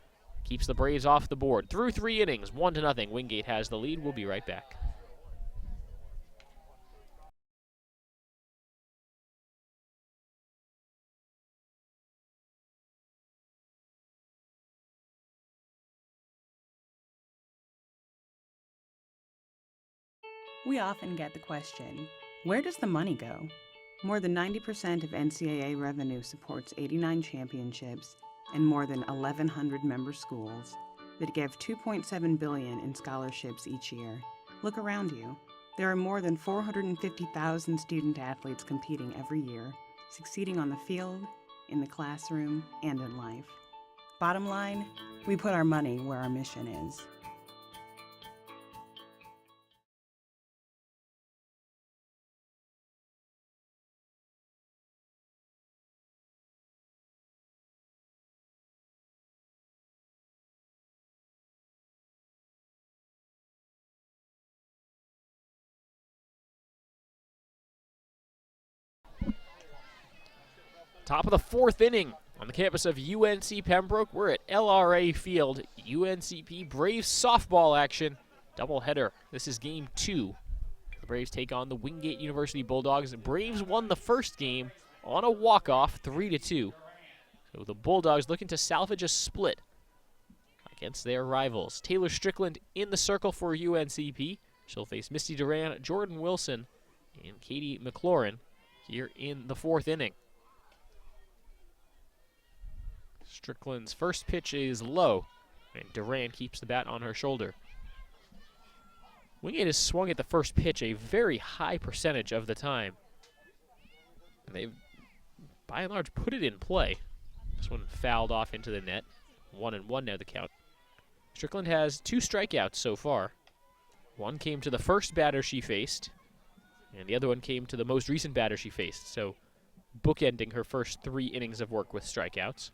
Keeps the Braves off the board. Through 3 innings, 1-0. Wingate has the lead. We'll be right back. We often get the question, where does the money go? More than 90% of NCAA revenue supports 89 championships and more than 1,100 member schools that give $2.7 billion in scholarships each year. Look around you. There are more than 450,000 student athletes competing every year, succeeding on the field, in the classroom, and in life. Bottom line, we put our money where our mission is. Top of the fourth inning on the campus of UNC Pembroke. We're at LRA Field. UNCP Braves softball action. Doubleheader. This is game 2. The Braves take on the Wingate University Bulldogs. The Braves won the first game on a walk-off, 3-2. So the Bulldogs looking to salvage a split against their rivals. Taylor Strickland in the circle for UNCP. She'll face Misty Duran, Jordan Wilson, and Katie McLaurin here in the fourth inning. Strickland's first pitch is low, and Duran keeps the bat on her shoulder. Wingate has swung at the first pitch a very high percentage of the time. And they've, by and large, put it in play. This one fouled off into the net. 1-1 now the count. Strickland has 2 strikeouts so far. One came to the first batter she faced, and the other one came to the most recent batter she faced. So bookending her first 3 innings of work with strikeouts.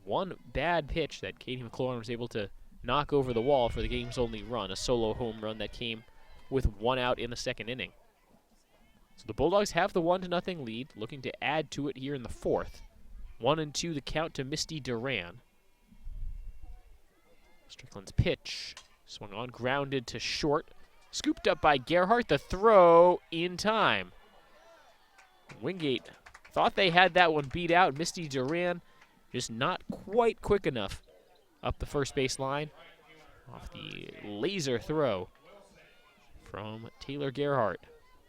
One bad pitch that Katie McLaurin was able to knock over the wall for the game's only run, a solo home run that came with 1 out in the second inning. So the Bulldogs have the 1-0 lead, looking to add to it here in the fourth. 1-2 the count to Misty Duran. Strickland's pitch swung on, grounded to short, scooped up by Gerhardt. The throw in time. Wingate thought they had that one beat out. Misty Duran just not quite quick enough up the first base line off the laser throw from Taylor Gerhardt.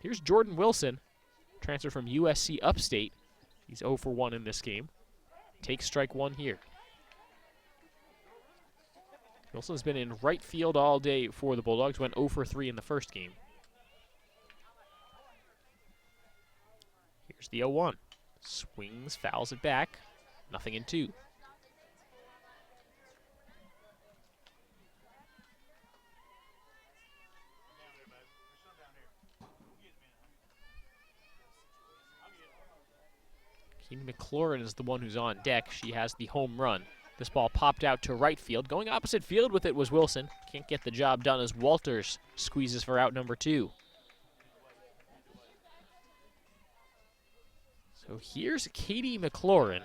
Here's Jordan Wilson, transfer from USC Upstate. He's 0 for 1 in this game. Takes strike 1 here. Wilson's been in right field all day for the Bulldogs, went 0 for 3 in the first game. Here's the 0-1. Swings, fouls it back. 0-2. Katie McLaurin is the one who's on deck. She has the home run. This ball popped out to right field. Going opposite field with it was Wilson. Can't get the job done as Walters squeezes for out number 2. So here's Katie McLaurin.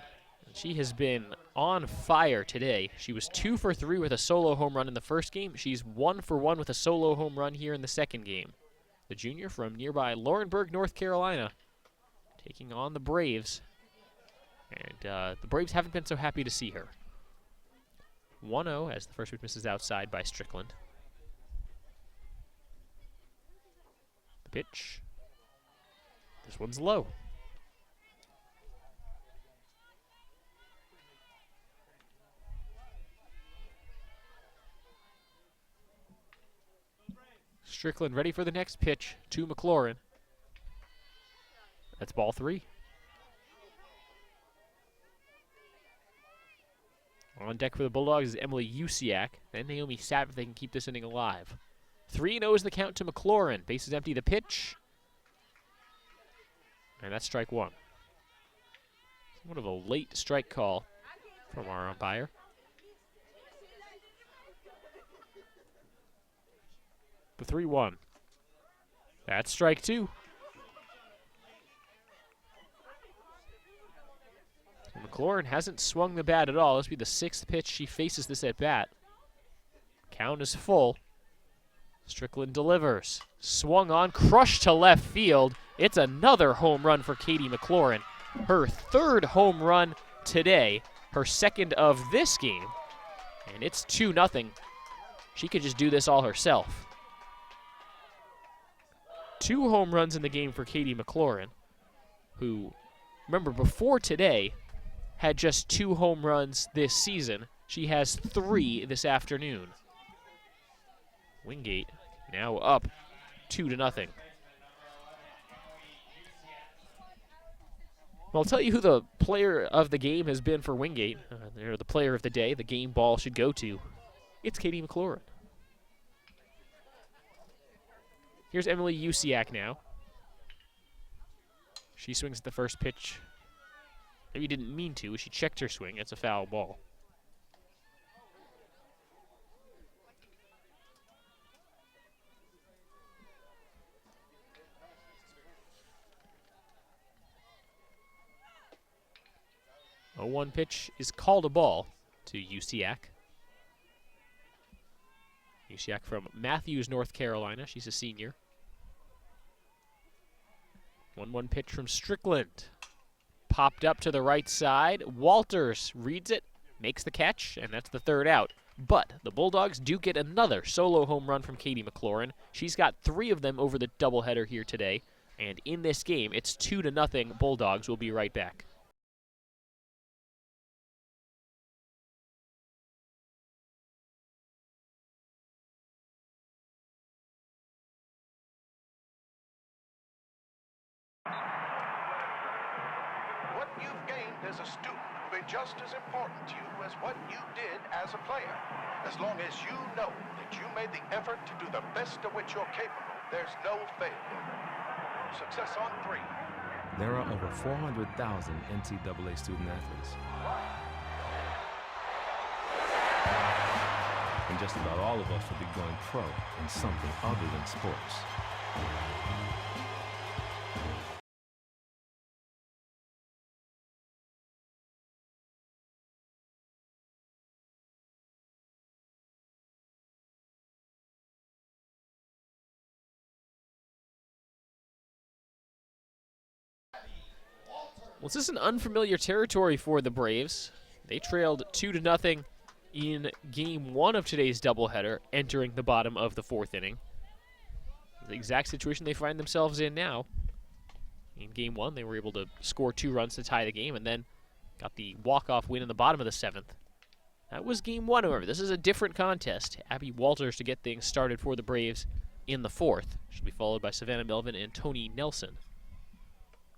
She has been on fire today. She was 2 for 3 with a solo home run in the first game. She's 1 for 1 with a solo home run here in the second game. The junior from nearby Laurinburg, North Carolina, taking on the Braves. And the Braves haven't been so happy to see her. 1-0 as the first pitch misses outside by Strickland. The pitch. This one's low. Strickland ready for the next pitch to McLaurin. That's ball 3. On deck for the Bulldogs is Emily Usiak, then Naomi Sapp if they can keep this inning alive. 3-0 is the count to McLaurin. Bases empty, the pitch. And that's strike 1. Somewhat of a late strike call from our umpire. The 3-1. That's strike 2. McLaurin hasn't swung the bat at all. This will be the 6th pitch she faces this at bat. Count is full. Strickland delivers. Swung on, crushed to left field. It's another home run for Katie McLaurin. Her 3rd home run today. Her 2nd of this game. And it's 2-0. She could just do this all herself. 2 home runs in the game for Katie McLaurin, who, remember, before today, had just 2 home runs this season. She has 3 this afternoon. Wingate now up 2-0. Well, I'll tell you who the player of the game has been for Wingate. They're the player of the day. The game ball should go to. It's Katie McLaurin. Here's Emily Usiak now. She swings at the first pitch. Maybe didn't mean to. She checked her swing. It's a foul ball. A 0-1 pitch is called a ball to Usiak. Usiak from Matthews, North Carolina. She's a senior. 1-1 pitch from Strickland. Popped up to the right side. Walters reads it, makes the catch, and that's the third out. But the Bulldogs do get another solo home run from Katie McLaurin. She's got 3 of them over the doubleheader here today. And in this game, it's 2-0 Bulldogs. We'll be right back. What you've gained as a student will be just as important to you as what you did as a player. As long as you know that you made the effort to do the best of which you're capable, there's no failure. Success on 3. There are over 400,000 NCAA student athletes. And just about all of us will be going pro in something other than sports. Well, this is an unfamiliar territory for the Braves. They trailed 2-0 in Game 1 of today's doubleheader, entering the bottom of the 4th inning. The exact situation they find themselves in now. In Game 1, they were able to score 2 runs to tie the game, and then got the walk-off win in the bottom of the 7th. That was Game 1, however. This is a different contest. Abby Walters to get things started for the Braves in the 4th. She'll be followed by Savannah Melvin and Tony Nelson.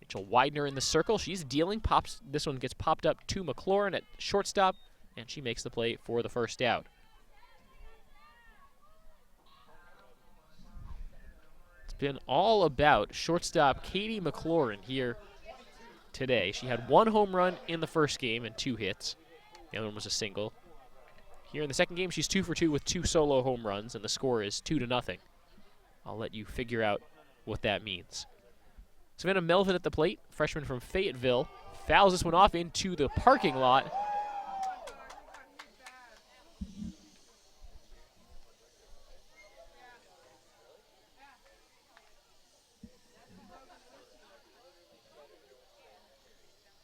Rachel Widener in the circle. She's dealing. This one gets popped up to McLaurin at shortstop, and she makes the play for the first out. It's been all about shortstop Katie McLaurin here today. She had 1 home run in the first game and 2 hits. The other one was a single. Here in the second game, she's 2 for 2 with 2 solo home runs, and the score is 2-0. I'll let you figure out what that means. Savannah Melvin at the plate, freshman from Fayetteville, fouls this one off into the parking lot.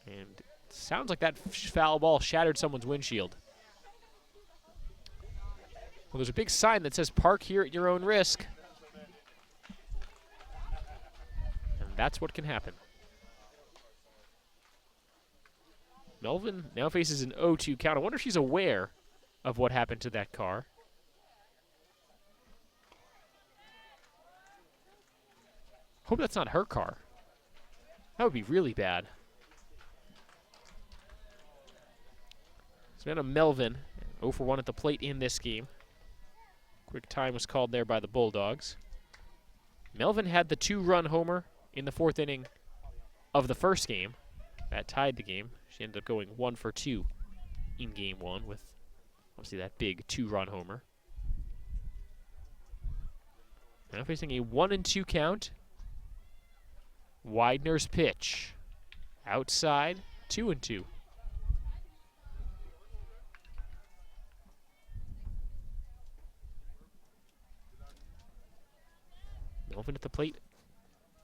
And it sounds like that foul ball shattered someone's windshield. Well, there's a big sign that says park here at your own risk. That's what can happen. Melvin now faces an 0-2 count. I wonder if she's aware of what happened to that car. Hope that's not her car. That would be really bad. Savannah Melvin, 0 for 1 at the plate in this game. Quick time was called there by the Bulldogs. Melvin had the 2-run homer in the 4th inning of the first game. That tied the game. She ended up going 1 for 2 in Game 1 with obviously that big 2-run homer. Now facing a 1-2 count. Widener's pitch. Outside, 2-2. Melvin at the plate.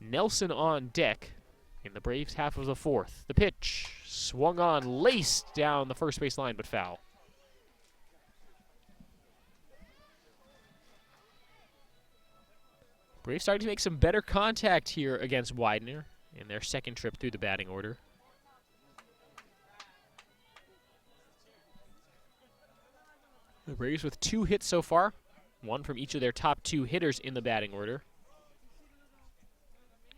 Nelson on deck in the Braves' half of the 4th. The pitch swung on, laced down the first base line, but foul. Braves starting to make some better contact here against Widener in their second trip through the batting order. The Braves with 2 hits so far, 1 from each of their top 2 hitters in the batting order.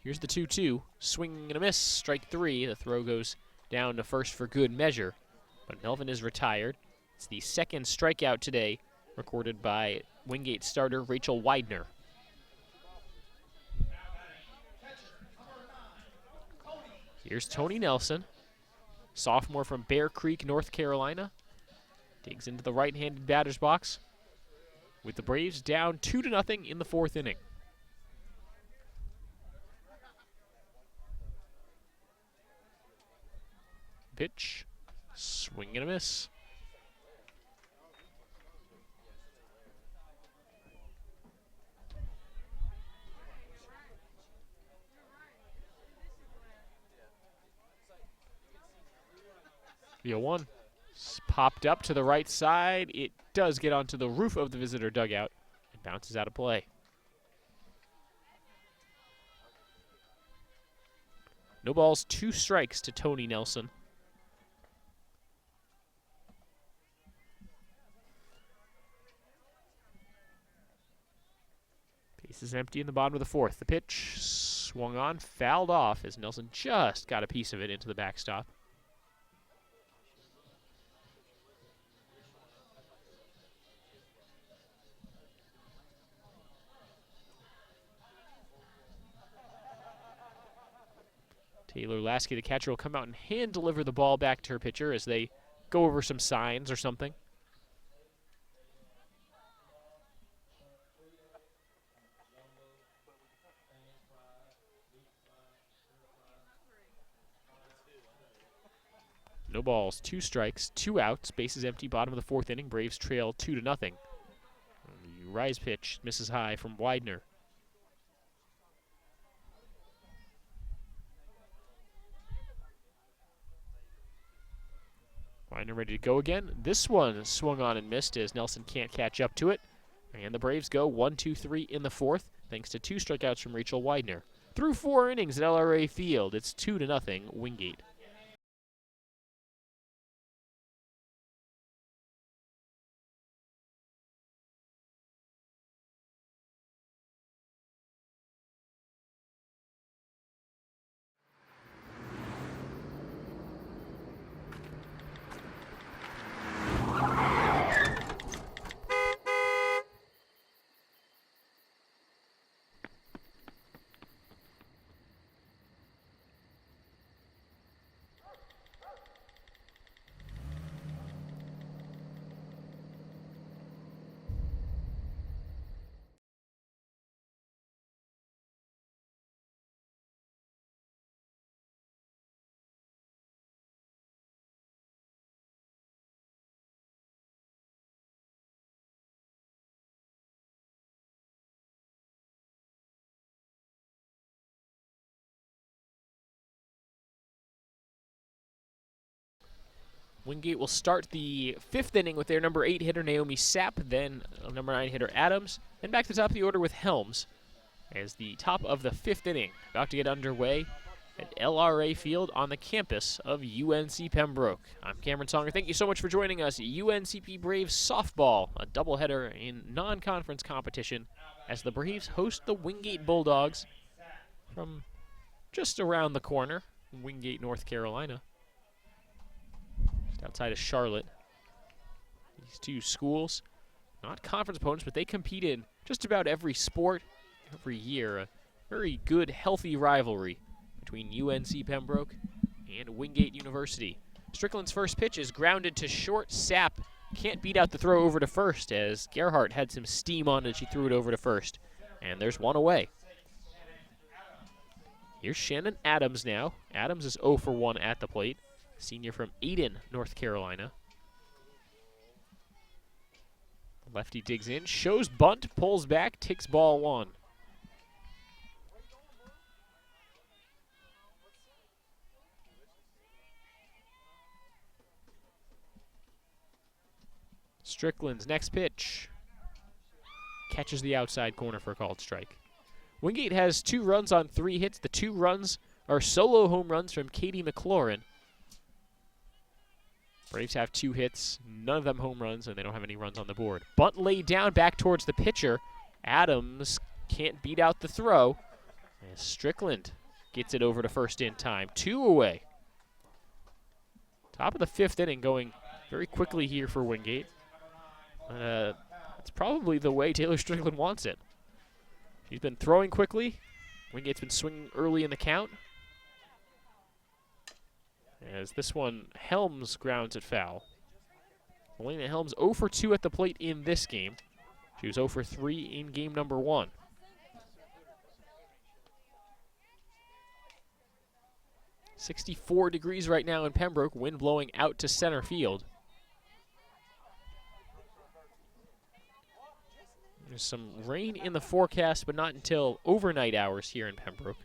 Here's the 2-2. Swing and a miss. Strike 3. The throw goes down to first for good measure. But Melvin is retired. It's the second strikeout today, recorded by Wingate starter Rachel Widener. Here's Tony Nelson, sophomore from Bear Creek, North Carolina. Digs into the right-handed batter's box with the Braves down 2-0 in the fourth inning. Pitch, swing and a miss. The 0-1 popped up to the right side. It does get onto the roof of the visitor dugout and bounces out of play. No balls, 2 strikes to Tony Nelson. Base is empty in the bottom of the fourth. The pitch swung on, fouled off as Nelson just got a piece of it into the backstop. Taylor Lasky, the catcher, will come out and hand deliver the ball back to her pitcher as they go over some signs or something. No balls, 2 strikes, 2 outs. Bases empty, bottom of the fourth inning. Braves trail 2-0. The rise pitch misses high from Widener. Widener ready to go again. This one swung on and missed as Nelson can't catch up to it. And the Braves go 1-2-3 in the fourth, thanks to 2 strikeouts from Rachel Widener. Through 4 innings at LRA Field, it's 2-0 Wingate. Wingate will start the 5th inning with their number 8 hitter Naomi Sapp, then number 9 hitter Adams, then back to the top of the order with Helms as the top of the 5th inning about to get underway at LRA Field on the campus of UNC Pembroke. I'm Cameron Songer. Thank you so much for joining us. UNCP Braves softball, a doubleheader in non-conference competition as the Braves host the Wingate Bulldogs from just around the corner, Wingate, North Carolina. Outside of Charlotte. These 2 schools, not conference opponents, but they compete in just about every sport every year. A very good, healthy rivalry between UNC Pembroke and Wingate University. Strickland's first pitch is grounded to short. Sapp can't beat out the throw over to first as Gerhardt had some steam on it. She threw it over to first. And there's 1 away. Here's Shannon Adams now. Adams is 0 for 1 at the plate. Senior from Eden, North Carolina. Lefty digs in, shows bunt, pulls back, takes ball 1. Strickland's next pitch catches the outside corner for a called strike. Wingate has 2 runs on 3 hits. The 2 runs are solo home runs from Katie McLaurin. Braves have 2 hits, none of them home runs, and they don't have any runs on the board. Bunt laid down back towards the pitcher. Adams can't beat out the throw. As Strickland gets it over to first in time. 2 away. Top of the 5th inning, going very quickly here for Wingate. It's probably the way Taylor Strickland wants it. She's been throwing quickly. Wingate's been swinging early in the count. As this one, Helms grounds it foul. Melina Helms 0 for 2 at the plate in this game. She was 0 for 3 in game number 1. .64 right now in Pembroke, wind blowing out to center field. There's some rain in the forecast, but not until overnight hours here in Pembroke.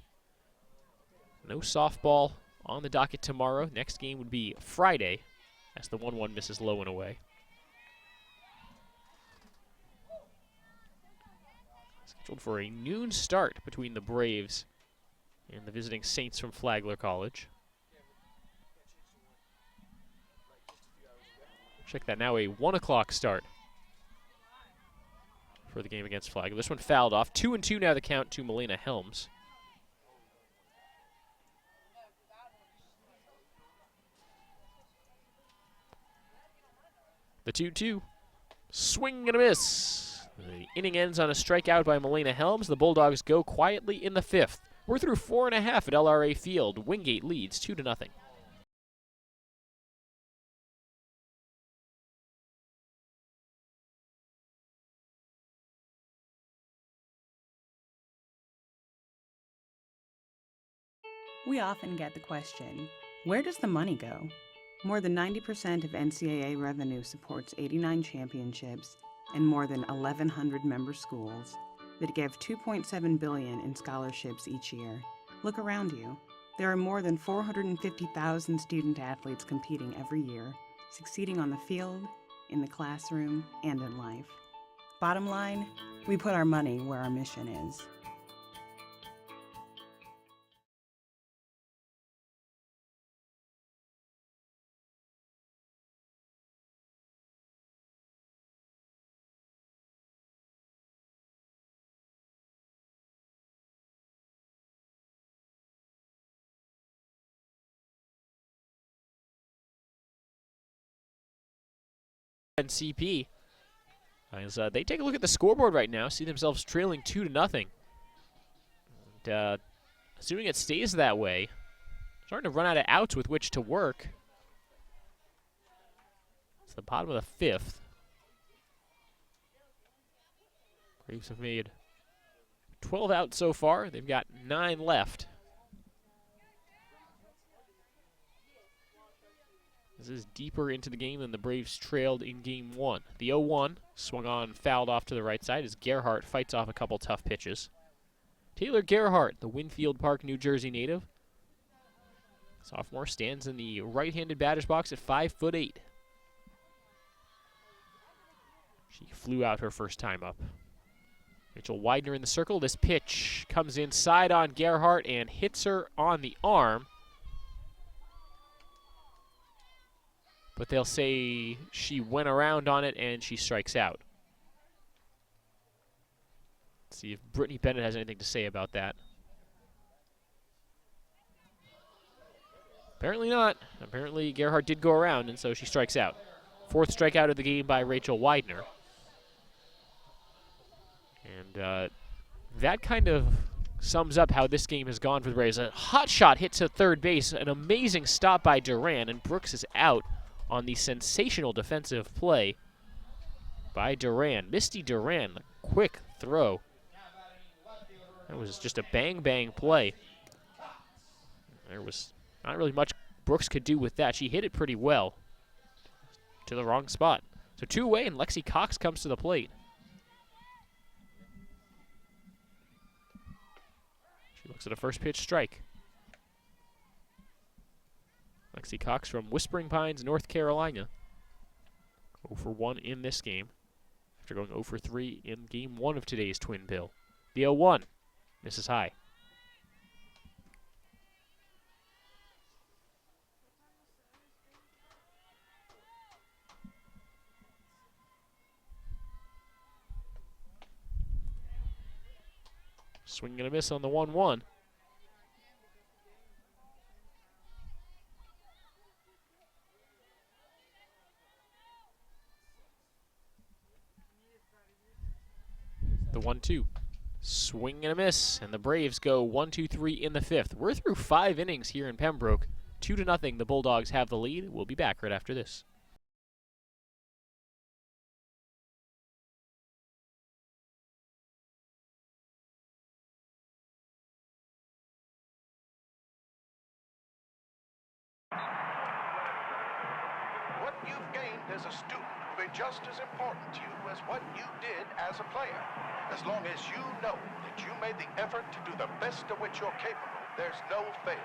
No softball on the docket tomorrow. Next game would be Friday, as the 1-1 misses low and away. Scheduled for a noon start between the Braves and the visiting Saints from Flagler College. Check that now, a 1 o'clock start for the game against Flagler. This one fouled off. 2-2 now the count to Melina Helms. The 2-2. Swing and a miss. The inning ends on a strikeout by Melina Helms. The Bulldogs go quietly in the 5th. We're through 4.5 at LRA Field. Wingate leads 2-0. We often get the question, where does the money go? More than 90% of NCAA revenue supports 89 championships and more than 1,100 member schools that give $2.7 billion in scholarships each year. Look around you. There are more than 450,000 student athletes competing every year, succeeding on the field, in the classroom, and in life. Bottom line, we put our money where our mission is. UNCP, as they take a look at the scoreboard right now, see themselves trailing 2-0. And assuming it stays that way, starting to run out of outs with which to work. It's the bottom of the 5th. Braves have made 12 outs so far. They've got 9 left. This is deeper into the game than the Braves trailed in game 1. The 0-1 swung on, fouled off to the right side as Gerhardt fights off a couple tough pitches. Taylor Gerhardt, the Winfield Park, New Jersey native. Sophomore stands in the right-handed batter's box at 5'8". She flew out her first time up. Rachel Widener in the circle. This pitch comes inside on Gerhardt and hits her on the arm. But they'll say she went around on it and she strikes out. Let's see if Brittany Bennett has anything to say about that. Apparently not. Apparently Gerhardt did go around, and so she strikes out. 4th strikeout of the game by Rachel Widener. And that kind of sums up how this game has gone for the Braves. A hot shot hit to third base, an amazing stop by Duran, and Brooks is out on the sensational defensive play by Duran. Misty Duran, the quick throw. That was just a bang-bang play. There was not really much Brooks could do with that. She hit it pretty well to the wrong spot. So 2 away, and Lexi Cox comes to the plate. She looks at a first pitch strike. Lexi Cox from Whispering Pines, North Carolina. 0 for 1 in this game, after going 0 for 3 in game 1 of today's twin bill. The 0-1 misses high. Swing and a miss on the 1-1. The 1-2. Swing and a miss, and the Braves go 1-2-3 in the 5th. We're through 5 innings here in Pembroke. 2-0, the Bulldogs have the lead. We'll be back right after this. What you've gained as a student will be just as important to you as what you did as a player. As long as you know that you made the effort to do the best of which you're capable, there's no failure.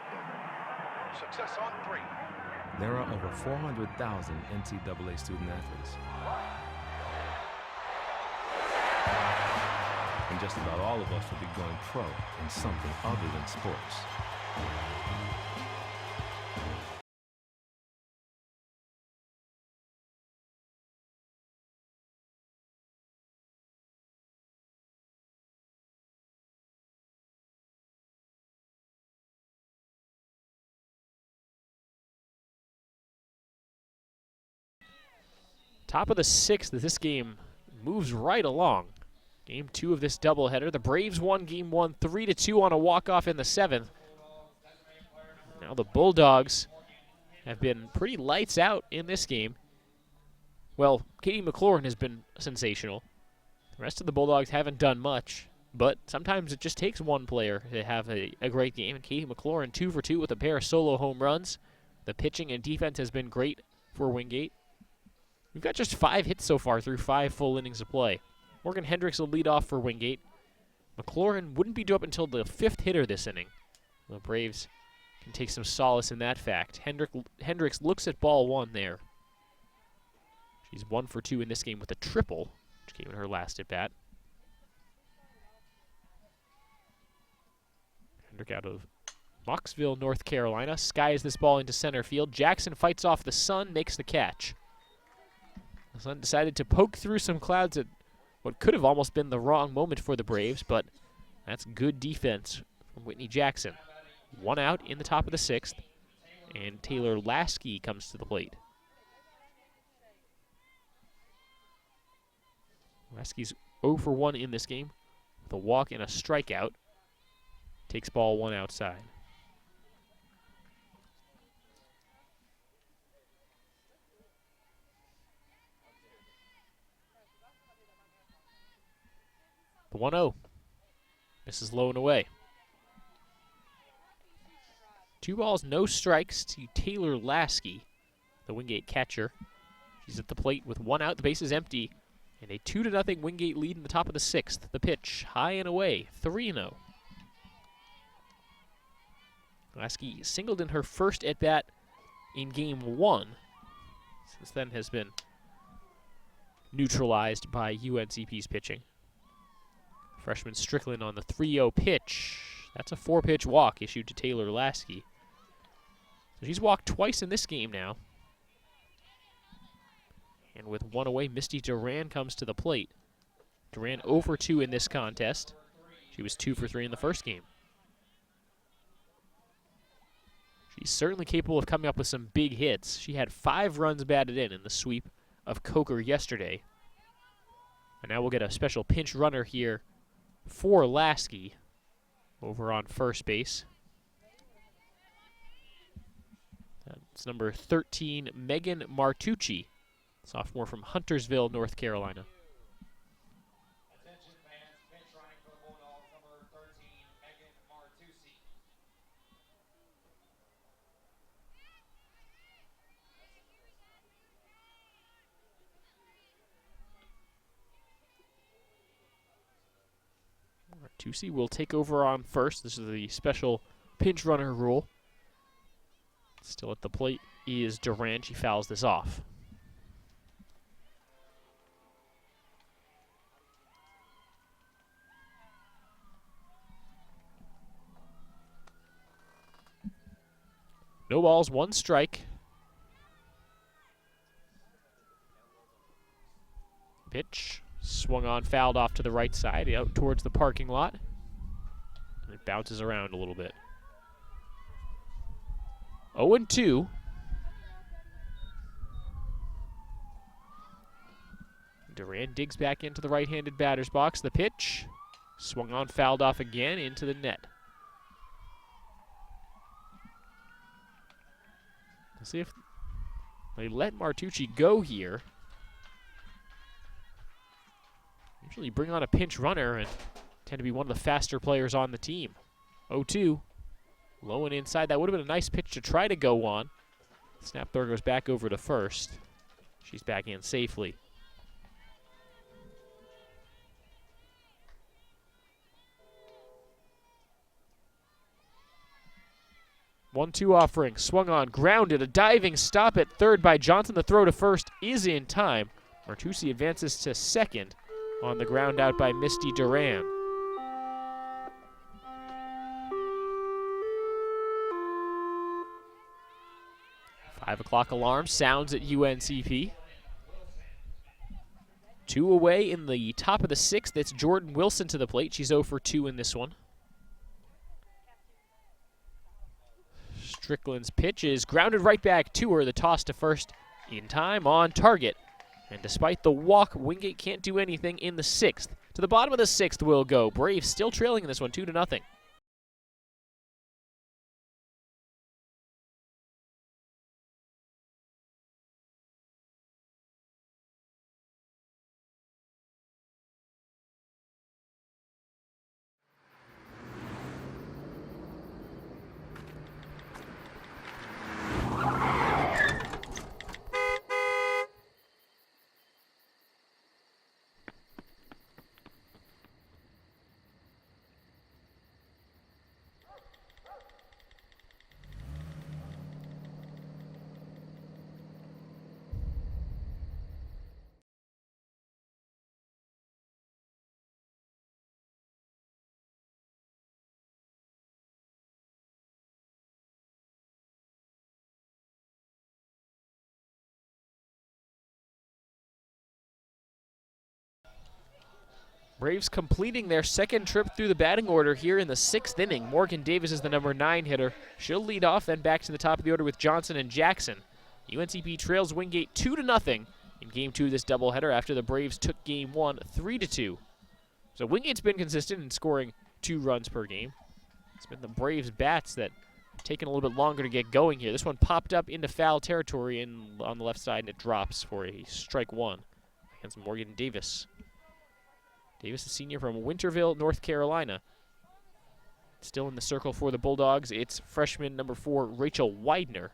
Success on 3. There are over 400,000 NCAA student athletes. And just about all of us will be going pro in something other than sports. Top of the 6th, this game moves right along. Game 2 of this doubleheader. The Braves won Game 1 3-2 on a walk-off in the 7th. Now the Bulldogs have been pretty lights out in this game. Well, Katie McLaurin has been sensational. The rest of the Bulldogs haven't done much, but sometimes it just takes one player to have a great game. And Katie McLaurin 2 for 2 with a pair of solo home runs. The pitching and defense has been great for Wingate. We've got just 5 hits so far through 5 full innings of play. Morgan Hendricks will lead off for Wingate. McLaurin wouldn't be due up until the 5th hitter this inning. The Braves can take some solace in that fact. Hendricks looks at ball 1 there. She's 1 for 2 in this game with a triple, which came in her last at bat. Hendrick out of Mocksville, North Carolina, skies this ball into center field. Jackson fights off the sun, makes the catch. The sun decided to poke through some clouds at what could have almost been the wrong moment for the Braves, but that's good defense from Whitney Jackson. 1 out in the top of the 6th, and Taylor Lasky comes to the plate. Lasky's 0 for 1 in this game with a walk and a strikeout. Takes ball 1 outside. The 1-0. Misses low and away. 2 balls, no strikes to Taylor Lasky, the Wingate catcher. She's at the plate with 1 out, the base is empty, and a 2-0 Wingate lead in the top of the 6th. The pitch, high and away, 3-0. Lasky singled in her first at-bat in Game 1. Since then has been neutralized by UNCP's pitching. Freshman Strickland on the 3-0 pitch. That's a 4-pitch walk issued to Taylor Lasky. So she's walked twice in this game now. And with 1 away, Misty Duran comes to the plate. Duran 0 for 2 in this contest. She was 2 for 3 in the first game. She's certainly capable of coming up with some big hits. She had 5 runs batted in the sweep of Coker yesterday. And now we'll get a special pinch runner here for Lasky over on first base. That's number 13, Megan Martucci, sophomore from Huntersville, North Carolina. Attention fans, pinch running for the Bulldogs, number 13, Megan Martucci. Martucci will take over on first. This is the special pinch runner rule. Still at the plate is Duran. She fouls this off. No balls, 1 strike. Pitch swung on, fouled off to the right side, out towards the parking lot. It bounces around a little bit. 0-2. Duran digs back into the right-handed batter's box. The pitch swung on, fouled off again into the net. Let's see if they let Martucci go here. Usually bring on a pinch runner and tend to be one of the faster players on the team. 0-2. Low and inside. That would have been a nice pitch to try to go on. Snap throw goes back over to first. She's back in safely. One-two offering, swung on, grounded, a diving stop at third by Johnson. The throw to first is in time. Martucci advances to second on the ground out by Misty Duran. Five o'clock alarm sounds at UNCP. 2 away in the top of the sixth. It's Jordan Wilson to the plate. She's 0 for 2 in this one. Strickland's pitch is grounded right back to her. The toss to first in time, on target. And despite the walk, Wingate can't do anything in the sixth. To the bottom of the sixth will go. Braves still trailing in this one 2-0. Braves completing their second trip through the batting order here in the sixth inning. Morgan Davis is the number 9 hitter. She'll lead off, then back to the top of the order with Johnson and Jackson. UNCP trails Wingate 2-0 in Game 2 of this doubleheader after the Braves took Game 1 3-2. So Wingate's been consistent in scoring 2 runs per game. It's been the Braves' bats that have taken a little bit longer to get going here. This one popped up into foul territory and on the left side, and it drops for a strike 1 against Morgan Davis. Davis, a senior from Winterville, North Carolina. Still in the circle for the Bulldogs, it's freshman number 4, Rachel Widener.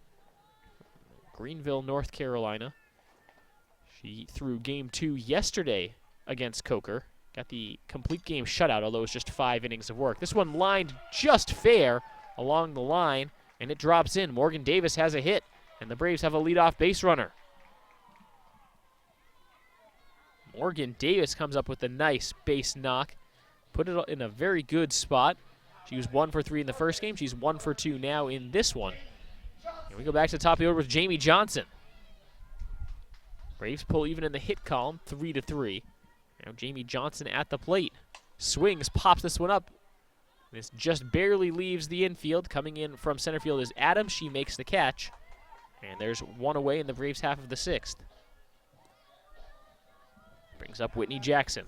Greenville, North Carolina. She threw Game 2 yesterday against Coker. Got the complete game shutout, although it was just 5 innings of work. This one lined just fair along the line, and it drops in. Morgan Davis has a hit, and the Braves have a leadoff base runner. Morgan Davis comes up with a nice base knock. Put it in a very good spot. She was 1 for 3 in the first game. She's 1 for 2 now in this one. And we go back to the top of the order with Jamie Johnson. Braves pull even in the hit column, 3-3. Now Jamie Johnson at the plate. Swings, pops this one up. This just barely leaves the infield. Coming in from center field is Adams. She makes the catch. And there's 1 away in the Braves' half of the sixth. Brings up Whitney Jackson.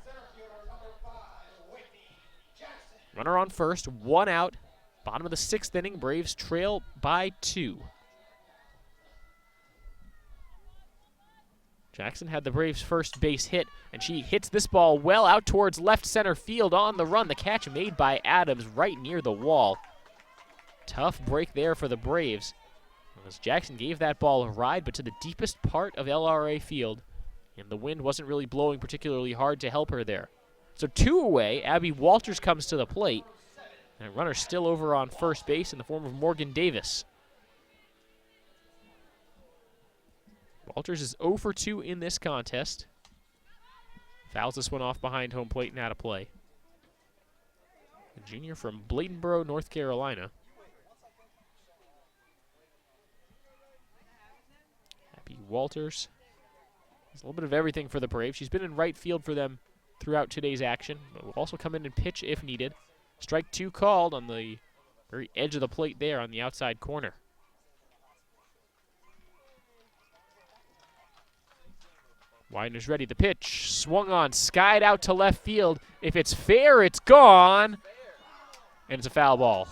Runner on first, 1 out. Bottom of the sixth inning, Braves trail by 2. Jackson had the Braves' first base hit, and she hits this ball well out towards left center field on the run. The catch made by Adams right near the wall. Tough break there for the Braves, as Jackson gave that ball a ride, but to the deepest part of LRA Field. And the wind wasn't really blowing particularly hard to help her there. So 2 away, Abby Walters comes to the plate. And a runner still over on first base in the form of Morgan Davis. Walters is 0 for 2 in this contest. Fouls this one off behind home plate and out of play. A junior from Bladenboro, North Carolina. Abby Walters. There's a little bit of everything for the Braves. She's been in right field for them throughout today's action, but will also come in and pitch if needed. Strike 2 called on the very edge of the plate there on the outside corner. Widener's ready. The pitch swung on, skied out to left field. If it's fair, it's gone. And it's a foul ball.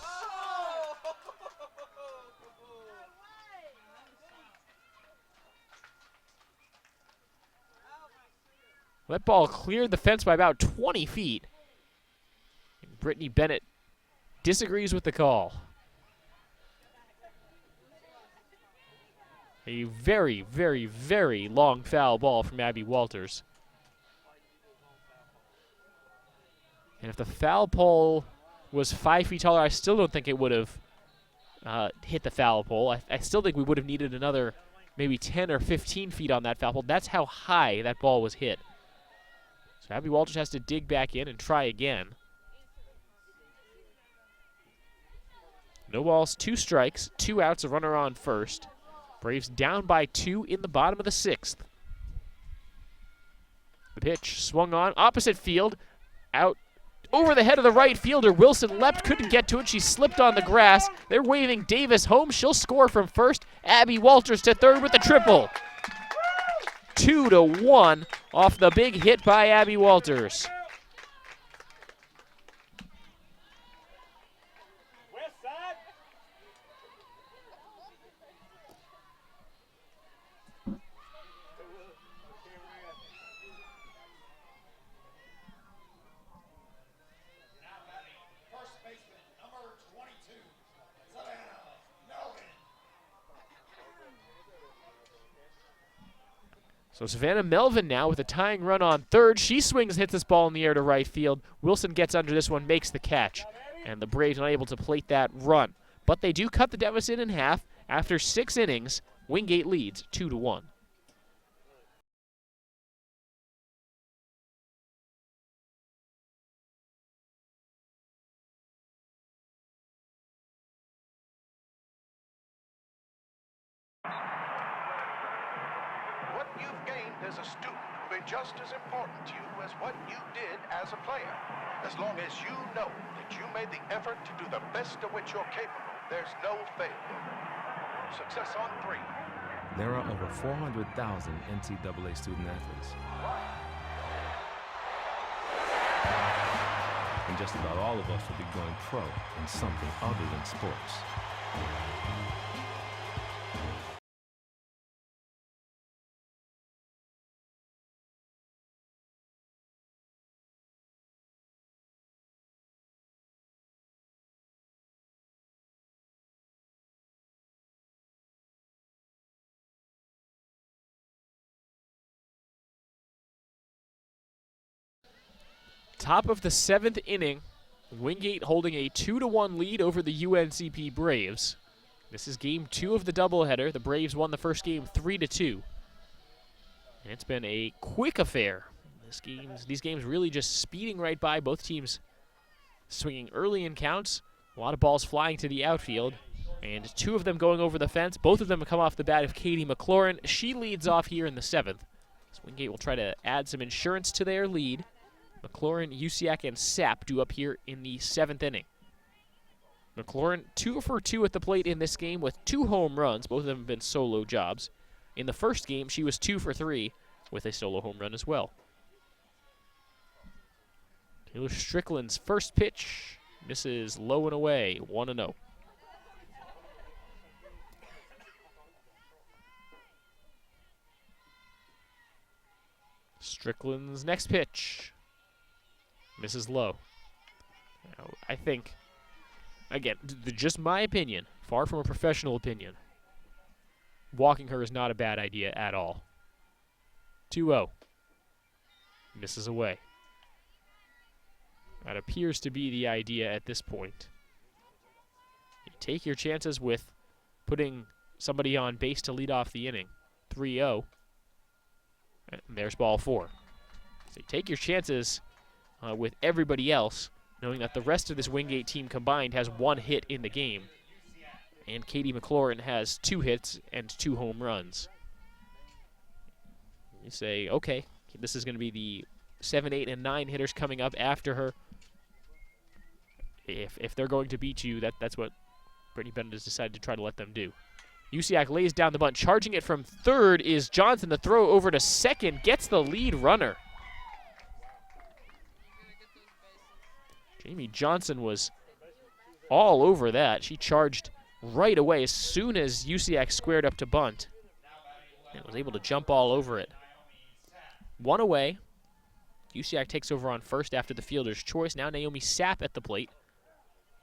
That ball cleared the fence by about 20 feet. And Brittany Bennett disagrees with the call. A very, very, very long foul ball from Abby Walters. And if the foul pole was 5 feet taller, I still don't think it would have hit the foul pole. I still think we would have needed another maybe 10 or 15 feet on that foul pole. That's how high that ball was hit. So Abby Walters has to dig back in and try again. No balls, 2 strikes, 2 outs, a runner on first. Braves down by 2 in the bottom of the 6th. The pitch swung on, opposite field, out over the head of the right fielder. Wilson leapt, couldn't get to it. She slipped on the grass. They're waving Davis home. She'll score from first. Abby Walters to third with the triple. 2-1 off the big hit by Abby Walters. So Savannah Melvin now with a tying run on third. She swings and hits this ball in the air to right field. Wilson gets under this one, makes the catch. And the Braves unable to plate that run. But they do cut the deficit in half. After 6 innings, Wingate leads 2-1. What you've gained as a student will be just as important to you as what you did as a player. As long as you know that you made the effort to do the best of which you're capable, there's no failure. Success on 3. There are over 400,000 NCAA student athletes. And just about all of us will be going pro in something other than sports. Top of the 7th inning, Wingate holding a 2-1 lead over the UNCP Braves. This is game 2 of the doubleheader. The Braves won the first game 3-2. And it's been a quick affair. These games really just speeding right by. Both teams swinging early in counts. A lot of balls flying to the outfield. And 2 of them going over the fence. Both of them come off the bat of Katie McLaurin. She leads off here in the 7th. So Wingate will try to add some insurance to their lead. McLaurin, Usiak, and Sapp due up here in the 7th inning. McLaurin 2 for 2 at the plate in this game with 2 home runs. Both of them have been solo jobs. In the first game, she was 2 for 3 with a solo home run as well. Taylor Strickland's first pitch misses low and away, 1-0. Strickland's next pitch misses low. Now, I think, again, just my opinion, far from a professional opinion, walking her is not a bad idea at all. 2-0. Misses away. That appears to be the idea at this point. You take your chances with putting somebody on base to lead off the inning. 3-0. And there's ball 4. So you take your chances with everybody else, knowing that the rest of this Wingate team combined has 1 hit in the game. And Katie McLaurin has 2 hits and 2 home runs. You say, okay, this is going to be the 7, 8, and 9 hitters coming up after her. If they're going to beat you, that's what Brittany Bennett has decided to try to let them do. UCAC lays down the bunt. Charging it from third is Johnson. The throw over to second gets the lead runner. Jamie Johnson was all over that. She charged right away as soon as UCAC squared up to bunt and was able to jump all over it. One away. UCAC takes over on first after the fielder's choice. Now Naomi Sapp at the plate.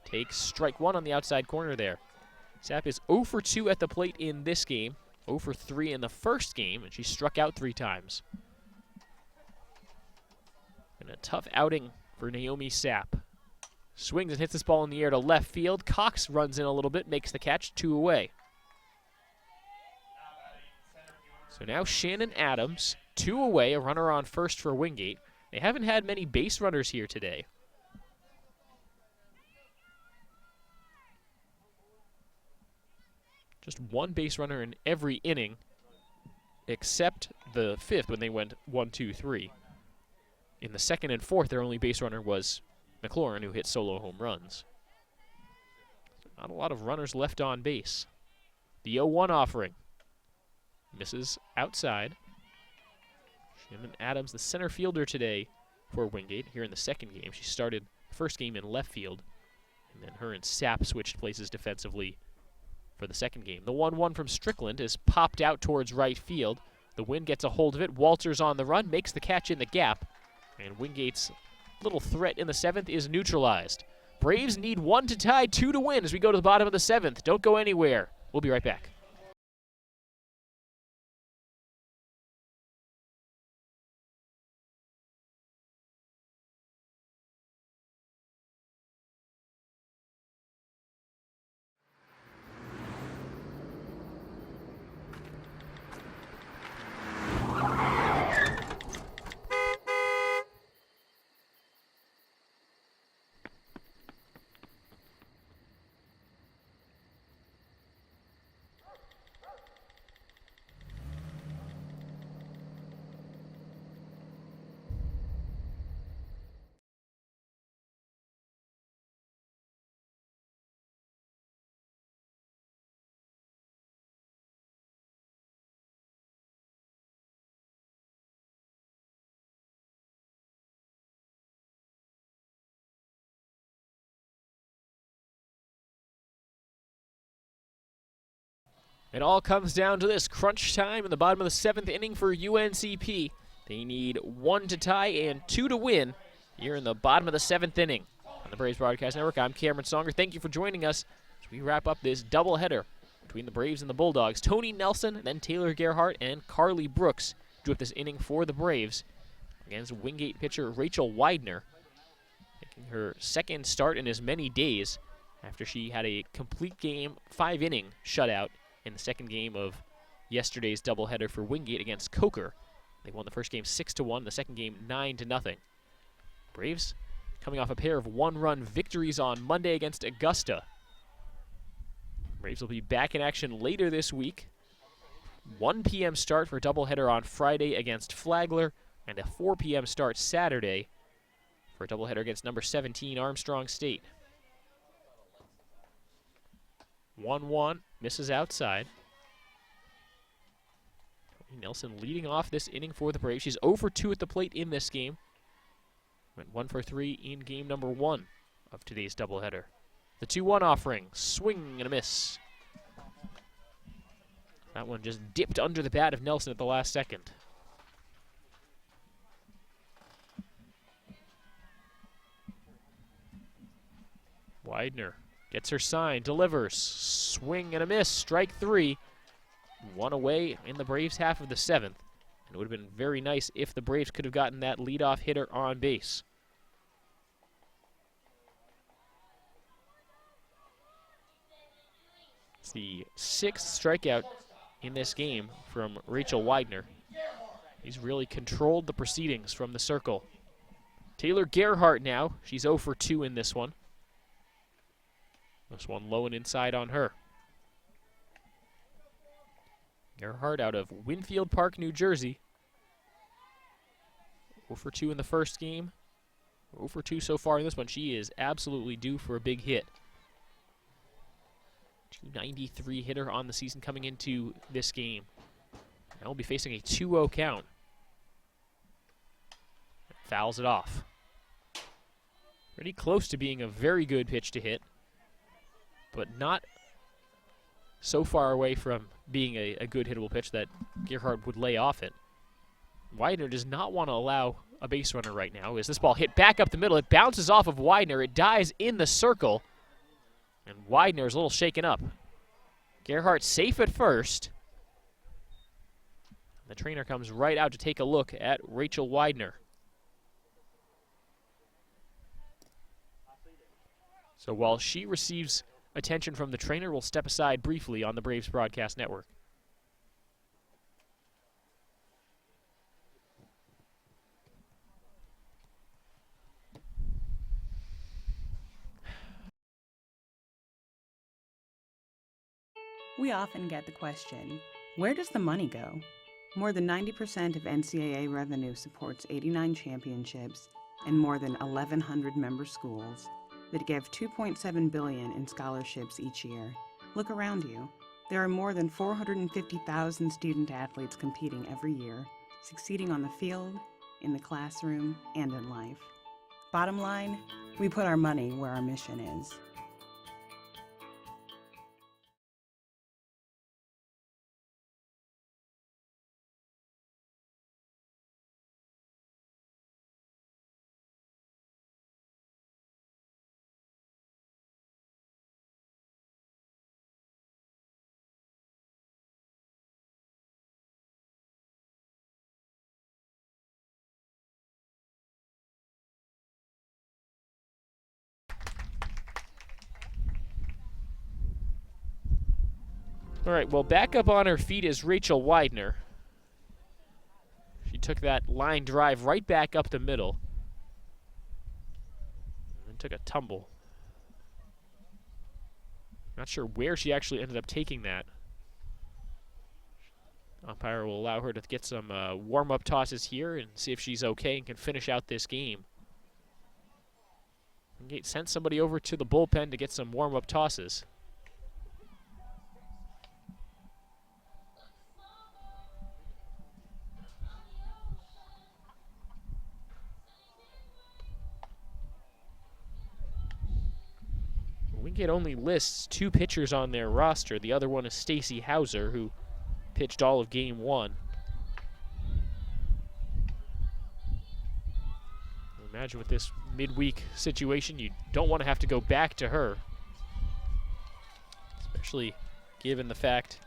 Takes strike one on the outside corner there. Sapp is 0 for 2 at the plate in this game, 0 for 3 in the first game, and she struck out 3 times. And a tough outing for Naomi Sapp. Swings and hits this ball in the air to left field. Cox runs in a little bit, makes the catch, 2 away. So now Shannon Adams, 2 away, a runner on first for Wingate. They haven't had many base runners here today. Just 1 base runner in every inning, except the 5th when they went 1, 2, 3. In the 2nd and 4th, their only base runner was McLaurin, who hit solo home runs. Not a lot of runners left on base. The 0-1 offering. Misses outside. Shannon Adams, the center fielder today for Wingate here in the second game. She started the first game in left field, and then her and Sapp switched places defensively for the second game. The 1-1 from Strickland is popped out towards right field. The wind gets a hold of it. Walters on the run, makes the catch in the gap, and Wingate's little threat in the 7th is neutralized. Braves need 1 to tie, 2 to win as we go to the bottom of the 7th. Don't go anywhere. We'll be right back. It all comes down to this. Crunch time in the bottom of the 7th inning for UNCP. They need 1 to tie and 2 to win here in the bottom of the 7th inning. On the Braves Broadcast Network, I'm Cameron Songer. Thank you for joining us as we wrap up this doubleheader between the Braves and the Bulldogs. Tony Nelson, then Taylor Gerhardt, and Carly Brooks drew up this inning for the Braves against Wingate pitcher Rachel Widener, making her second start in as many days after she had a complete game, 5-inning shutout in the second game of yesterday's doubleheader for Wingate against Coker. They won the first game 6-1, the second game 9-0. Braves coming off a pair of 1-run victories on Monday against Augusta. Braves will be back in action later this week. 1 p.m. start for doubleheader on Friday against Flagler, and a 4 p.m. start Saturday for a doubleheader against number 17 Armstrong State. 1-1, misses outside. Tony Nelson leading off this inning for the Braves. She's 0 for 2 at the plate in this game. Went 1 for 3 in game number 1 of today's doubleheader. The 2-1 offering, swing and a miss. That one just dipped under the bat of Nelson at the last second. Widener gets her sign, delivers, swing and a miss, strike 3. 1 away in the Braves' half of the 7th. And it would have been very nice if the Braves could have gotten that leadoff hitter on base. It's the 6th strikeout in this game from Rachel Widener. He's really controlled the proceedings from the circle. Taylor Gerhardt now, she's 0 for 2 in this one. This one low and inside on her. Gerhardt out of Winfield Park, New Jersey. 0 for 2 in the first game. 0 for 2 so far in this one. She is absolutely due for a big hit. 293 hitter on the season coming into this game. Now we'll be facing a 2-0 count. Fouls it off. Pretty close to being a very good pitch to hit, but not so far away from being a good hittable pitch that Gerhardt would lay off it. Widener does not want to allow a base runner right now. As this ball hit back up the middle, it bounces off of Widener. It dies in the circle, and Widener is a little shaken up. Gerhardt safe at first. The trainer comes right out to take a look at Rachel Widener. So while she receives attention from the trainer, we'll step aside briefly on the Braves Broadcast Network. We often get the question, where does the money go? More than 90% of NCAA revenue supports 89 championships and more than 1,100 member schools that give $2.7 billion in scholarships each year. Look around you. There are more than 450,000 student athletes competing every year, succeeding on the field, in the classroom, and in life. Bottom line, we put our money where our mission is. All right, well, back up on her feet is Rachel Widener. She took that line drive right back up the middle and took a tumble. Not sure where she actually ended up taking that. Umpire will allow her to get some warm-up tosses here and see if she's okay and can finish out this game. Wingate sent somebody over to the bullpen to get some warm-up tosses. Wingate only lists 2 pitchers on their roster. The other one is Stacy Hauser, who pitched all of game 1. Imagine with this midweek situation, you don't want to have to go back to her, especially given the fact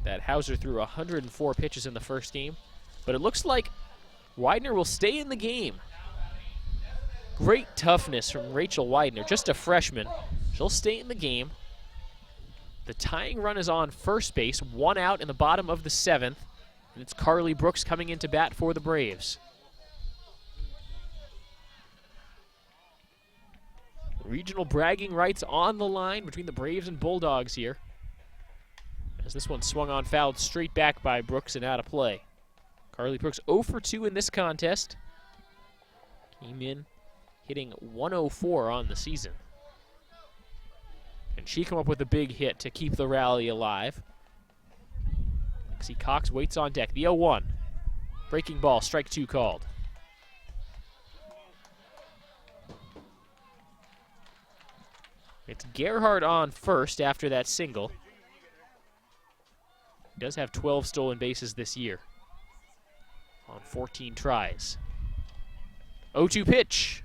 that Hauser threw 104 pitches in the first game. But it looks like Widener will stay in the game. Great toughness from Rachel Widener, just a freshman. She'll stay in the game. The tying run is on first base, 1 out in the bottom of the 7th, and it's Carly Brooks coming into bat for the Braves. Regional bragging rights on the line between the Braves and Bulldogs here, as this one swung on, fouled straight back by Brooks and out of play. Carly Brooks 0 for 2 in this contest. Came in hitting 104 on the season. And she come up with a big hit to keep the rally alive. Lexi Cox waits on deck. The 0-1. Breaking ball, strike 2 called. It's Gerhardt on first after that single. He does have 12 stolen bases this year on 14 tries. 0-2 pitch.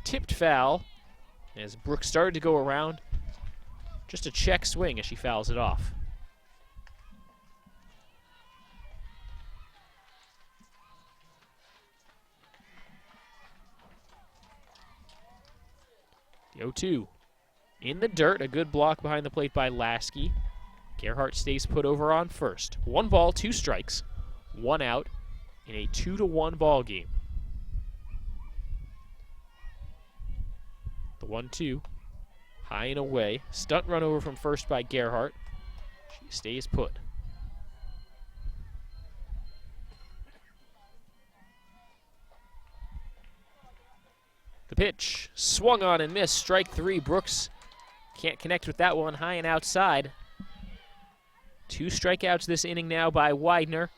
Tipped foul as Brooks started to go around. Just a check swing as she fouls it off. The 0-2. In the dirt, a good block behind the plate by Lasky. Gerhardt stays put over on first. 1 ball, 2 strikes, 1 out in a 2-1 ball game. The 1-2, high and away. Stunt run over from first by Gerhardt. She stays put. The pitch swung on and missed. Strike three. Brooks can't connect with that one, high and outside. 2 strikeouts this inning now by Widener,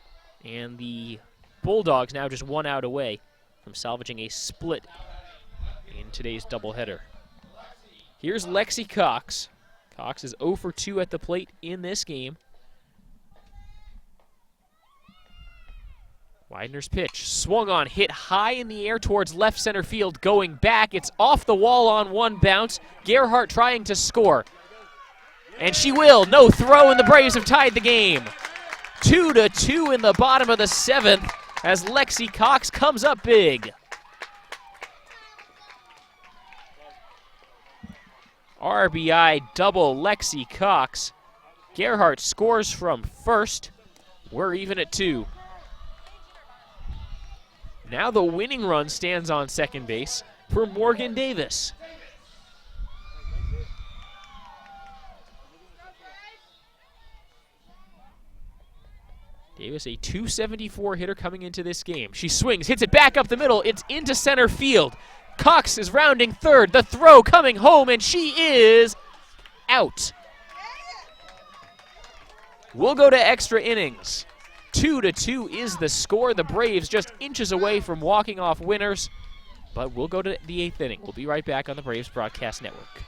and the Bulldogs now just 1 out away from salvaging a split in today's doubleheader. Here's Lexi Cox. Cox is 0 for 2 at the plate in this game. Widener's pitch swung on, hit high in the air towards left center field, going back. It's off the wall on one bounce. Gerhardt trying to score. And she will. No throw, and the Braves have tied the game. 2-2 in the bottom of the 7th as Lexi Cox comes up big. RBI double Lexi Cox. Gerhardt scores from first. We're even at 2. Now the winning run stands on second base for Morgan Davis. Davis, a .274 hitter coming into this game. She swings, hits it back up the middle. It's into center field. Cox is rounding third. The throw coming home, and she is out. We'll go to extra innings. 2-2 is the score. The Braves just inches away from walking off winners. But we'll go to the 8th inning. We'll be right back on the Braves Broadcast Network.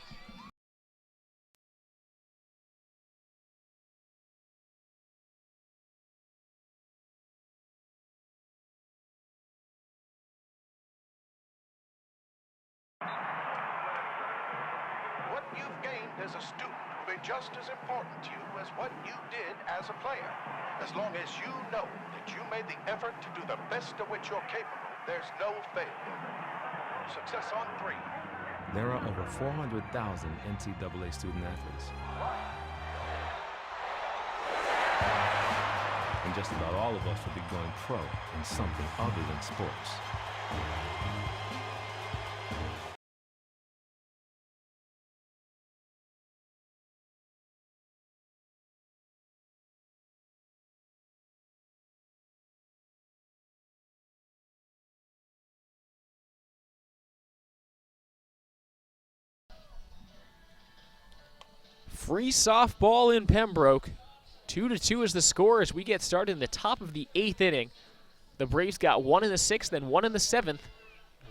What you've gained as a student will be just as important to you as what you did as a player. As long as you know that you made the effort to do the best of which you're capable, there's no failure. Success on 3. There are over 400,000 NCAA student athletes. And just about all of us will be going pro in something other than sports. Free softball in Pembroke. 2-2 is the score as we get started in the top of the 8th inning. The Braves got 1 in the 6th and 1 in the 7th.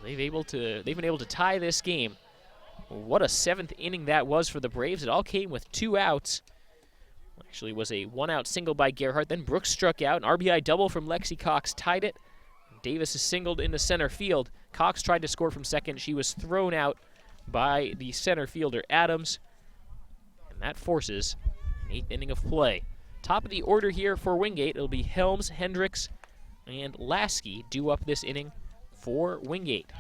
They've been able to tie this game. What a 7th inning that was for the Braves. It all came with 2 outs. Actually, it was a 1-out single by Gerhardt. Then Brooks struck out. An RBI double from Lexi Cox tied it. Davis is singled into center field. Cox tried to score from second. She was thrown out by the center fielder, Adams. That forces an 8th inning of play. Top of the order here for Wingate. It'll be Helms, Hendricks, and Lasky due up this inning for Wingate.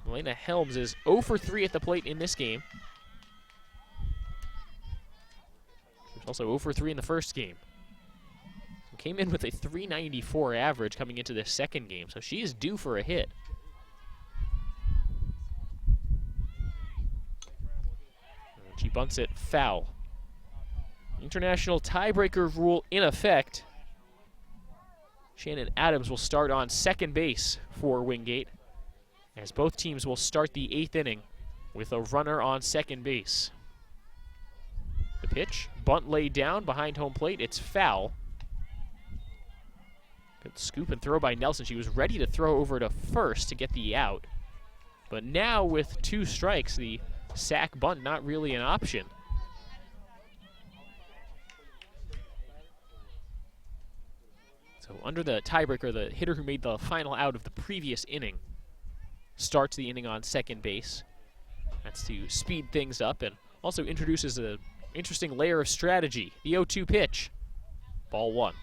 Elena Helms is 0 for 3 at the plate in this game. She was also 0 for 3 in the first game. Came in with a .394 average coming into the second game, so she is due for a hit. She bunts it foul. International tiebreaker rule in effect. Shannon Adams will start on second base for Wingate, as both teams will start the 8th inning with a runner on second base. The pitch, bunt laid down behind home plate. It's foul. Good scoop and throw by Nelson. She was ready to throw over to first to get the out. But now with 2 strikes, the sack bunt not really an option. So under the tiebreaker, the hitter who made the final out of the previous inning starts the inning on second base. That's to speed things up and also introduces an interesting layer of strategy. The 0-2 pitch. Ball 1.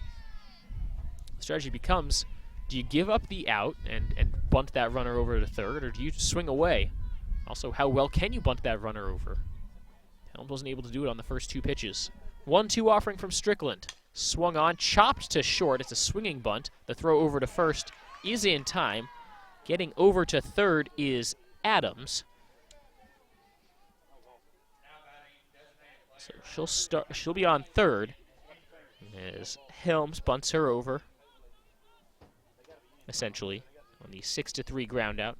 The strategy becomes, do you give up the out and bunt that runner over to third, or do you swing away? Also, how well can you bunt that runner over? Helms wasn't able to do it on the first 2 pitches. 1-2 offering from Strickland. Swung on, chopped to short. It's a swinging bunt. The throw over to first is in time. Getting over to third is Adams. So she'll be on third as Helms bunts her over. essentially, on the 6-3 ground out.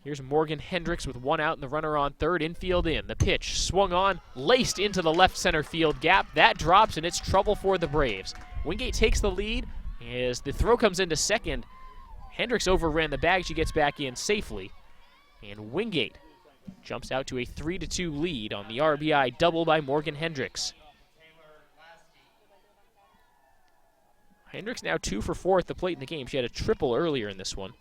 Here's Morgan Hendricks with one out and the runner on third, infield in. The pitch swung on, laced into the left center field gap. That drops, and it's trouble for the Braves. Wingate takes the lead as the throw comes into second. Hendricks overran the bag. She gets back in safely. And Wingate jumps out to a 3-2 lead on the RBI double by Morgan Hendricks. Hendricks now 2 for 4 at the plate in the game. She had a triple earlier in this one.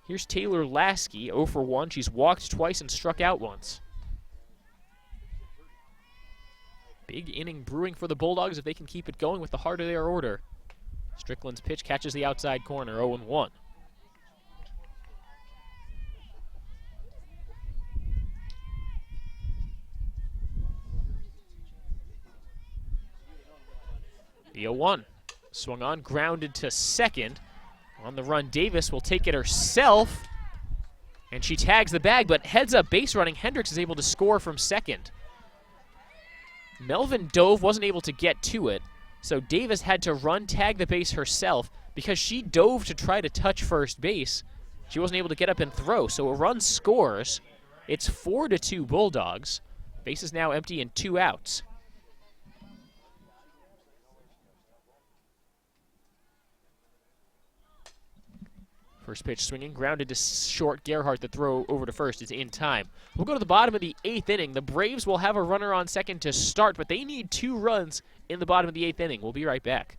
Here's Taylor Lasky, 0 for 1. She's walked twice and struck out once. Big inning brewing for the Bulldogs if they can keep it going with the heart of their order. Strickland's pitch catches the outside corner, 0-1. The 0-1. Swung on, grounded to second. On the run, Davis will take it herself. And she tags the bag, but heads up base running. Hendricks is able to score from second. Melvin dove, wasn't able to get to it. So Davis had to run, tag the base herself. Because she dove to try to touch first base, she wasn't able to get up and throw. So a run scores. It's 4-2 Bulldogs. Base is now empty and 2 outs. First pitch swinging, grounded to short. Gerhardt, the throw over to first is in time. We'll go to the bottom of the 8th inning. The Braves will have a runner on second to start, but they need 2 runs in the bottom of the 8th inning. We'll be right back.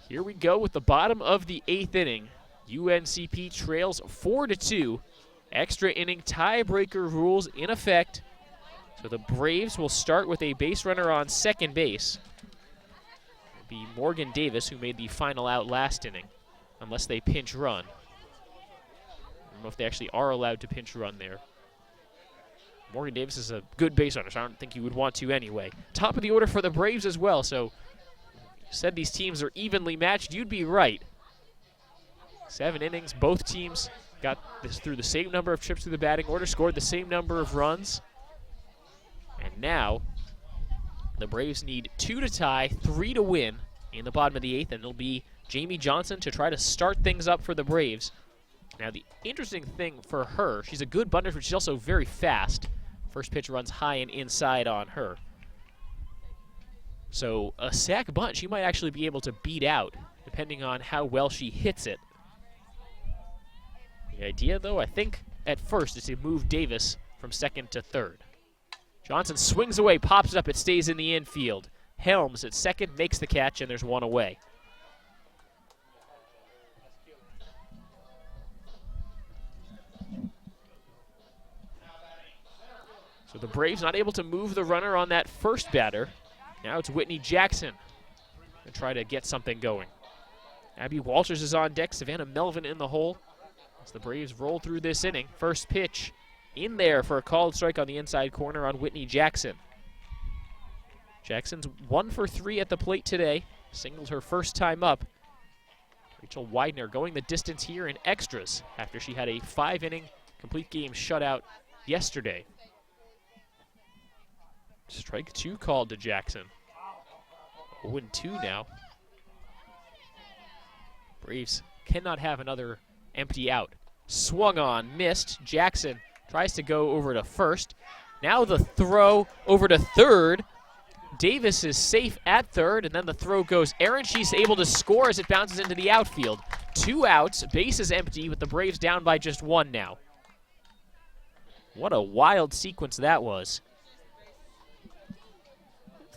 Here we go with the bottom of the 8th inning. UNCP trails 4-2. Extra inning tiebreaker rules in effect. So the Braves will start with a base runner on second base. It'll be Morgan Davis, who made the final out last inning, unless they pinch run. I don't know if they actually are allowed to pinch run there. Morgan Davis is a good base runner, so I don't think you would want to anyway. Top of the order for the Braves as well, so said these teams are evenly matched, you'd be right. 7 innings, both teams got this through the same number of trips through the batting order, scored the same number of runs. And now, the Braves need 2 to tie, 3 to win in the bottom of the 8th, and it'll be Jamie Johnson to try to start things up for the Braves. Now, the interesting thing for her, she's a good bunter, but she's also very fast. First pitch runs high and inside on her. So a sac bunt, she might actually be able to beat out, depending on how well she hits it. The idea, though, I think at first is to move Davis from second to third. Johnson swings away, pops it up, it stays in the infield. Helms at second makes the catch, and there's one away. So the Braves not able to move the runner on that first batter. Now it's Whitney Jackson to try to get something going. Abby Walters is on deck. Savannah Melvin in the hole as the Braves roll through this inning. First pitch in there for a called strike on the inside corner on Whitney Jackson. Jackson's 1 for 3 at the plate today. Singled her first time up. Rachel Widener going the distance here in extras after she had a 5-inning complete game shutout yesterday. Strike 2 called to Jackson. 0-2 now. Braves cannot have another empty out. Swung on, missed. Jackson tries to go over to first. Now the throw over to third. Davis is safe at third, and then the throw goes errant. She's able to score as it bounces into the outfield. 2 outs, base is empty, with the Braves down by just 1 now. What a wild sequence that was.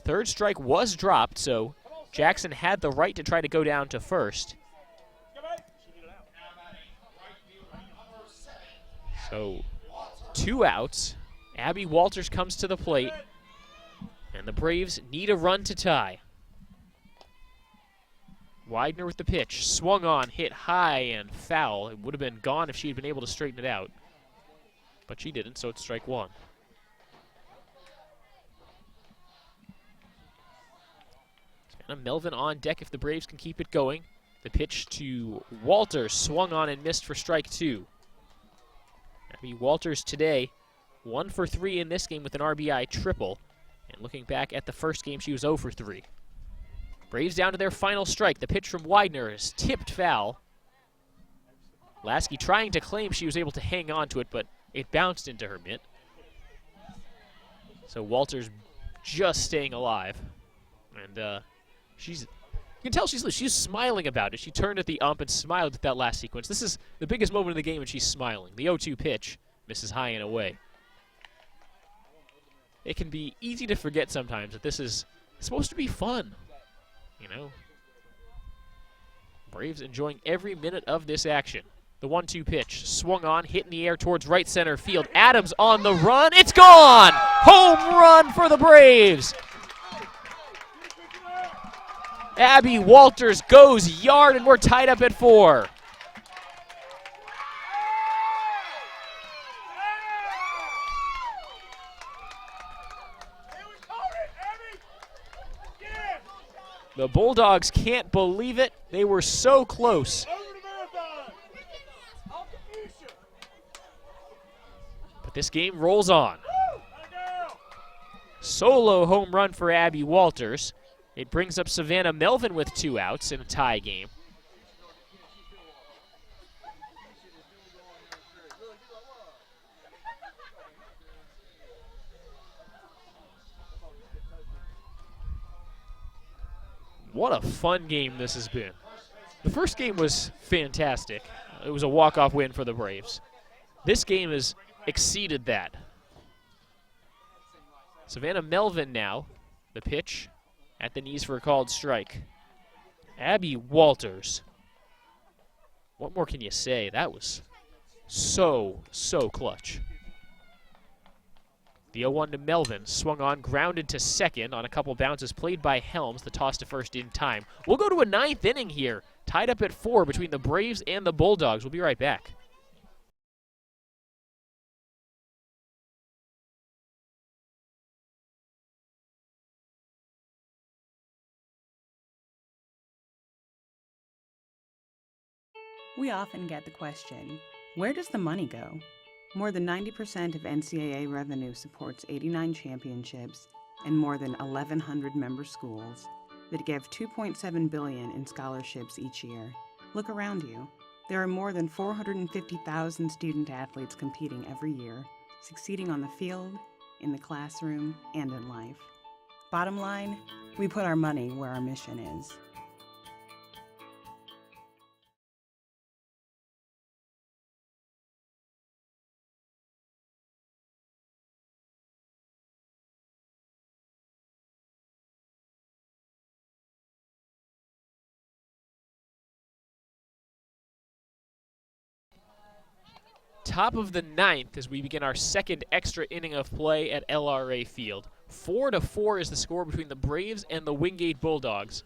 Third strike was dropped, so Jackson had the right to try to go down to first. So 2 outs. Abby Walters comes to the plate, and the Braves need a run to tie. Widener with the pitch, swung on, hit high and foul. It would have been gone if she had been able to straighten it out, but she didn't, so it's strike 1. Savannah Melvin on deck if the Braves can keep it going. The pitch to Walters, swung on and missed for strike 2. Abby Walters today 1 for 3 in this game with an RBI triple. And looking back at the first game, she was 0 for 3. Braves down to their final strike. The pitch from Widener is tipped foul. Lasky trying to claim she was able to hang on to it, but it bounced into her mitt. So Walters just staying alive. And you can tell she's smiling about it. She turned at the ump and smiled at that last sequence. This is the biggest moment of the game, and she's smiling. The 0-2 pitch misses high and away. It can be easy to forget sometimes that this is supposed to be fun, you know. Braves enjoying every minute of this action. The 1-2 pitch, swung on, hit in the air towards right center field. Adams on the run, it's gone! Home run for the Braves! Abby Walters goes yard, and we're tied up at 4. The Bulldogs can't believe it. They were so close. But this game rolls on. Solo home run for Abby Walters. It brings up Savannah Melvin with 2 outs in a tie game. What a fun game this has been. The first game was fantastic. It was a walk-off win for the Braves. This game has exceeded that. Savannah Melvin now, the pitch at the knees for a called strike. Abby Walters. What more can you say? That was so clutch. The 0-1 to Melvin, swung on, grounded to second on a couple bounces played by Helms. The toss to first in time. We'll go to a 9th inning here, tied up at 4 between the Braves and the Bulldogs. We'll be right back. We often get the question, where does the money go? More than 90% of NCAA revenue supports 89 championships and more than 1,100 member schools that give $2.7 billion in scholarships each year. Look around you. There are more than 450,000 student athletes competing every year, succeeding on the field, in the classroom, and in life. Bottom line, we put our money where our mission is. Top of the 9th as we begin our second extra inning of play at LRA Field. 4-4 is the score between the Braves and the Wingate Bulldogs.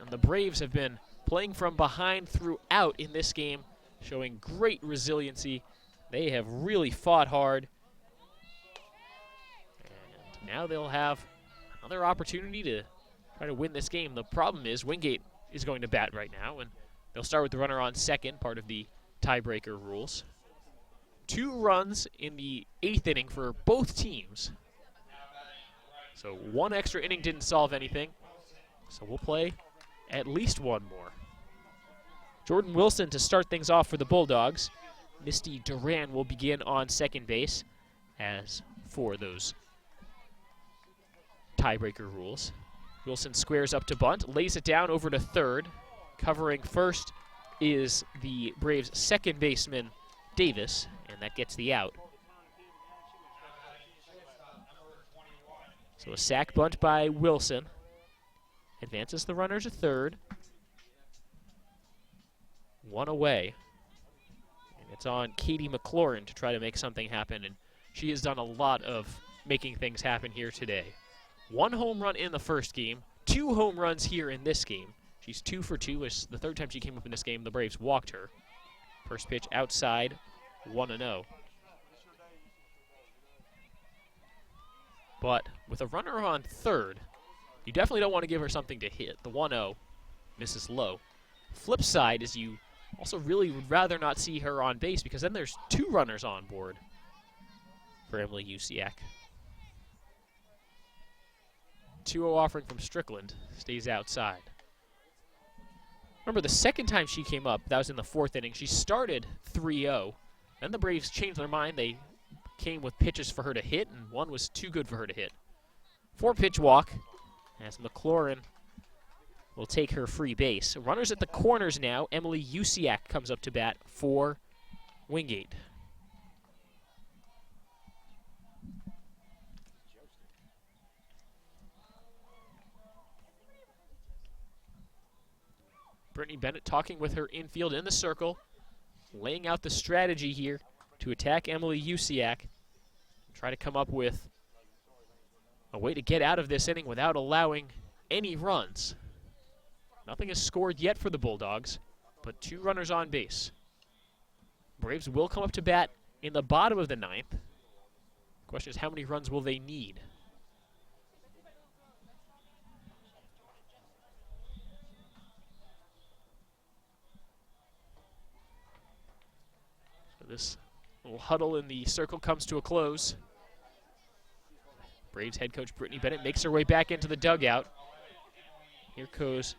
And the Braves have been playing from behind throughout in this game, showing great resiliency. They have really fought hard. And now they'll have another opportunity to try to win this game. The problem is Wingate is going to bat right now, and they'll start with the runner on second, part of the tiebreaker rules. 2 runs in the 8th inning for both teams. So 1 extra inning didn't solve anything. So we'll play at least 1 more. Jordan Wilson to start things off for the Bulldogs. Misty Duran will begin on second base as for those tiebreaker rules. Wilson squares up to bunt, lays it down over to third. Covering first is the Braves' second baseman, Davis, and that gets the out. So a sac bunt by Wilson. Advances the runner to third. One away. And it's on Katie McLaurin to try to make something happen, and she has done a lot of making things happen here today. 1 home run in the first game, 2 home runs here in this game. She's 2 for 2. It's the third time she came up in this game. The Braves walked her. First pitch outside, 1-0. But with a runner on third, you definitely don't want to give her something to hit. The 1-0 misses low. Flip side is you also really would rather not see her on base because then there's 2 runners on board for Emily Usiak. 2-0 offering from Strickland stays outside. Remember, the second time she came up, that was in the 4th inning, she started 3-0. Then the Braves changed their mind. They came with pitches for her to hit, and one was too good for her to hit. 4-pitch walk as McLaurin will take her free base. Runners at the corners now. Emily Usiak comes up to bat for Wingate. Brittany Bennett talking with her infield in the circle, laying out the strategy here to attack Emily Usiak. Try to come up with a way to get out of this inning without allowing any runs. Nothing is scored yet for the Bulldogs, but 2 runners on base. Braves will come up to bat in the bottom of the 9th. The question is, how many runs will they need? So this little huddle in the circle comes to a close. Braves head coach Brittany Bennett makes her way back into the dugout. Here goes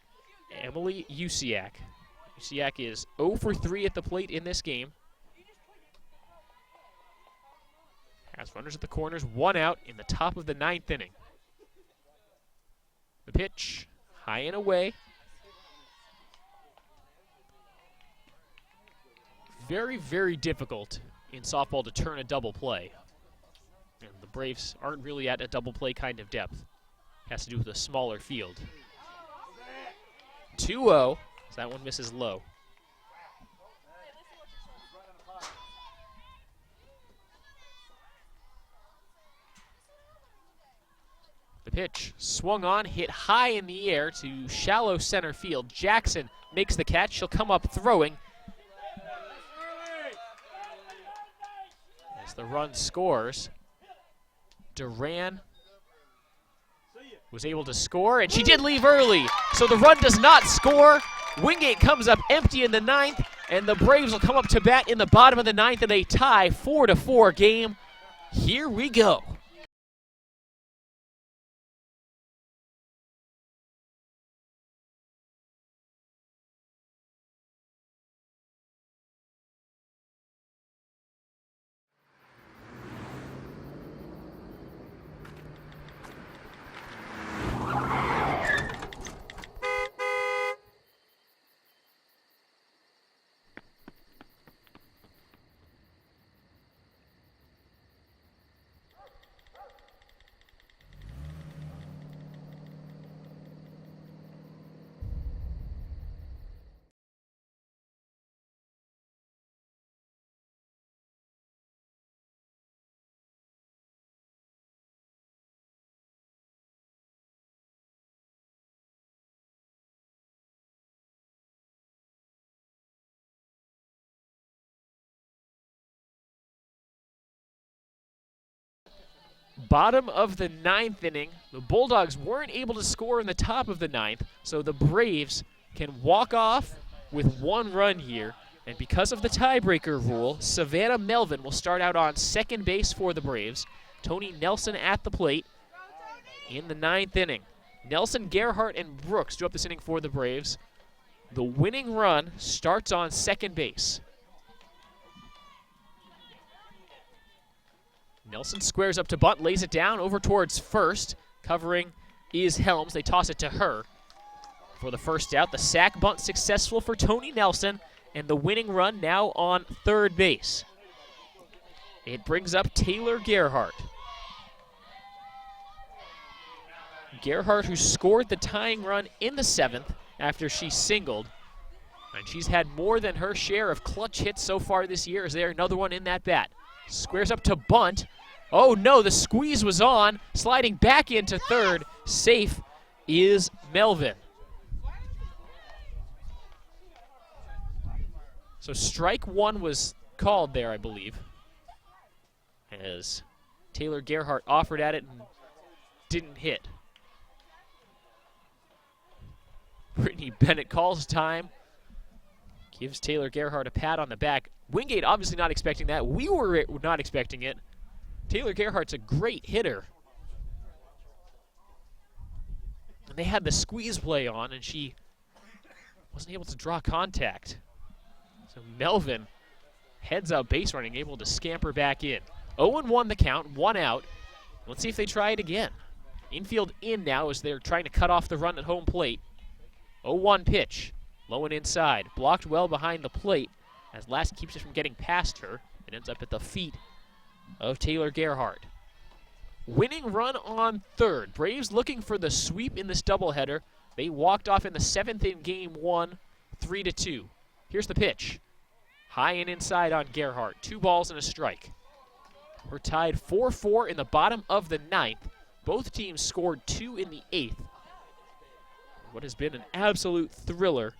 Emily Usiak. Usiak is 0 for 3 at the plate in this game. Has runners at the corners, 1 out in the top of the 9th inning. The pitch, high and away. Very, very difficult in softball to turn a double play. And the Braves aren't really at a double play kind of depth. Has to do with a smaller field. 2-0, so that one misses low. The pitch swung on, hit high in the air to shallow center field. Jackson makes the catch. She'll come up throwing. As the run scores, Duran was able to score, and she did leave early. So the run does not score. Wingate comes up empty in the 9th, and the Braves will come up to bat in the bottom of the 9th in a tie 4-4 game. Here we go. Bottom of the 9th inning. The Bulldogs weren't able to score in the top of the 9th, so the Braves can walk off with 1 run here. And because of the tiebreaker rule, Savannah Melvin will start out on second base for the Braves. Tony Nelson at the plate in the 9th inning. Nelson, Gerhart, and Brooks drew up this inning for the Braves. The winning run starts on second base. Nelson squares up to bunt, lays it down over towards first. Covering is Helms. They toss it to her for the first out. The sack bunt successful for Tony Nelson, and the winning run now on third base. It brings up Taylor Gerhardt. Gerhardt, who scored the tying run in the 7th after she singled. And she's had more than her share of clutch hits so far this year. Is there another one in that bat? Squares up to bunt. Oh no, the squeeze was on. Sliding back into third. Safe is Melvin. So strike one was called there, I believe, as Taylor Gerhardt offered at it and didn't hit. Brittany Bennett calls time. Gives Taylor Gerhardt a pat on the back. Wingate obviously not expecting that. We were not expecting it. Taylor Gerhardt's a great hitter. And they had the squeeze play on, and she wasn't able to draw contact. So Melvin heads out base running, able to scamper back in. 0-1 the count, 1 out. Let's see if they try it again. Infield in now as they're trying to cut off the run at home plate. 0-1 pitch. Low and inside. Blocked well behind the plate as Lass keeps it from getting past her. It ends up at the feet of Taylor Gerhardt. Winning run on third. Braves looking for the sweep in this doubleheader. They walked off in the 7th in game 1, 3-2. Here's the pitch. High and inside on Gerhardt. 2 balls and a strike. We're tied 4-4 in the bottom of the 9th. Both teams scored 2 in the 8th. What has been an absolute thriller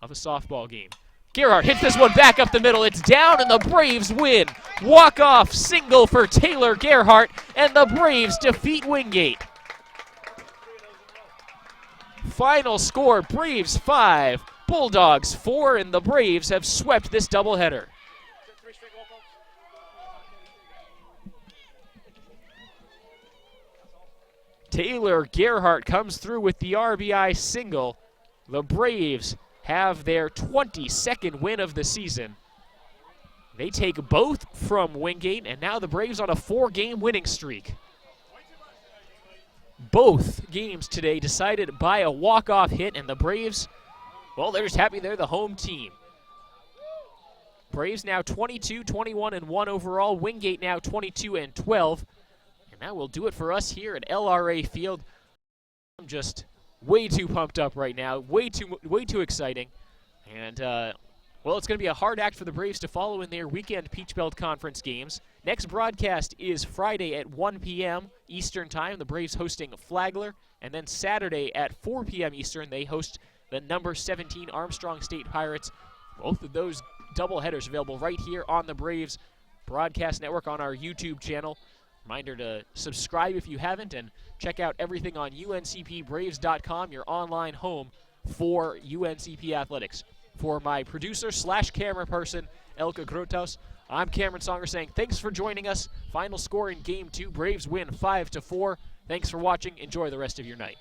of a softball game. Gerhardt hits this one back up the middle. It's down and the Braves win. Walk-off single for Taylor Gerhardt, and the Braves defeat Wingate. Final score, Braves 5, Bulldogs 4, and the Braves have swept this doubleheader. Taylor Gerhardt comes through with the RBI single. The Braves have their 22nd win of the season. They take both from Wingate, and now the Braves on a 4-game winning streak. Both games today decided by a walk-off hit, and the Braves, well, they're just happy they're the home team. Braves now 22, 21, and 1 overall. Wingate now 22 and 12. And that will do it for us here at LRA Field. I'm just way too pumped up right now, way too exciting. And, well, it's going to be a hard act for the Braves to follow in their weekend Peach Belt Conference games. Next broadcast is Friday at 1 p.m. Eastern Time. The Braves hosting Flagler. And then Saturday at 4 p.m. Eastern, they host the number 17 Armstrong State Pirates. Both of those doubleheaders available right here on the Braves Broadcast Network on our YouTube channel. Reminder to subscribe if you haven't, and check out everything on uncpbraves.com, your online home for UNCP athletics. For my producer/camera person, Elka Grotaus, I'm Cameron Songer saying thanks for joining us. Final score in Game 2, Braves win 5-4. Thanks for watching. Enjoy the rest of your night.